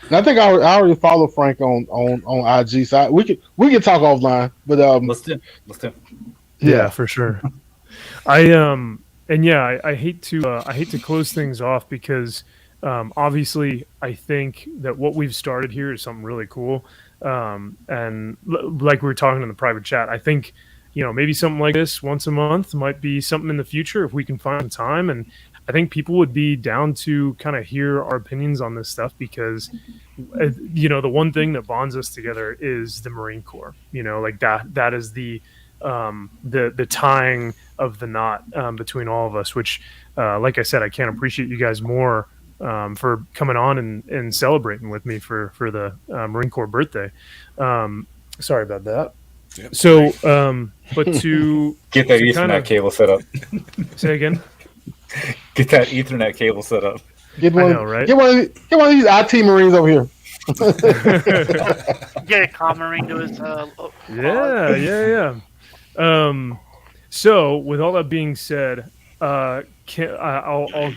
S10: And I think I already follow Frank on IG, so we can talk offline. But
S9: let's do.
S7: Yeah, for sure. I hate to close things off because obviously I think that what we've started here is something really cool. And like we were talking in the private chat, I think maybe something like this once a month might be something in the future if we can find time. And I think people would be down to kind of hear our opinions on this stuff because, the one thing that bonds us together is the Marine Corps. Like that is the tying of the knot between all of us. Which, like I said, I can't appreciate you guys more for coming on and celebrating with me for the Marine Corps birthday. Sorry about that.
S14: Yep.
S7: So, but to
S9: get that
S7: to
S9: Ethernet cable set up.
S7: Say again.
S9: Get that Ethernet cable set up.
S10: Get one,
S7: I know, right?
S10: Get one of these IT Marines over here.
S12: Get a comm Marine to his.
S7: Yeah. So, with all that being said, I'll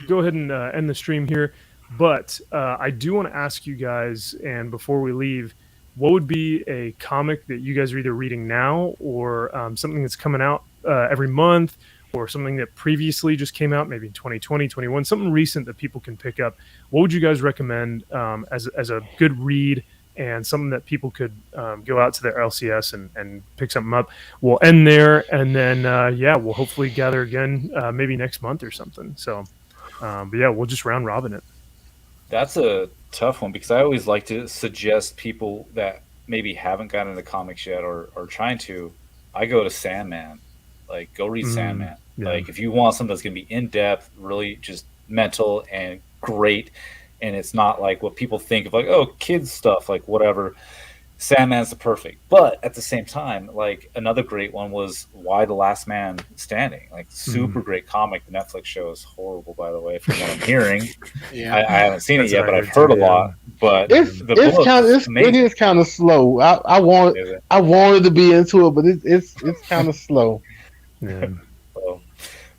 S7: go ahead and end the stream here. But I do want to ask you guys, and before we leave, what would be a comic that you guys are either reading now or something that's coming out every month, or something that previously just came out, maybe in 2020, 21, something recent that people can pick up? What would you guys recommend as a good read and something that people could go out to their LCS and pick something up? We'll end there, and then, we'll hopefully gather again maybe next month or something. So, but yeah, we'll just round robin it.
S9: That's a tough one because I always like to suggest people that maybe haven't gotten into comics yet or trying to. I go to Sandman. Like, go read Sandman.
S7: Yeah.
S9: Like, if you want something that's going to be in depth, really just mental and great, and it's not like what people think of, like, oh, kids stuff, like whatever. Sandman's the perfect. But at the same time, like, another great one was Why the Last Man Standing. Like, super great comic. The Netflix show is horrible, by the way, from what I'm hearing.
S10: Yeah.
S9: I haven't seen it
S10: That's
S9: yet,
S10: what
S9: but
S10: I
S9: I've
S10: heard
S9: heard a
S10: too,
S9: lot. But
S10: it is kind of slow. I wanted to be into it, but it's kind of slow.
S7: Yeah.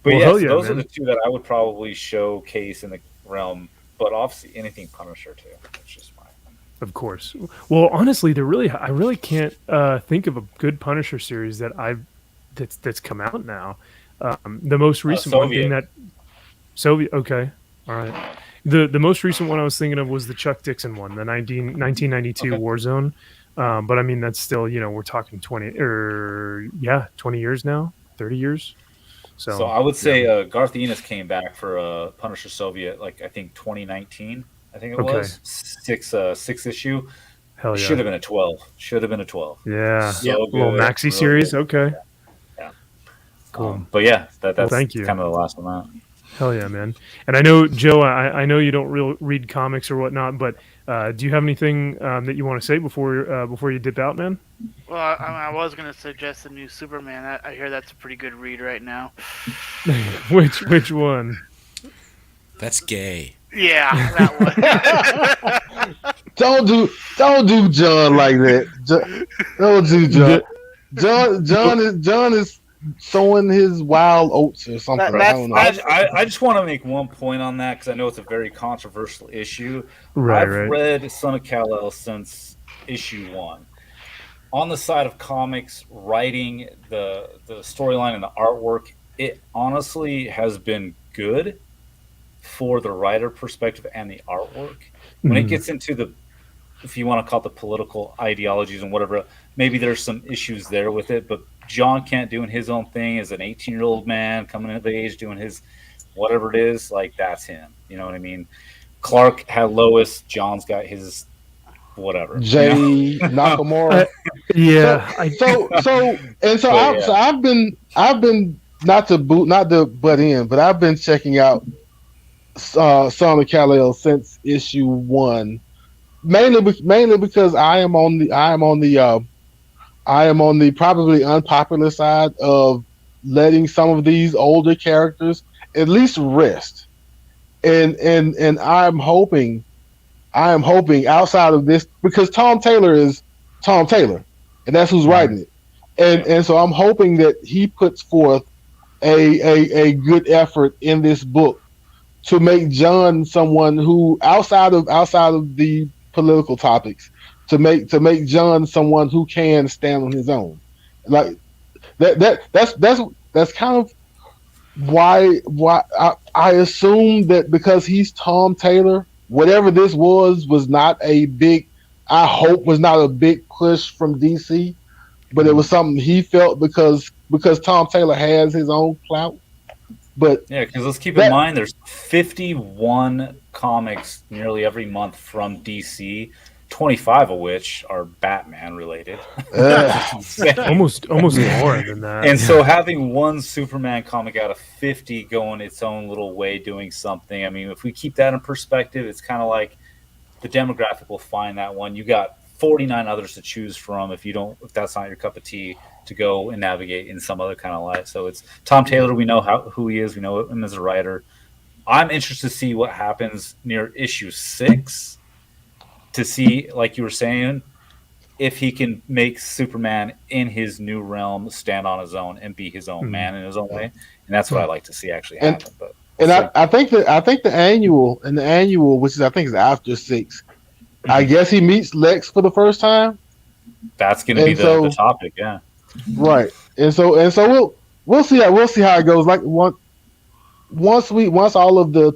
S9: But
S7: Well,
S9: yes,
S7: hell yeah,
S9: those
S7: man.
S9: are the two that I would probably showcase in the realm. But obviously, anything Punisher too. It's just my.
S7: Of course. Well, honestly, I really can't think of a good Punisher series that's come out now. The most recent one being that Soviet. Okay, all right. The most recent one I was thinking of was the Chuck Dixon one, the 1992 Warzone. But I mean, that's still, we're talking 20 years now, 30 years.
S9: So I would say Garth Ennis came back for Punisher Soviet, like I think 2019. I think it was six issue.
S7: Hell yeah.
S9: Should have been a 12. Should have been a 12.
S7: Yeah.
S9: So
S7: Little
S9: good,
S7: maxi
S9: really
S7: series.
S9: good.
S7: Okay.
S9: Yeah.
S7: Cool.
S9: But yeah, that's
S7: thank you.
S9: kind of the last one out.
S7: Hell yeah, man. And I know, Joe, I know you don't read comics or whatnot, but do you have anything that you want to say before you dip out, man?
S12: Well, I was going to suggest the new Superman. I hear that's a pretty good read right now.
S7: Which one?
S14: That's gay.
S12: Yeah, that one.
S10: Don't do John like that. Don't do John. John is sowing his wild oats or something. I don't know.
S9: I just want to make one point on that because I know it's a very controversial issue. I've read Son of Kal-El since issue 1. On the side of comics, writing, the storyline and the artwork, it honestly has been good for the writer perspective and the artwork. When it gets into if you want to call it the political ideologies and whatever, maybe there's some issues there with it, but John Kent doing his own thing as an 18-year-old man coming of age, doing his whatever it is, like that's him. You know what I mean? Clark had Lois, John's got his whatever.
S10: Jay Nakamura. So I've been not to butt in, but I've been checking out Son of Kal-El since issue 1, mainly because I am on the probably unpopular side of letting some of these older characters at least rest, and I'm hoping outside of this, because Tom Taylor is Tom Taylor, and that's who's writing it, and so I'm hoping that he puts forth a good effort in this book to make John someone who outside of the political topics, to make John someone who can stand on his own. Like that's kind of why I assume that because he's Tom Taylor, whatever this was not a big push from DC, but it was something he felt because Tom Taylor has his own clout. But
S9: yeah, because let's keep in mind there's 51 comics nearly every month from DC, 25 of which are Batman related.
S7: almost more than that.
S9: And so having one Superman comic out of 50 going its own little way doing something, I mean, if we keep that in perspective, it's kind of like the demographic will find that one. You got 49 others to choose from if that's not your cup of tea, to go and navigate in some other kind of life. So it's Tom Taylor. We know who he is. We know him as a writer. I'm interested to see what happens near issue 6 to see, like you were saying, if he can make Superman in his new realm stand on his own and be his own man in his own way. And that's what I like to see actually happen.
S10: I think the annual, which I think is after 6, I guess he meets Lex for the first time.
S9: That's going to be the topic, yeah.
S10: Right, and so we'll see how it goes. Like once all of the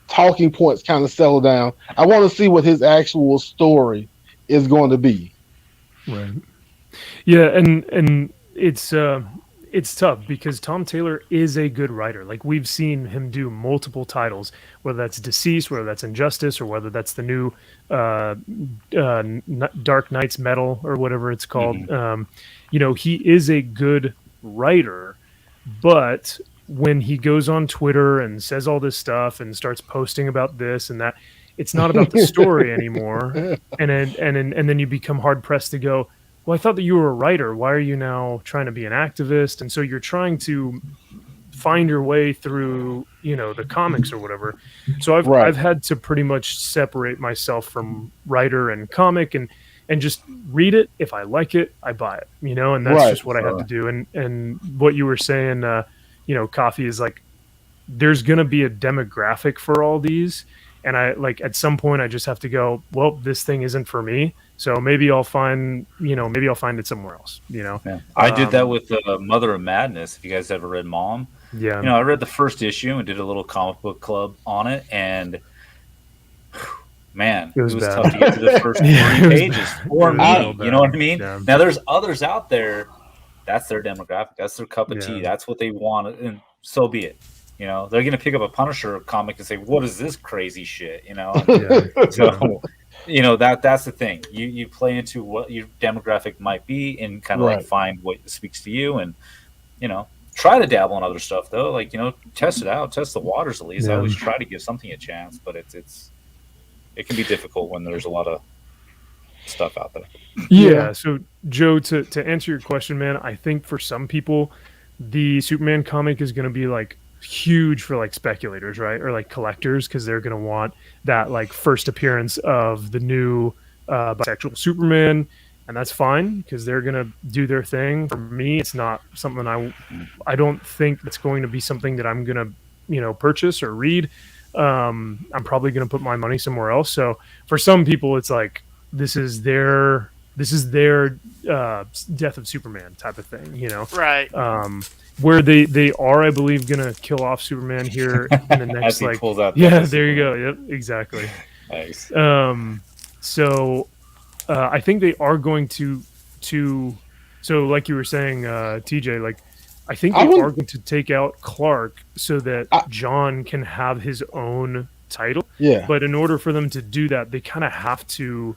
S10: talking points kind of settle down, I want to see what his actual story is going to be.
S7: Right. Yeah, and it's tough because Tom Taylor is a good writer. Like we've seen him do multiple titles, whether that's Deceased, whether that's Injustice, or whether that's the new Dark Knight's Metal or whatever it's called. He is a good writer, but when he goes on Twitter and says all this stuff and starts posting about this and that, it's not about the story anymore. And then you become hard pressed to go, well, I thought that you were a writer. Why are you now trying to be an activist? And so you're trying to find your way through, the comics or whatever. So I've had to pretty much separate myself from writer and comic and just read it. If I like it, I buy it, and that's just what I have to do. And what you were saying, Coffee is like, there's going to be a demographic for all these. And I at some point I just have to go, well, this thing isn't for me. So maybe I'll find it somewhere else, Yeah.
S9: I did that with Mother of Madness. If you guys ever read Mom,
S7: yeah,
S9: I read the first issue and did a little comic book club on it. And man, it was tough to get to the first 3 pages for me. You know what I mean? Yeah. Now there's others out there. That's their demographic. That's their cup of tea. That's what they want. And so be it. They're going to pick up a Punisher comic and say, what is this crazy shit? So, that's the thing. You play into what your demographic might be and kind of find what speaks to you and, try to dabble in other stuff though. Test it out, test the waters at least. Yeah. I always try to give something a chance, but it can be difficult when there's a lot of stuff out there.
S7: Yeah. So Joe, to answer your question, man, I think for some people, the Superman comic is going to be huge for speculators, right? Or collectors, because they're going to want that first appearance of the new bisexual Superman, and that's fine because they're going to do their thing. For me, it's not something I don't think it's going to be something that I'm going to purchase or read. I'm probably going to put my money somewhere else. So for some people, it's this is their death of Superman type of thing,
S12: Right.
S7: Where they are, I believe, gonna kill off Superman here in the next
S9: pulls out
S7: there you go. Yep, exactly.
S9: Nice.
S7: So I think they are going to so like you were saying, TJ, I think they are going to take out Clark so that John can have his own title.
S10: Yeah.
S7: But in order for them to do that, they kind of have to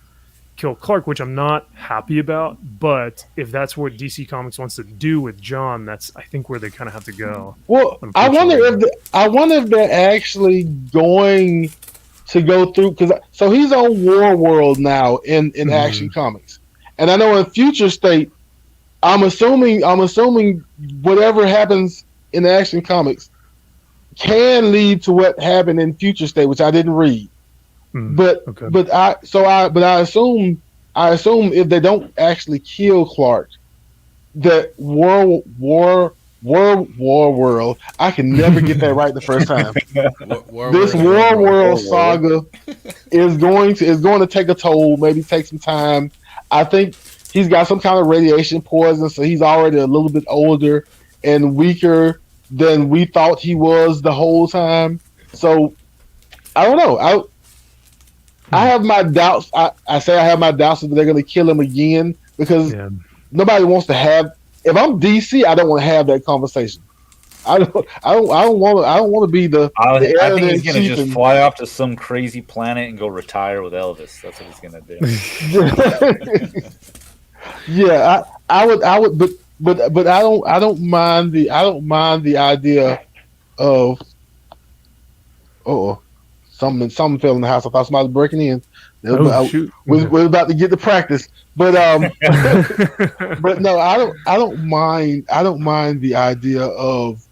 S7: kill Clark, which I'm not happy about, but if that's what DC Comics wants to do with John, that's I think where they kind of have to go.
S10: Well, I wonder if they're actually going to go through so he's on War World now in Action Comics, and I know in Future State, I'm assuming whatever happens in Action Comics can lead to what happened in Future State, which I didn't read. But I assume if they don't actually kill Clark, that War World, I can never get that right the first time. This War World saga is going to take a toll, maybe take some time. I think he's got some kind of radiation poison, so he's already a little bit older and weaker than we thought he was the whole time. So I don't know. I have my doubts. I say I have my doubts that they're going to kill him again because nobody wants to have. If I'm DC, I don't want to have that conversation. I don't want to be the
S9: I think
S10: editor
S9: he's
S10: in
S9: gonna
S10: chief
S9: just
S10: and-
S9: fly off to some crazy planet and go retire with Elvis. That's what he's gonna do.
S10: Yeah, I would, but I don't mind the idea of something fell in the house. I thought somebody was breaking in.
S7: Shoot!
S10: We're about to get to practice, but but no, I don't mind the idea of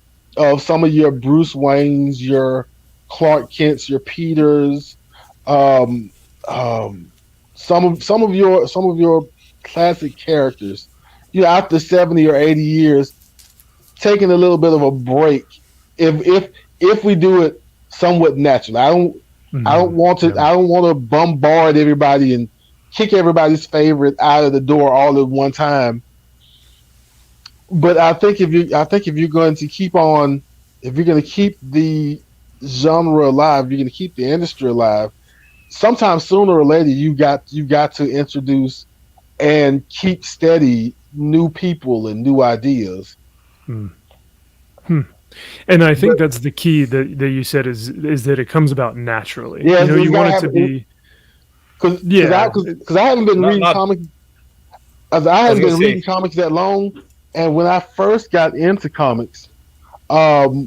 S10: some of your Bruce Waynes, your Clark Kents, your Peters, um, some of your classic characters. After 70 or 80 years, taking a little bit of a break. If we do it somewhat naturally, I don't want to bombard everybody and kick everybody's favorite out of the door all at one time. But I think if you're going to keep the genre alive, you're going to keep the industry alive. Sometimes sooner or later you got to introduce and keep steady new people and new ideas.
S7: And I think that's the key that you said is that it comes about naturally.
S10: Yeah,
S7: you want it to be
S10: because I haven't been reading comics. I haven't been reading comics that long, and when I first got into comics, I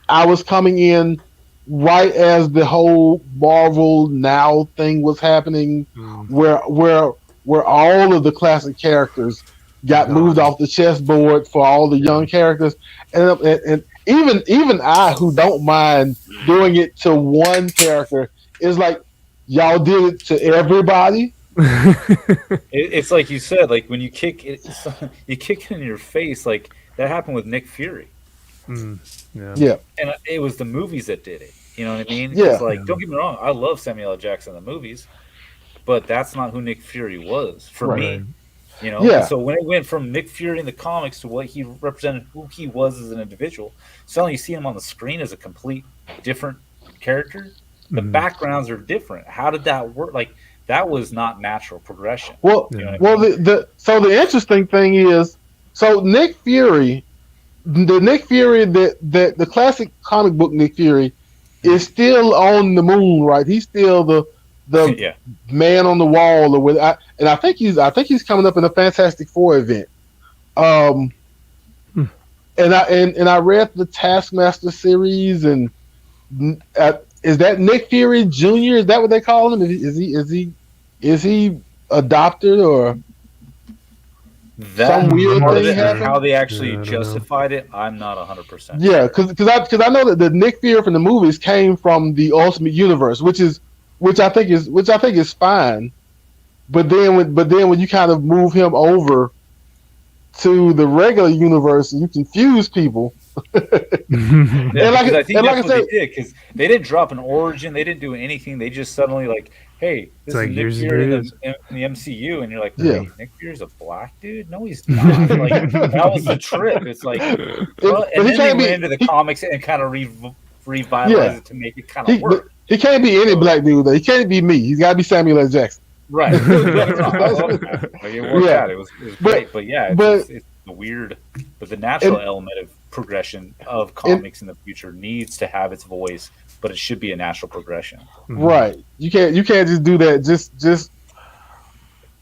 S10: was coming in right as the whole Marvel Now thing was happening, where all of the classic characters got moved off the chessboard for all the young characters, and even I, who don't mind doing it to one character, is like, y'all did it to everybody.
S9: It's like you said, like when you kick it, you kick it in your face. Like that happened with Nick Fury.
S10: Yeah,
S9: and it was the movies that did it. You know what I mean?
S10: Yeah.
S9: Like, don't get me wrong, I love Samuel L. Jackson in the movies, but that's not who Nick Fury was for me. You know,
S10: Yeah.
S9: And so when it went from Nick Fury in the comics to what he represented, who he was as an individual, suddenly you see him on the screen as a complete different character. The backgrounds are different. How did that work? Like that was not natural progression.
S10: Well,
S9: You know what I mean?
S10: the interesting thing is, so Nick Fury, the Nick Fury that the classic comic book Nick Fury is still on the moon, right? He's still the
S9: Yeah.
S10: man on the wall, or and I think he's coming up in a Fantastic Four event. And I read the Taskmaster series, and is that Nick Fury Jr.? Is that what they call him? Is he adopted or
S9: That
S10: some weird
S9: part of
S10: thing
S9: it,
S10: happened?
S9: how they actually justified it, I'm not 100%.
S10: Yeah, because I know that the Nick Fury from the movies came from the Ultimate Universe, which I think is fine. But then when you kind of move him over to the regular universe, you confuse people.
S9: Yeah, because I think that's what they did, because they didn't drop an origin, they didn't do anything. They just suddenly like, hey, this is Nick Fury in the MCU, and you're like,
S10: Yeah.
S9: wait, Nick Fury's a black dude? No, he's not. Like that was the trip. It's like, well, and then they went into the comics and kind of revitalized it to make it kind of work.
S10: He can't be any black dude though. He can't be me. He's got to be Samuel L. Jackson.
S9: Right. It worked out. It was great, but yeah, it's the weird, but the natural element of progression of comics in the future needs to have its voice, but it should be a natural progression.
S10: Right. You can't just do that. Just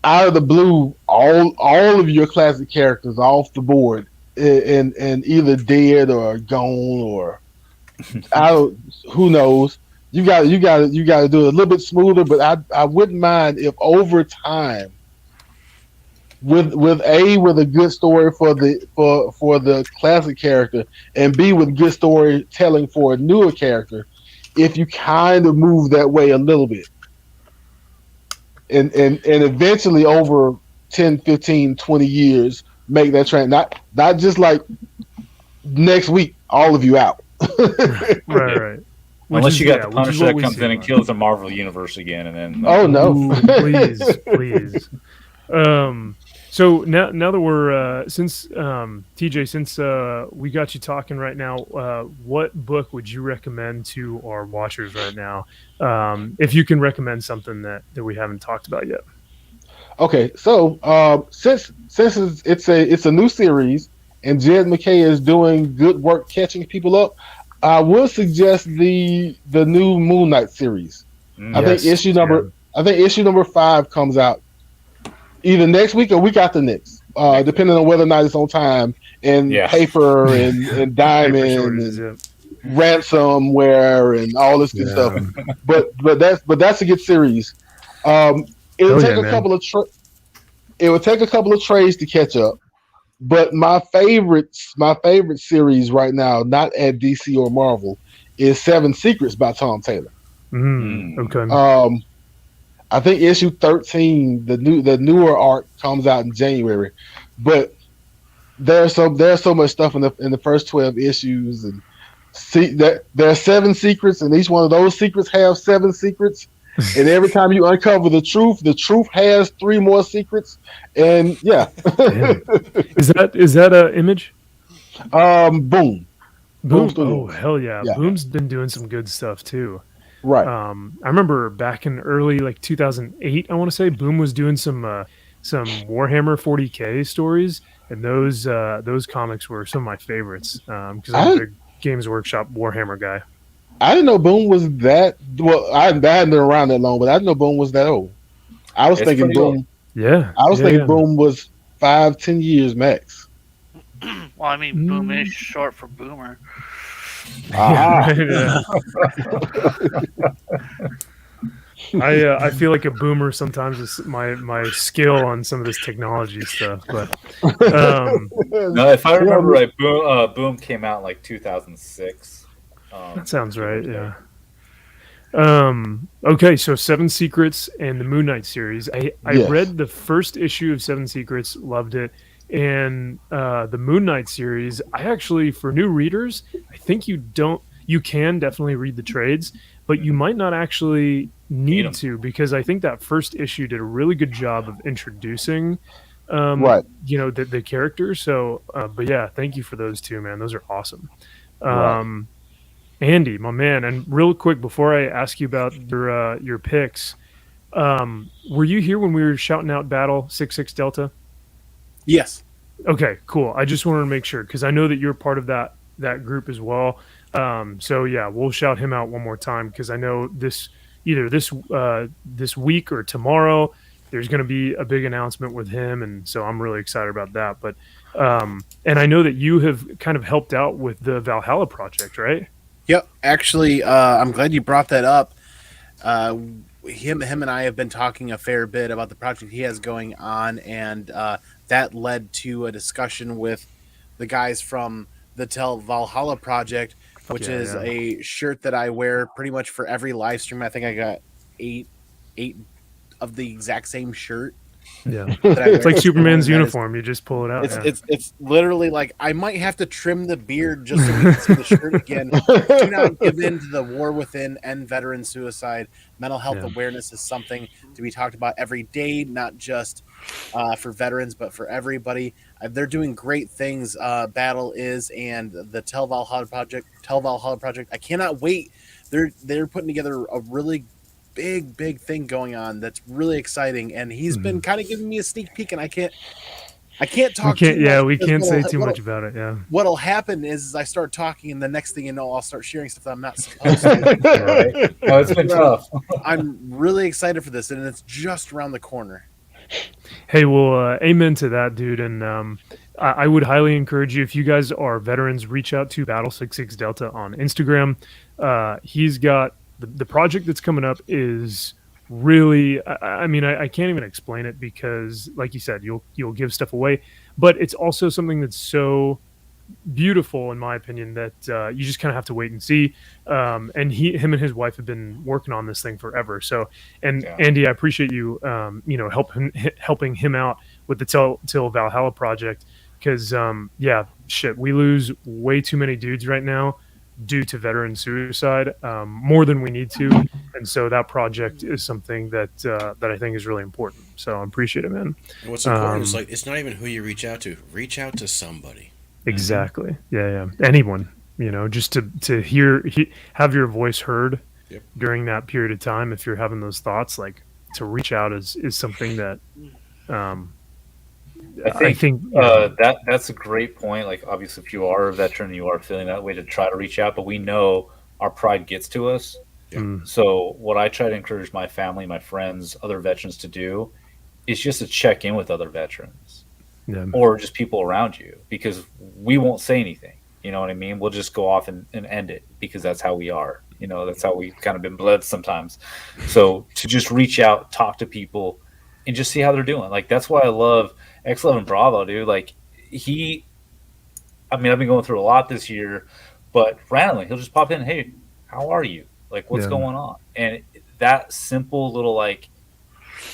S10: out of the blue, all of your classic characters off the board and either dead or gone or who knows. You got to do it a little bit smoother, but I wouldn't mind if over time, with a good story for the classic character, and B with good storytelling for a newer character, if you kind of move that way a little bit, and eventually over 10, 15, 20 years make that trend, not just like next week all of you out.
S7: Right.
S9: Unless you got the Punisher that comes in and kills the Marvel Universe again, and then
S10: oh no,
S7: please. So now that we're since TJ, since we got you talking right now, what book would you recommend to our watchers right now? If you can recommend something that we haven't talked about yet.
S10: Okay, so since it's a new series, and Jed McKay is doing good work catching people up, I would suggest the new Moon Knight series. I think issue number 5 comes out either next week or week after next, depending on whether or not it's on time and paper and diamond and ransomware and all this good stuff. But that's a good series. It'll take a couple of trades to catch up. But my favorite series right now, not at DC or Marvel, is Seven Secrets by Tom Taylor.
S7: Okay.
S10: I think issue 13, the newer arc comes out in January, but there's so much stuff in the first 12 issues, and there are 7 secrets, and each one of those secrets have 7 secrets. And every time you uncover the truth has 3 more secrets. And yeah.
S7: Is that a Image?
S10: Boom.
S7: Oh hell yeah. Boom's been doing some good stuff too.
S10: Right.
S7: I remember back in early 2008, I want to say, Boom was doing some Warhammer 40K stories, and those comics were some of my favorites because I'm a big Games Workshop Warhammer guy.
S10: I didn't know Boom was that. Well, I hadn't been around that long, but I didn't know Boom was that old. I was thinking Boom.
S7: Yeah.
S10: I was thinking Boom was 5-10 years max.
S12: Well, I mean, Boom is short for Boomer.
S7: I feel like a boomer sometimes is my skill on some of this technology stuff, but
S9: no, if I remember right, Boom came out in like 2006.
S7: That sounds right. Yeah. Okay, so 7 Secrets and the Moon Knight series. I read the first issue of 7 Secrets, loved it, and the Moon Knight series. I actually, for new readers, I think you can definitely read the trades, but you might not actually need to, because I think that first issue did a really good job of introducing the characters. So but yeah, thank you for those 2, man. Those are awesome. Andy, my man, and real quick before I ask you about your picks, were you here when we were shouting out Battle 66 Delta?
S11: Yes.
S7: Okay, cool. I just wanted to make sure, because I know that you're part of that group as well. So yeah, we'll shout him out one more time, because I know this week or tomorrow there's going to be a big announcement with him, and so I'm really excited about that. But and I know that you have kind of helped out with the Valhalla project, right?
S11: Yep. Actually, I'm glad you brought that up. Him and I have been talking a fair bit about the project he has going on, and that led to a discussion with the guys from the Tell Valhalla project, which is a shirt that I wear pretty much for every live stream. I think I got eight of the exact same shirt.
S7: Yeah, it's like Superman's uniform. You just pull it out.
S11: It's literally like I might have to trim the beard just so we can see the shirt again. Do not give in to the war within, end veteran suicide. Mental health awareness is something to be talked about every day, not just for veterans, but for everybody. They're doing great things. Battle is, and the Tell Valhalla project. I cannot wait. They're putting together a really big thing going on that's really exciting, and he's been kind of giving me a sneak peek, and I can't talk too much.
S7: We can't say too much about it. Yeah,
S11: what'll happen is I start talking, and the next thing you know, I'll start sharing stuff that I'm not supposed to.
S9: Right? Oh, it's been tough.
S11: I'm really excited for this, and it's just around the corner.
S7: Hey, well, amen to that, dude. And I would highly encourage you, if you guys are veterans, reach out to Battle 66 Delta on Instagram. He's got the project that's coming up is really, I mean, I can't even explain it, because like you said, you'll give stuff away, but it's also something that's so beautiful, in my opinion, that you just kind of have to wait and see. And him and his wife have been working on this thing forever. So, Andy, I appreciate you, helping him out with the Till Valhalla project, because we lose way too many dudes right now due to veteran suicide, more than we need to, and so that project is something that I think is really important. So I appreciate it, man.
S14: And what's important is, like, it's not even who you reach out to. Reach out to somebody.
S7: Exactly. Yeah. Anyone, just to have your voice heard during that period of time. If you're having those thoughts, like, to reach out is something that I think
S9: that's a great point. Like, obviously, if you are a veteran, you are feeling that way to try to reach out, but we know our pride gets to us. So what I try to encourage my family, my friends, other veterans to do is just to check in with other veterans or just people around you, because we won't say anything. You know what I mean? We'll just go off and end it because that's how we are. You know, that's how we've kind of been bled sometimes. So to just reach out, talk to people, and just see how they're doing. Like, that's why I love X11 Bravo, dude. Like, I've been going through a lot this year, but randomly he'll just pop in, hey, how are you? Like, what's going on? And that simple little, like,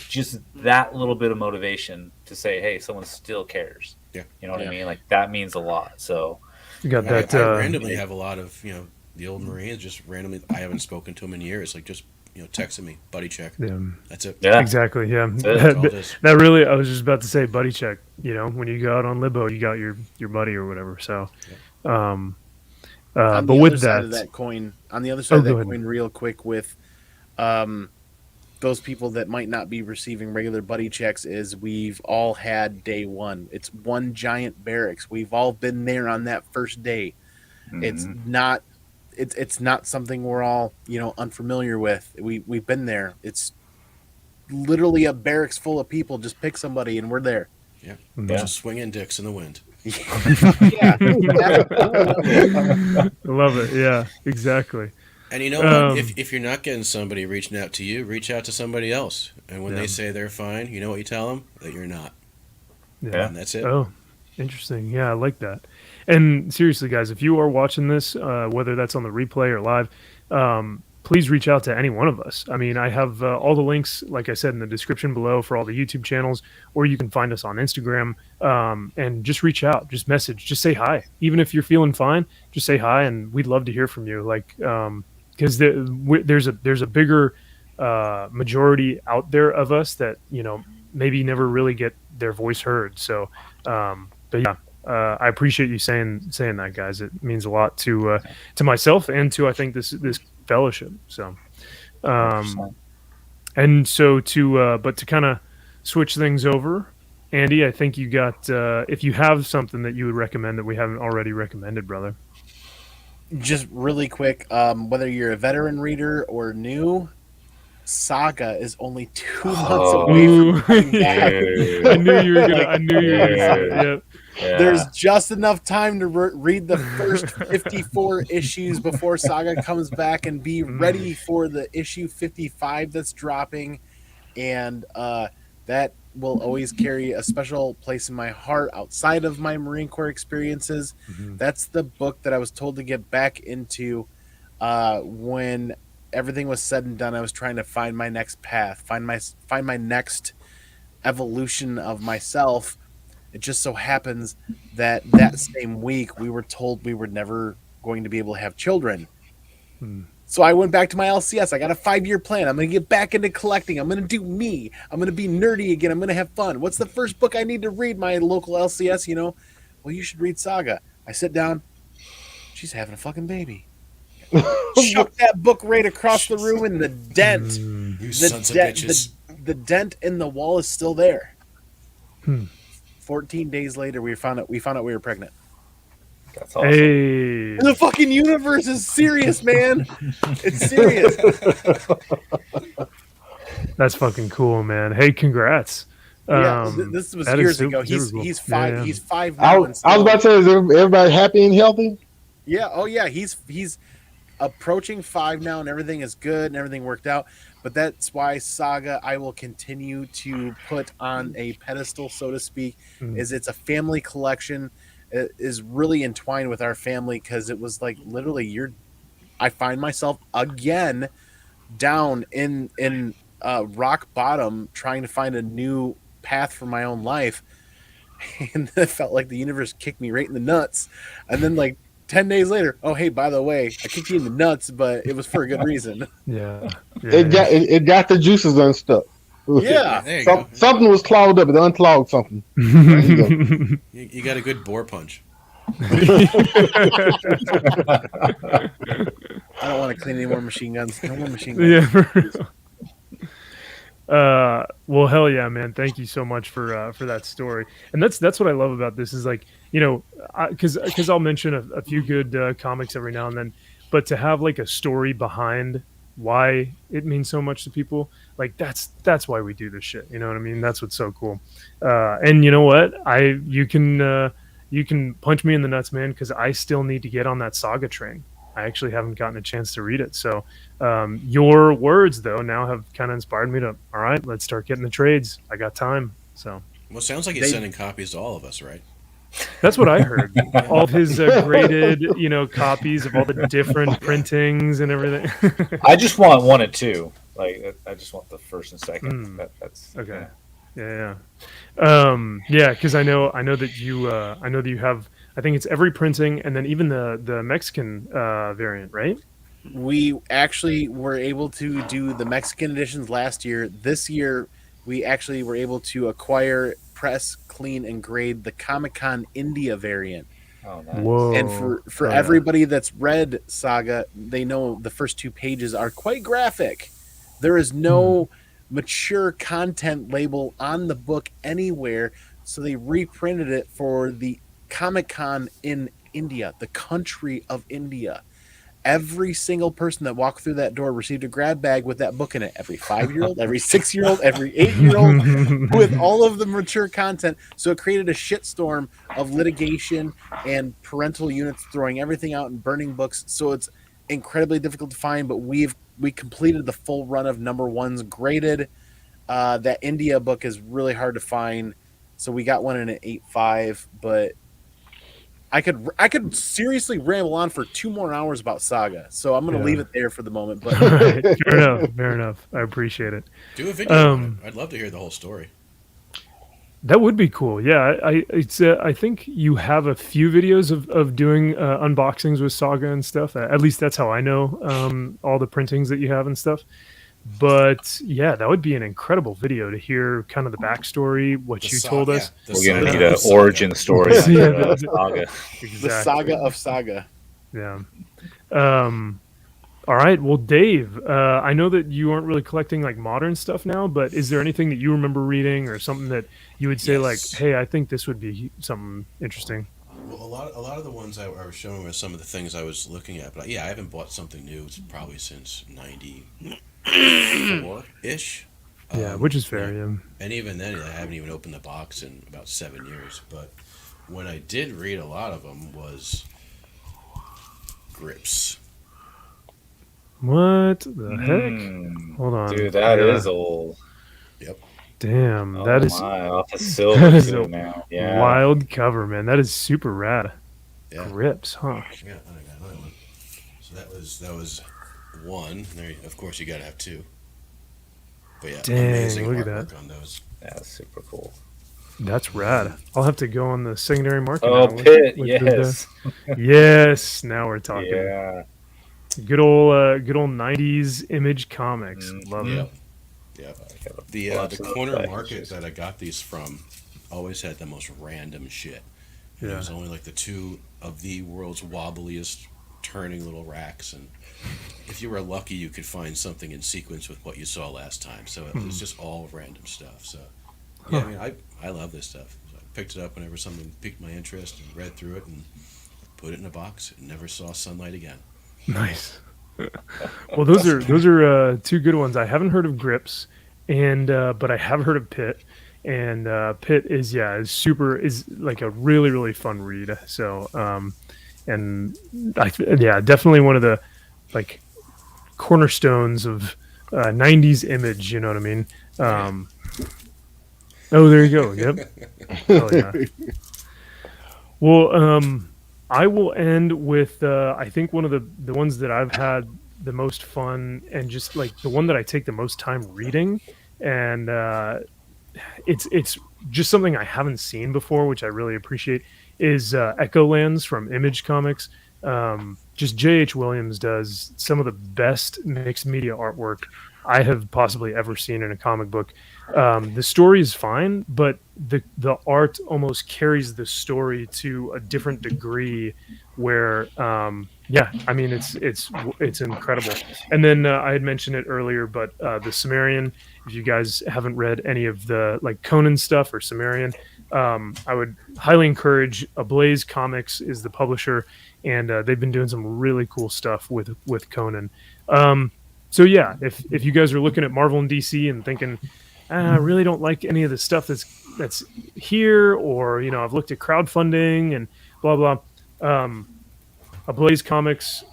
S9: just that little bit of motivation to say, hey, someone still cares.
S14: Yeah.
S9: You know what I mean? Like, that means a lot. So
S7: you got that.
S14: I randomly have a lot of, the old Marines just randomly, I haven't spoken to them in years, like just, texting me, buddy check.
S7: Yeah.
S14: That's it.
S7: Yeah. Exactly. Yeah. That really, I was just about to say buddy check, when you go out on Libo, you got your buddy or whatever. So, but with that,
S11: on the other side of that coin, real quick, with those people that might not be receiving regular buddy checks, is we've all had day one. It's one giant barracks. We've all been there on that first day. Mm-hmm. It's not something we're all unfamiliar with. We've been there. It's literally a barracks full of people. Just pick somebody and we're there.
S14: Yeah, bunch of swinging dicks in the wind.
S11: Yeah,
S7: I love it. Yeah, exactly.
S14: And you know what? If you're not getting somebody reaching out to you, reach out to somebody else. And when they say they're fine, you know what you tell them? That you're not.
S7: Yeah,
S14: and that's it.
S7: Oh, interesting. Yeah, I like that. And seriously, guys, if you are watching this, whether that's on the replay or live, please reach out to any one of us. I mean, I have all the links, like I said, in the description below for all the YouTube channels, or you can find us on Instagram, and just reach out, just message, just say hi. Even if you're feeling fine, just say hi, and we'd love to hear from you. Like, because there's a bigger majority out there of us that maybe never really get their voice heard. So, but yeah. I appreciate you saying that, guys. It means a lot to myself and to, I think, this fellowship. So, and so but to kind of switch things over, Andy, I think you got if you have something that you would recommend that we haven't already recommended, brother.
S11: Just really quick, whether you're a veteran reader or new, Saga is only 2 months away from coming back.
S7: I knew you were gonna say it. Yep.
S11: Yeah. There's just enough time to read the first 54 issues before Saga comes back and be ready for the issue 55 that's dropping. And that will always carry a special place in my heart outside of my Marine Corps experiences. Mm-hmm. That's the book that I was told to get back into when everything was said and done. I was trying to find my next path, find my next evolution of myself. It just so happens that same week we were told we were never going to be able to have children. So I went back to my LCS. I got a 5-year plan. I'm going to get back into collecting. I'm going to do me. I'm going to be nerdy again. I'm going to have fun. What's the first book I need to read? My local LCS, well, you should read Saga. I sit down. She's having a fucking baby. Chuck that book right across the room, and the dent, the dent in the wall is still there. 14 days later, we found out we were pregnant.
S9: That's awesome.
S7: Hey.
S11: The fucking universe is serious, man. It's serious.
S7: That's fucking cool, man. Hey, congrats.
S11: Yeah, this was years ago. He's
S7: cool.
S11: He's 5.
S7: Yeah.
S11: He's 5 now.
S10: I was about to say, is everybody happy and healthy?
S11: Yeah. Oh yeah. He's approaching 5 now, and everything is good and everything worked out. But that's why Saga I will continue to put on a pedestal, so to speak. Is it's a family collection. It is really entwined with our family, because it was like literally I find myself again down in rock bottom, trying to find a new path for my own life, and it felt like the universe kicked me right in the nuts. And then 10 days later, oh hey, by the way, I kicked you in the nuts, but it was for a good reason.
S7: Yeah.
S10: It got the juices unstuck.
S11: Yeah,
S14: there you go.
S10: Something was clogged up. It unclogged something.
S14: There you go. You got a good bore punch.
S11: I don't want to clean any more machine guns. No more machine guns.
S7: Yeah. Well, hell yeah, man! Thank you so much for that story. And that's what I love about this is like because I'll mention a few good comics every now and then, but to have like a story behind why it means so much to people, like that's why we do this shit. You know what I mean? That's what's so cool. And you know what? You can punch me in the nuts, man, because I still need to get on that Saga train. I actually haven't gotten a chance to read it. So your words, though, now have kind of inspired me to, all right, let's start getting the trades. I got time. So
S14: Well, it sounds like he's sending copies to all of us, right?
S7: that's what I heard. All of his graded, copies of all the different printings and everything.
S9: I just want 1 and 2. Like I just want the first and second. That's
S7: okay. Yeah. Because I know that you have. I think it's every printing, and then even the Mexican variant, right?
S11: We actually were able to do the Mexican editions last year. This year, we actually were able to acquire, press, clean, and grade the Comic-Con India variant.
S9: Oh, nice.
S7: Whoa.
S11: And for everybody that's read Saga, they know the first 2 pages are quite graphic. There is no mature content label on the book anywhere, so they reprinted it for the Comic-Con in India, the country of India. Every single person that walked through that door received a grab bag with that book in it. Every 5-year-old, every 6-year-old, every 8-year-old, with all of the mature content. So it created a shitstorm of litigation and parental units throwing everything out and burning books. So it's incredibly difficult to find, but we completed the full run of number 1s graded. That India book is really hard to find. So we got one in an 8.5, but I could seriously ramble on for 2 more hours about Saga, so I'm going to leave it there for the moment. But
S7: right. Fair enough. I appreciate it.
S14: Do a video. I'd love to hear the whole story.
S7: That would be cool. Yeah, I think you have a few videos of doing unboxings with Saga and stuff. At least that's how I know all the printings that you have and stuff. But yeah, that would be an incredible video to hear kind of the backstory, what you told us.
S9: We're going to need an origin story.
S7: The
S9: Saga.
S11: The Saga of Saga.
S7: Yeah. All right. Well, Dave, I know that you aren't really collecting like modern stuff now, but is there anything that you remember reading or something that you would say like, hey, I think this would be something interesting?
S14: Well, a lot of the ones I was showing were some of the things I was looking at, but yeah, I haven't bought something new probably since 94-ish.
S7: Yeah, which is fair, yeah.
S14: And even then, I haven't even opened the box in about 7 years. But when I did read a lot of them was Grips.
S7: What the heck? Hold on.
S9: Dude, that is old.
S14: Yep.
S7: Damn, that is
S9: off the silver
S7: that is a
S9: now. Yeah.
S7: wild cover, man. That is super rad.
S14: Yeah.
S7: Grips, huh?
S14: Yeah, I got another one. So that was one. There, of course, you got to have 2. But yeah, amazing
S7: look at
S14: artwork
S7: that.
S14: on those.
S9: Yeah, super cool.
S7: That's rad. I'll have to go on the secondary market.
S9: Oh,
S7: now
S9: Pitt,
S7: with
S9: yes.
S7: Yes, now we're talking.
S9: Yeah.
S7: Good old 90s Image Comics. Love it.
S14: Yeah. The corner market that I got these from always had the most random shit. And it was only like the 2 of the world's wobbliest turning little racks, and if you were lucky, you could find something in sequence with what you saw last time. So it was just all random stuff. So yeah, I mean, I love this stuff. So I picked it up whenever something piqued my interest and read through it and put it in a box. It never saw sunlight again.
S7: Nice. Well, those are 2 good ones. I haven't heard of Grips, and but I have heard of Pitt, and Pitt is like a really really fun read. So and definitely one of the like cornerstones of 90s Image. You know what I mean? Oh, there you go. Yep. Oh, yeah. Well, I will end with I think one of the ones that I've had the most fun and just like the one that I take the most time reading, and it's just something I haven't seen before, which I really appreciate, is Echolands from Image Comics. Just J.H. Williams does some of the best mixed media artwork I have possibly ever seen in a comic book. The story is fine, but the art almost carries the story to a different degree where Yeah, I mean it's incredible. And then I had mentioned it earlier, but the Sumerian. If you guys haven't read any of the like Conan stuff or Sumerian, I would highly encourage. Ablaze Comics is the publisher, and they've been doing some really cool stuff with Conan. So yeah, if you guys are looking at Marvel and DC and thinking, I really don't like any of the stuff that's here, or I've looked at crowdfunding and blah blah. Ablaze Comics,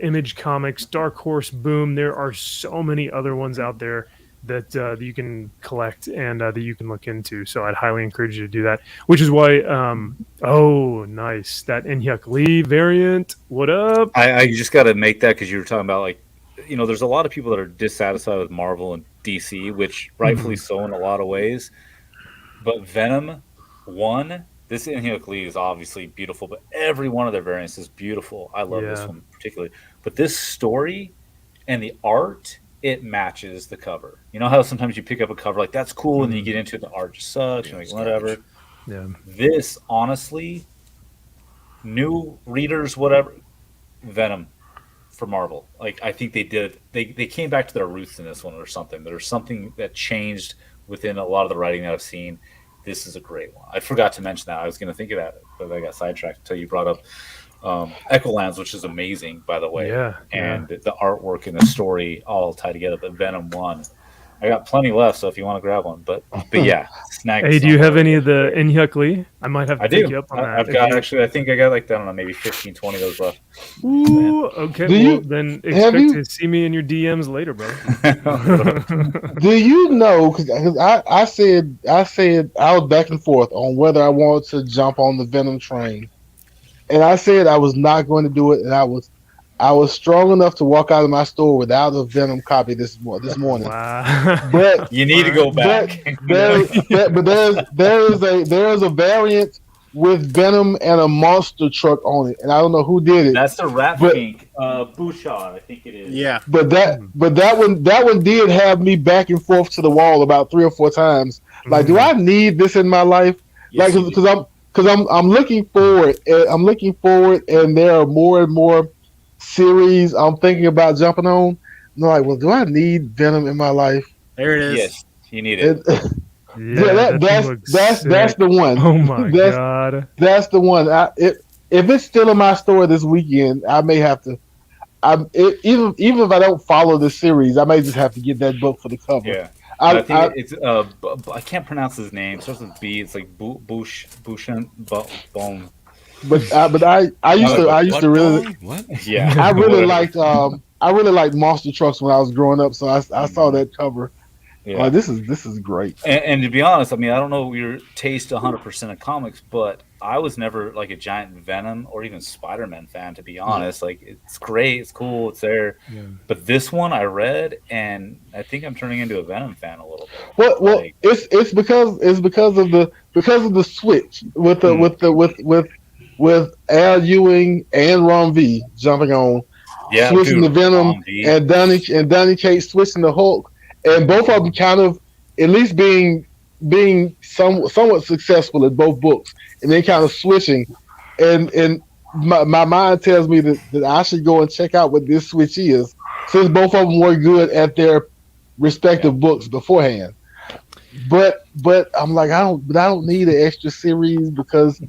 S7: Image Comics, Dark Horse, Boom. There are so many other ones out there that you can collect and that you can look into. So I'd highly encourage you to do that. Which is why, oh, nice, that Inhyuk Lee variant. What up?
S9: I just got to make that because you were talking about there's a lot of people that are dissatisfied with Marvel and DC, which rightfully so in a lot of ways. But Venom 1. This Inhyuk Lee is obviously beautiful, but every one of their variants is beautiful. I love this one particularly. But this story and the art, it matches the cover. You know how sometimes you pick up a cover like that's cool, and then you get into it, the art just sucks, and whatever.
S7: Yeah.
S9: This honestly, new readers, whatever, Venom for Marvel. Like I think they came back to their roots in this one or something. There's something that changed within a lot of the writing that I've seen. This is a great one. I forgot to mention that. I was going to think of that, but I got sidetracked until you brought up Echolands, which is amazing, by the way.
S7: Yeah.
S9: And the artwork and the story all tied together. But Venom 1. I got plenty left, so if you want to grab one. But yeah, snag.
S7: Hey, do you have any of the Inhyuk Lee? I might have to take you up on that.
S9: I've got I think I got I don't know, maybe 15, 20 of those left.
S7: Ooh, okay. Then expect to see me in your DMs later, bro.
S10: Do you know? Because I said I was back and forth on whether I wanted to jump on the Venom train, and I said I was not going to do it, and I was strong enough to walk out of my store without a Venom copy this morning.
S7: Wow.
S10: But
S9: you need to go back.
S10: There is a variant with Venom and a monster truck on it, and I don't know who did it.
S9: That's the Rat Pink Bouchard, I think it is.
S11: Yeah.
S10: But that one did have me back and forth to the wall about 3 or 4 times. Like, do I need this in my life?
S9: Yes,
S10: like, because I'm looking forward. And there are more and more series I'm thinking about jumping on. I'm like, well, do I need Venom in my life?
S11: There it is.
S9: Yes, you need it.
S10: That's the one.
S7: Oh my god,
S10: that's the one. If it's still in my store this weekend, I may have to. Even if I don't follow the series, I may just have to get that book for the cover.
S9: Yeah. I think it's I can't pronounce his name. It starts with B. It's like Bushan Bone.
S10: But I used to really
S9: yeah.
S10: I really liked monster trucks when I was growing up, so I saw that cover.
S9: Yeah.
S10: This is great.
S9: And to be honest, I mean, I don't know your taste 100% of comics, but I was never like a giant Venom or even Spider-Man fan, to be honest. Like, it's great, it's cool, it's there. Yeah. But this one I read, and I think I'm turning into a Venom fan a little bit.
S10: Well, it's because of the switch with Al Ewing and Ron V jumping on, switching to Venom, and Donny Cates switching to Hulk, and both of them kind of at least being somewhat successful in both books, and then kind of switching, and my mind tells me that I should go and check out what this switch is, since both of them were good at their respective books beforehand. But I'm like, I don't need an extra series, because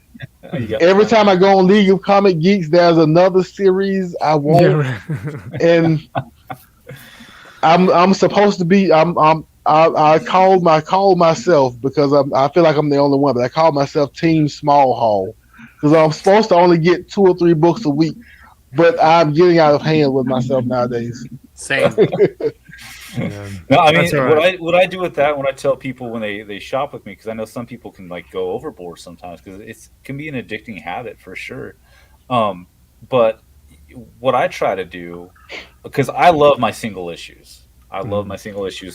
S10: every time I go on League of Comic Geeks, there's another series I want, and I'm supposed to be. I called myself, because I feel like I'm the only one, but I call myself Team Small Haul, because I'm supposed to only get 2 or 3 books a week, but I'm getting out of hand with myself nowadays.
S11: Same.
S9: No, I mean, what I do with that when I tell people when they shop with me, because I know some people can like go overboard sometimes, because it can be an addicting habit for sure. But what I try to do, because I love my single issues.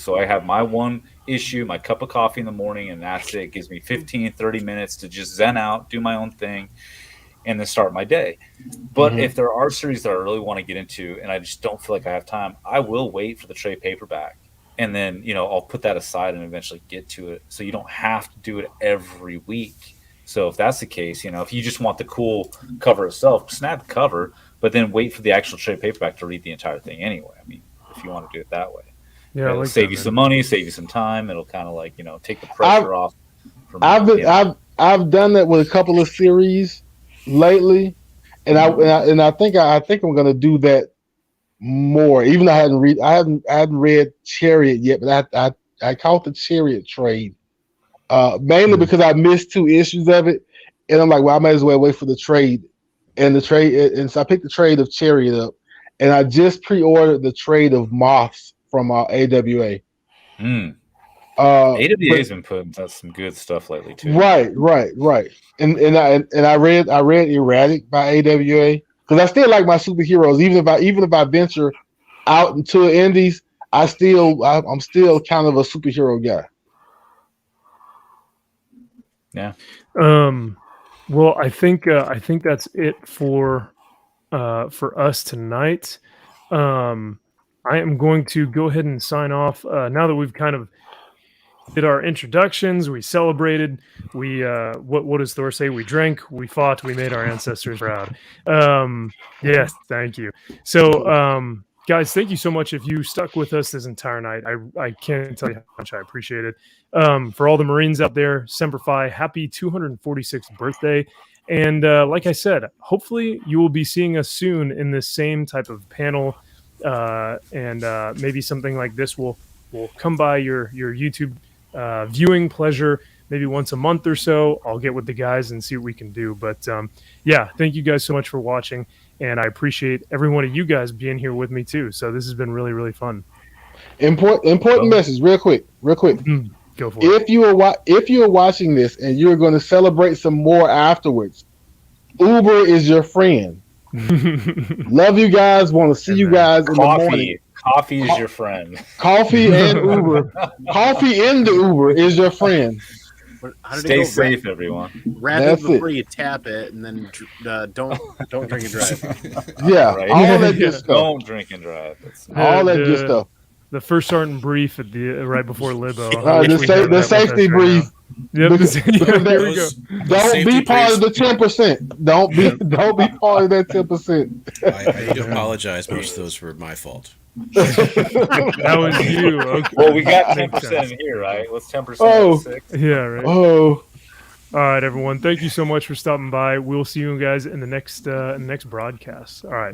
S9: So I have my one issue, my cup of coffee in the morning, and that's it. It gives me 15, 30 minutes to just zen out, do my own thing, and then start my day. But if there are series that I really want to get into and I just don't feel like I have time, I will wait for the trade paperback. And then, I'll put that aside and eventually get to it. So you don't have to do it every week. So if that's the case, if you just want the cool cover itself, snap the cover, but then wait for the actual trade paperback to read the entire thing anyway. I mean, if you want to do it that way.
S7: Yeah,
S9: it'll
S7: like
S9: save
S7: that,
S9: you
S7: man.
S9: some money, save you some time. It'll kind of like, take the pressure off. From,
S10: I've done that with a couple of series lately, and I think I'm gonna do that more. Even though I hadn't read Chariot yet, but I caught the Chariot trade mainly because I missed 2 issues of it, and I'm like, well, I might as well wait for the trade, and so I picked the trade of Chariot up, and I just pre-ordered the trade of Moths from AWA.
S9: AWA's been putting out some good stuff lately too.
S10: Right. And I read Erratic by AWA because I still like my superheroes. Even if I venture out into the indies, I'm still kind of a superhero guy.
S9: Yeah.
S7: Well, I think that's it for us tonight. I am going to go ahead and sign off now that we've kind of did our introductions. We celebrated. We what does Thor say? We drank. We fought. We made our ancestors proud. Yes, thank you. So, guys, thank you so much. If you stuck with us this entire night, I can't tell you how much I appreciate it. For all the Marines out there, Semper Fi, happy 246th birthday. And like I said, hopefully you will be seeing us soon in this same type of panel, and maybe something like this will come by your YouTube viewing pleasure maybe once a month or so. I'll get with the guys and see what we can do. But yeah, thank you guys so much for watching, and I appreciate every one of you guys being here with me too. So this has been really, really fun.
S10: Important message, real quick.
S7: Go for it.
S10: If you are watching this and you're going to celebrate some more afterwards, Uber is your friend. Love you guys. Want to see you guys in the morning.
S9: Coffee is your friend.
S10: Coffee and Uber. Coffee in the Uber is your friend.
S9: Stay safe, everyone.
S11: Rapid before you tap it, and then don't drink and drive.
S10: Yeah,
S9: right.
S10: All that good stuff.
S9: Don't drink and drive.
S10: All that good stuff.
S7: The first sergeant brief at the right before Libo.
S10: The safety brief.
S7: Yep. There we go.
S10: Don't be part of the 10%. Don't be part of that 10%.
S14: I do apologize. Most of those were my fault.
S7: That was you. Okay.
S9: Well, we got 10% in here, right? What's 10%? 6?
S7: Yeah, right.
S10: Oh.
S7: All right, everyone. Thank you so much for stopping by. We'll see you guys in the next broadcast. All right.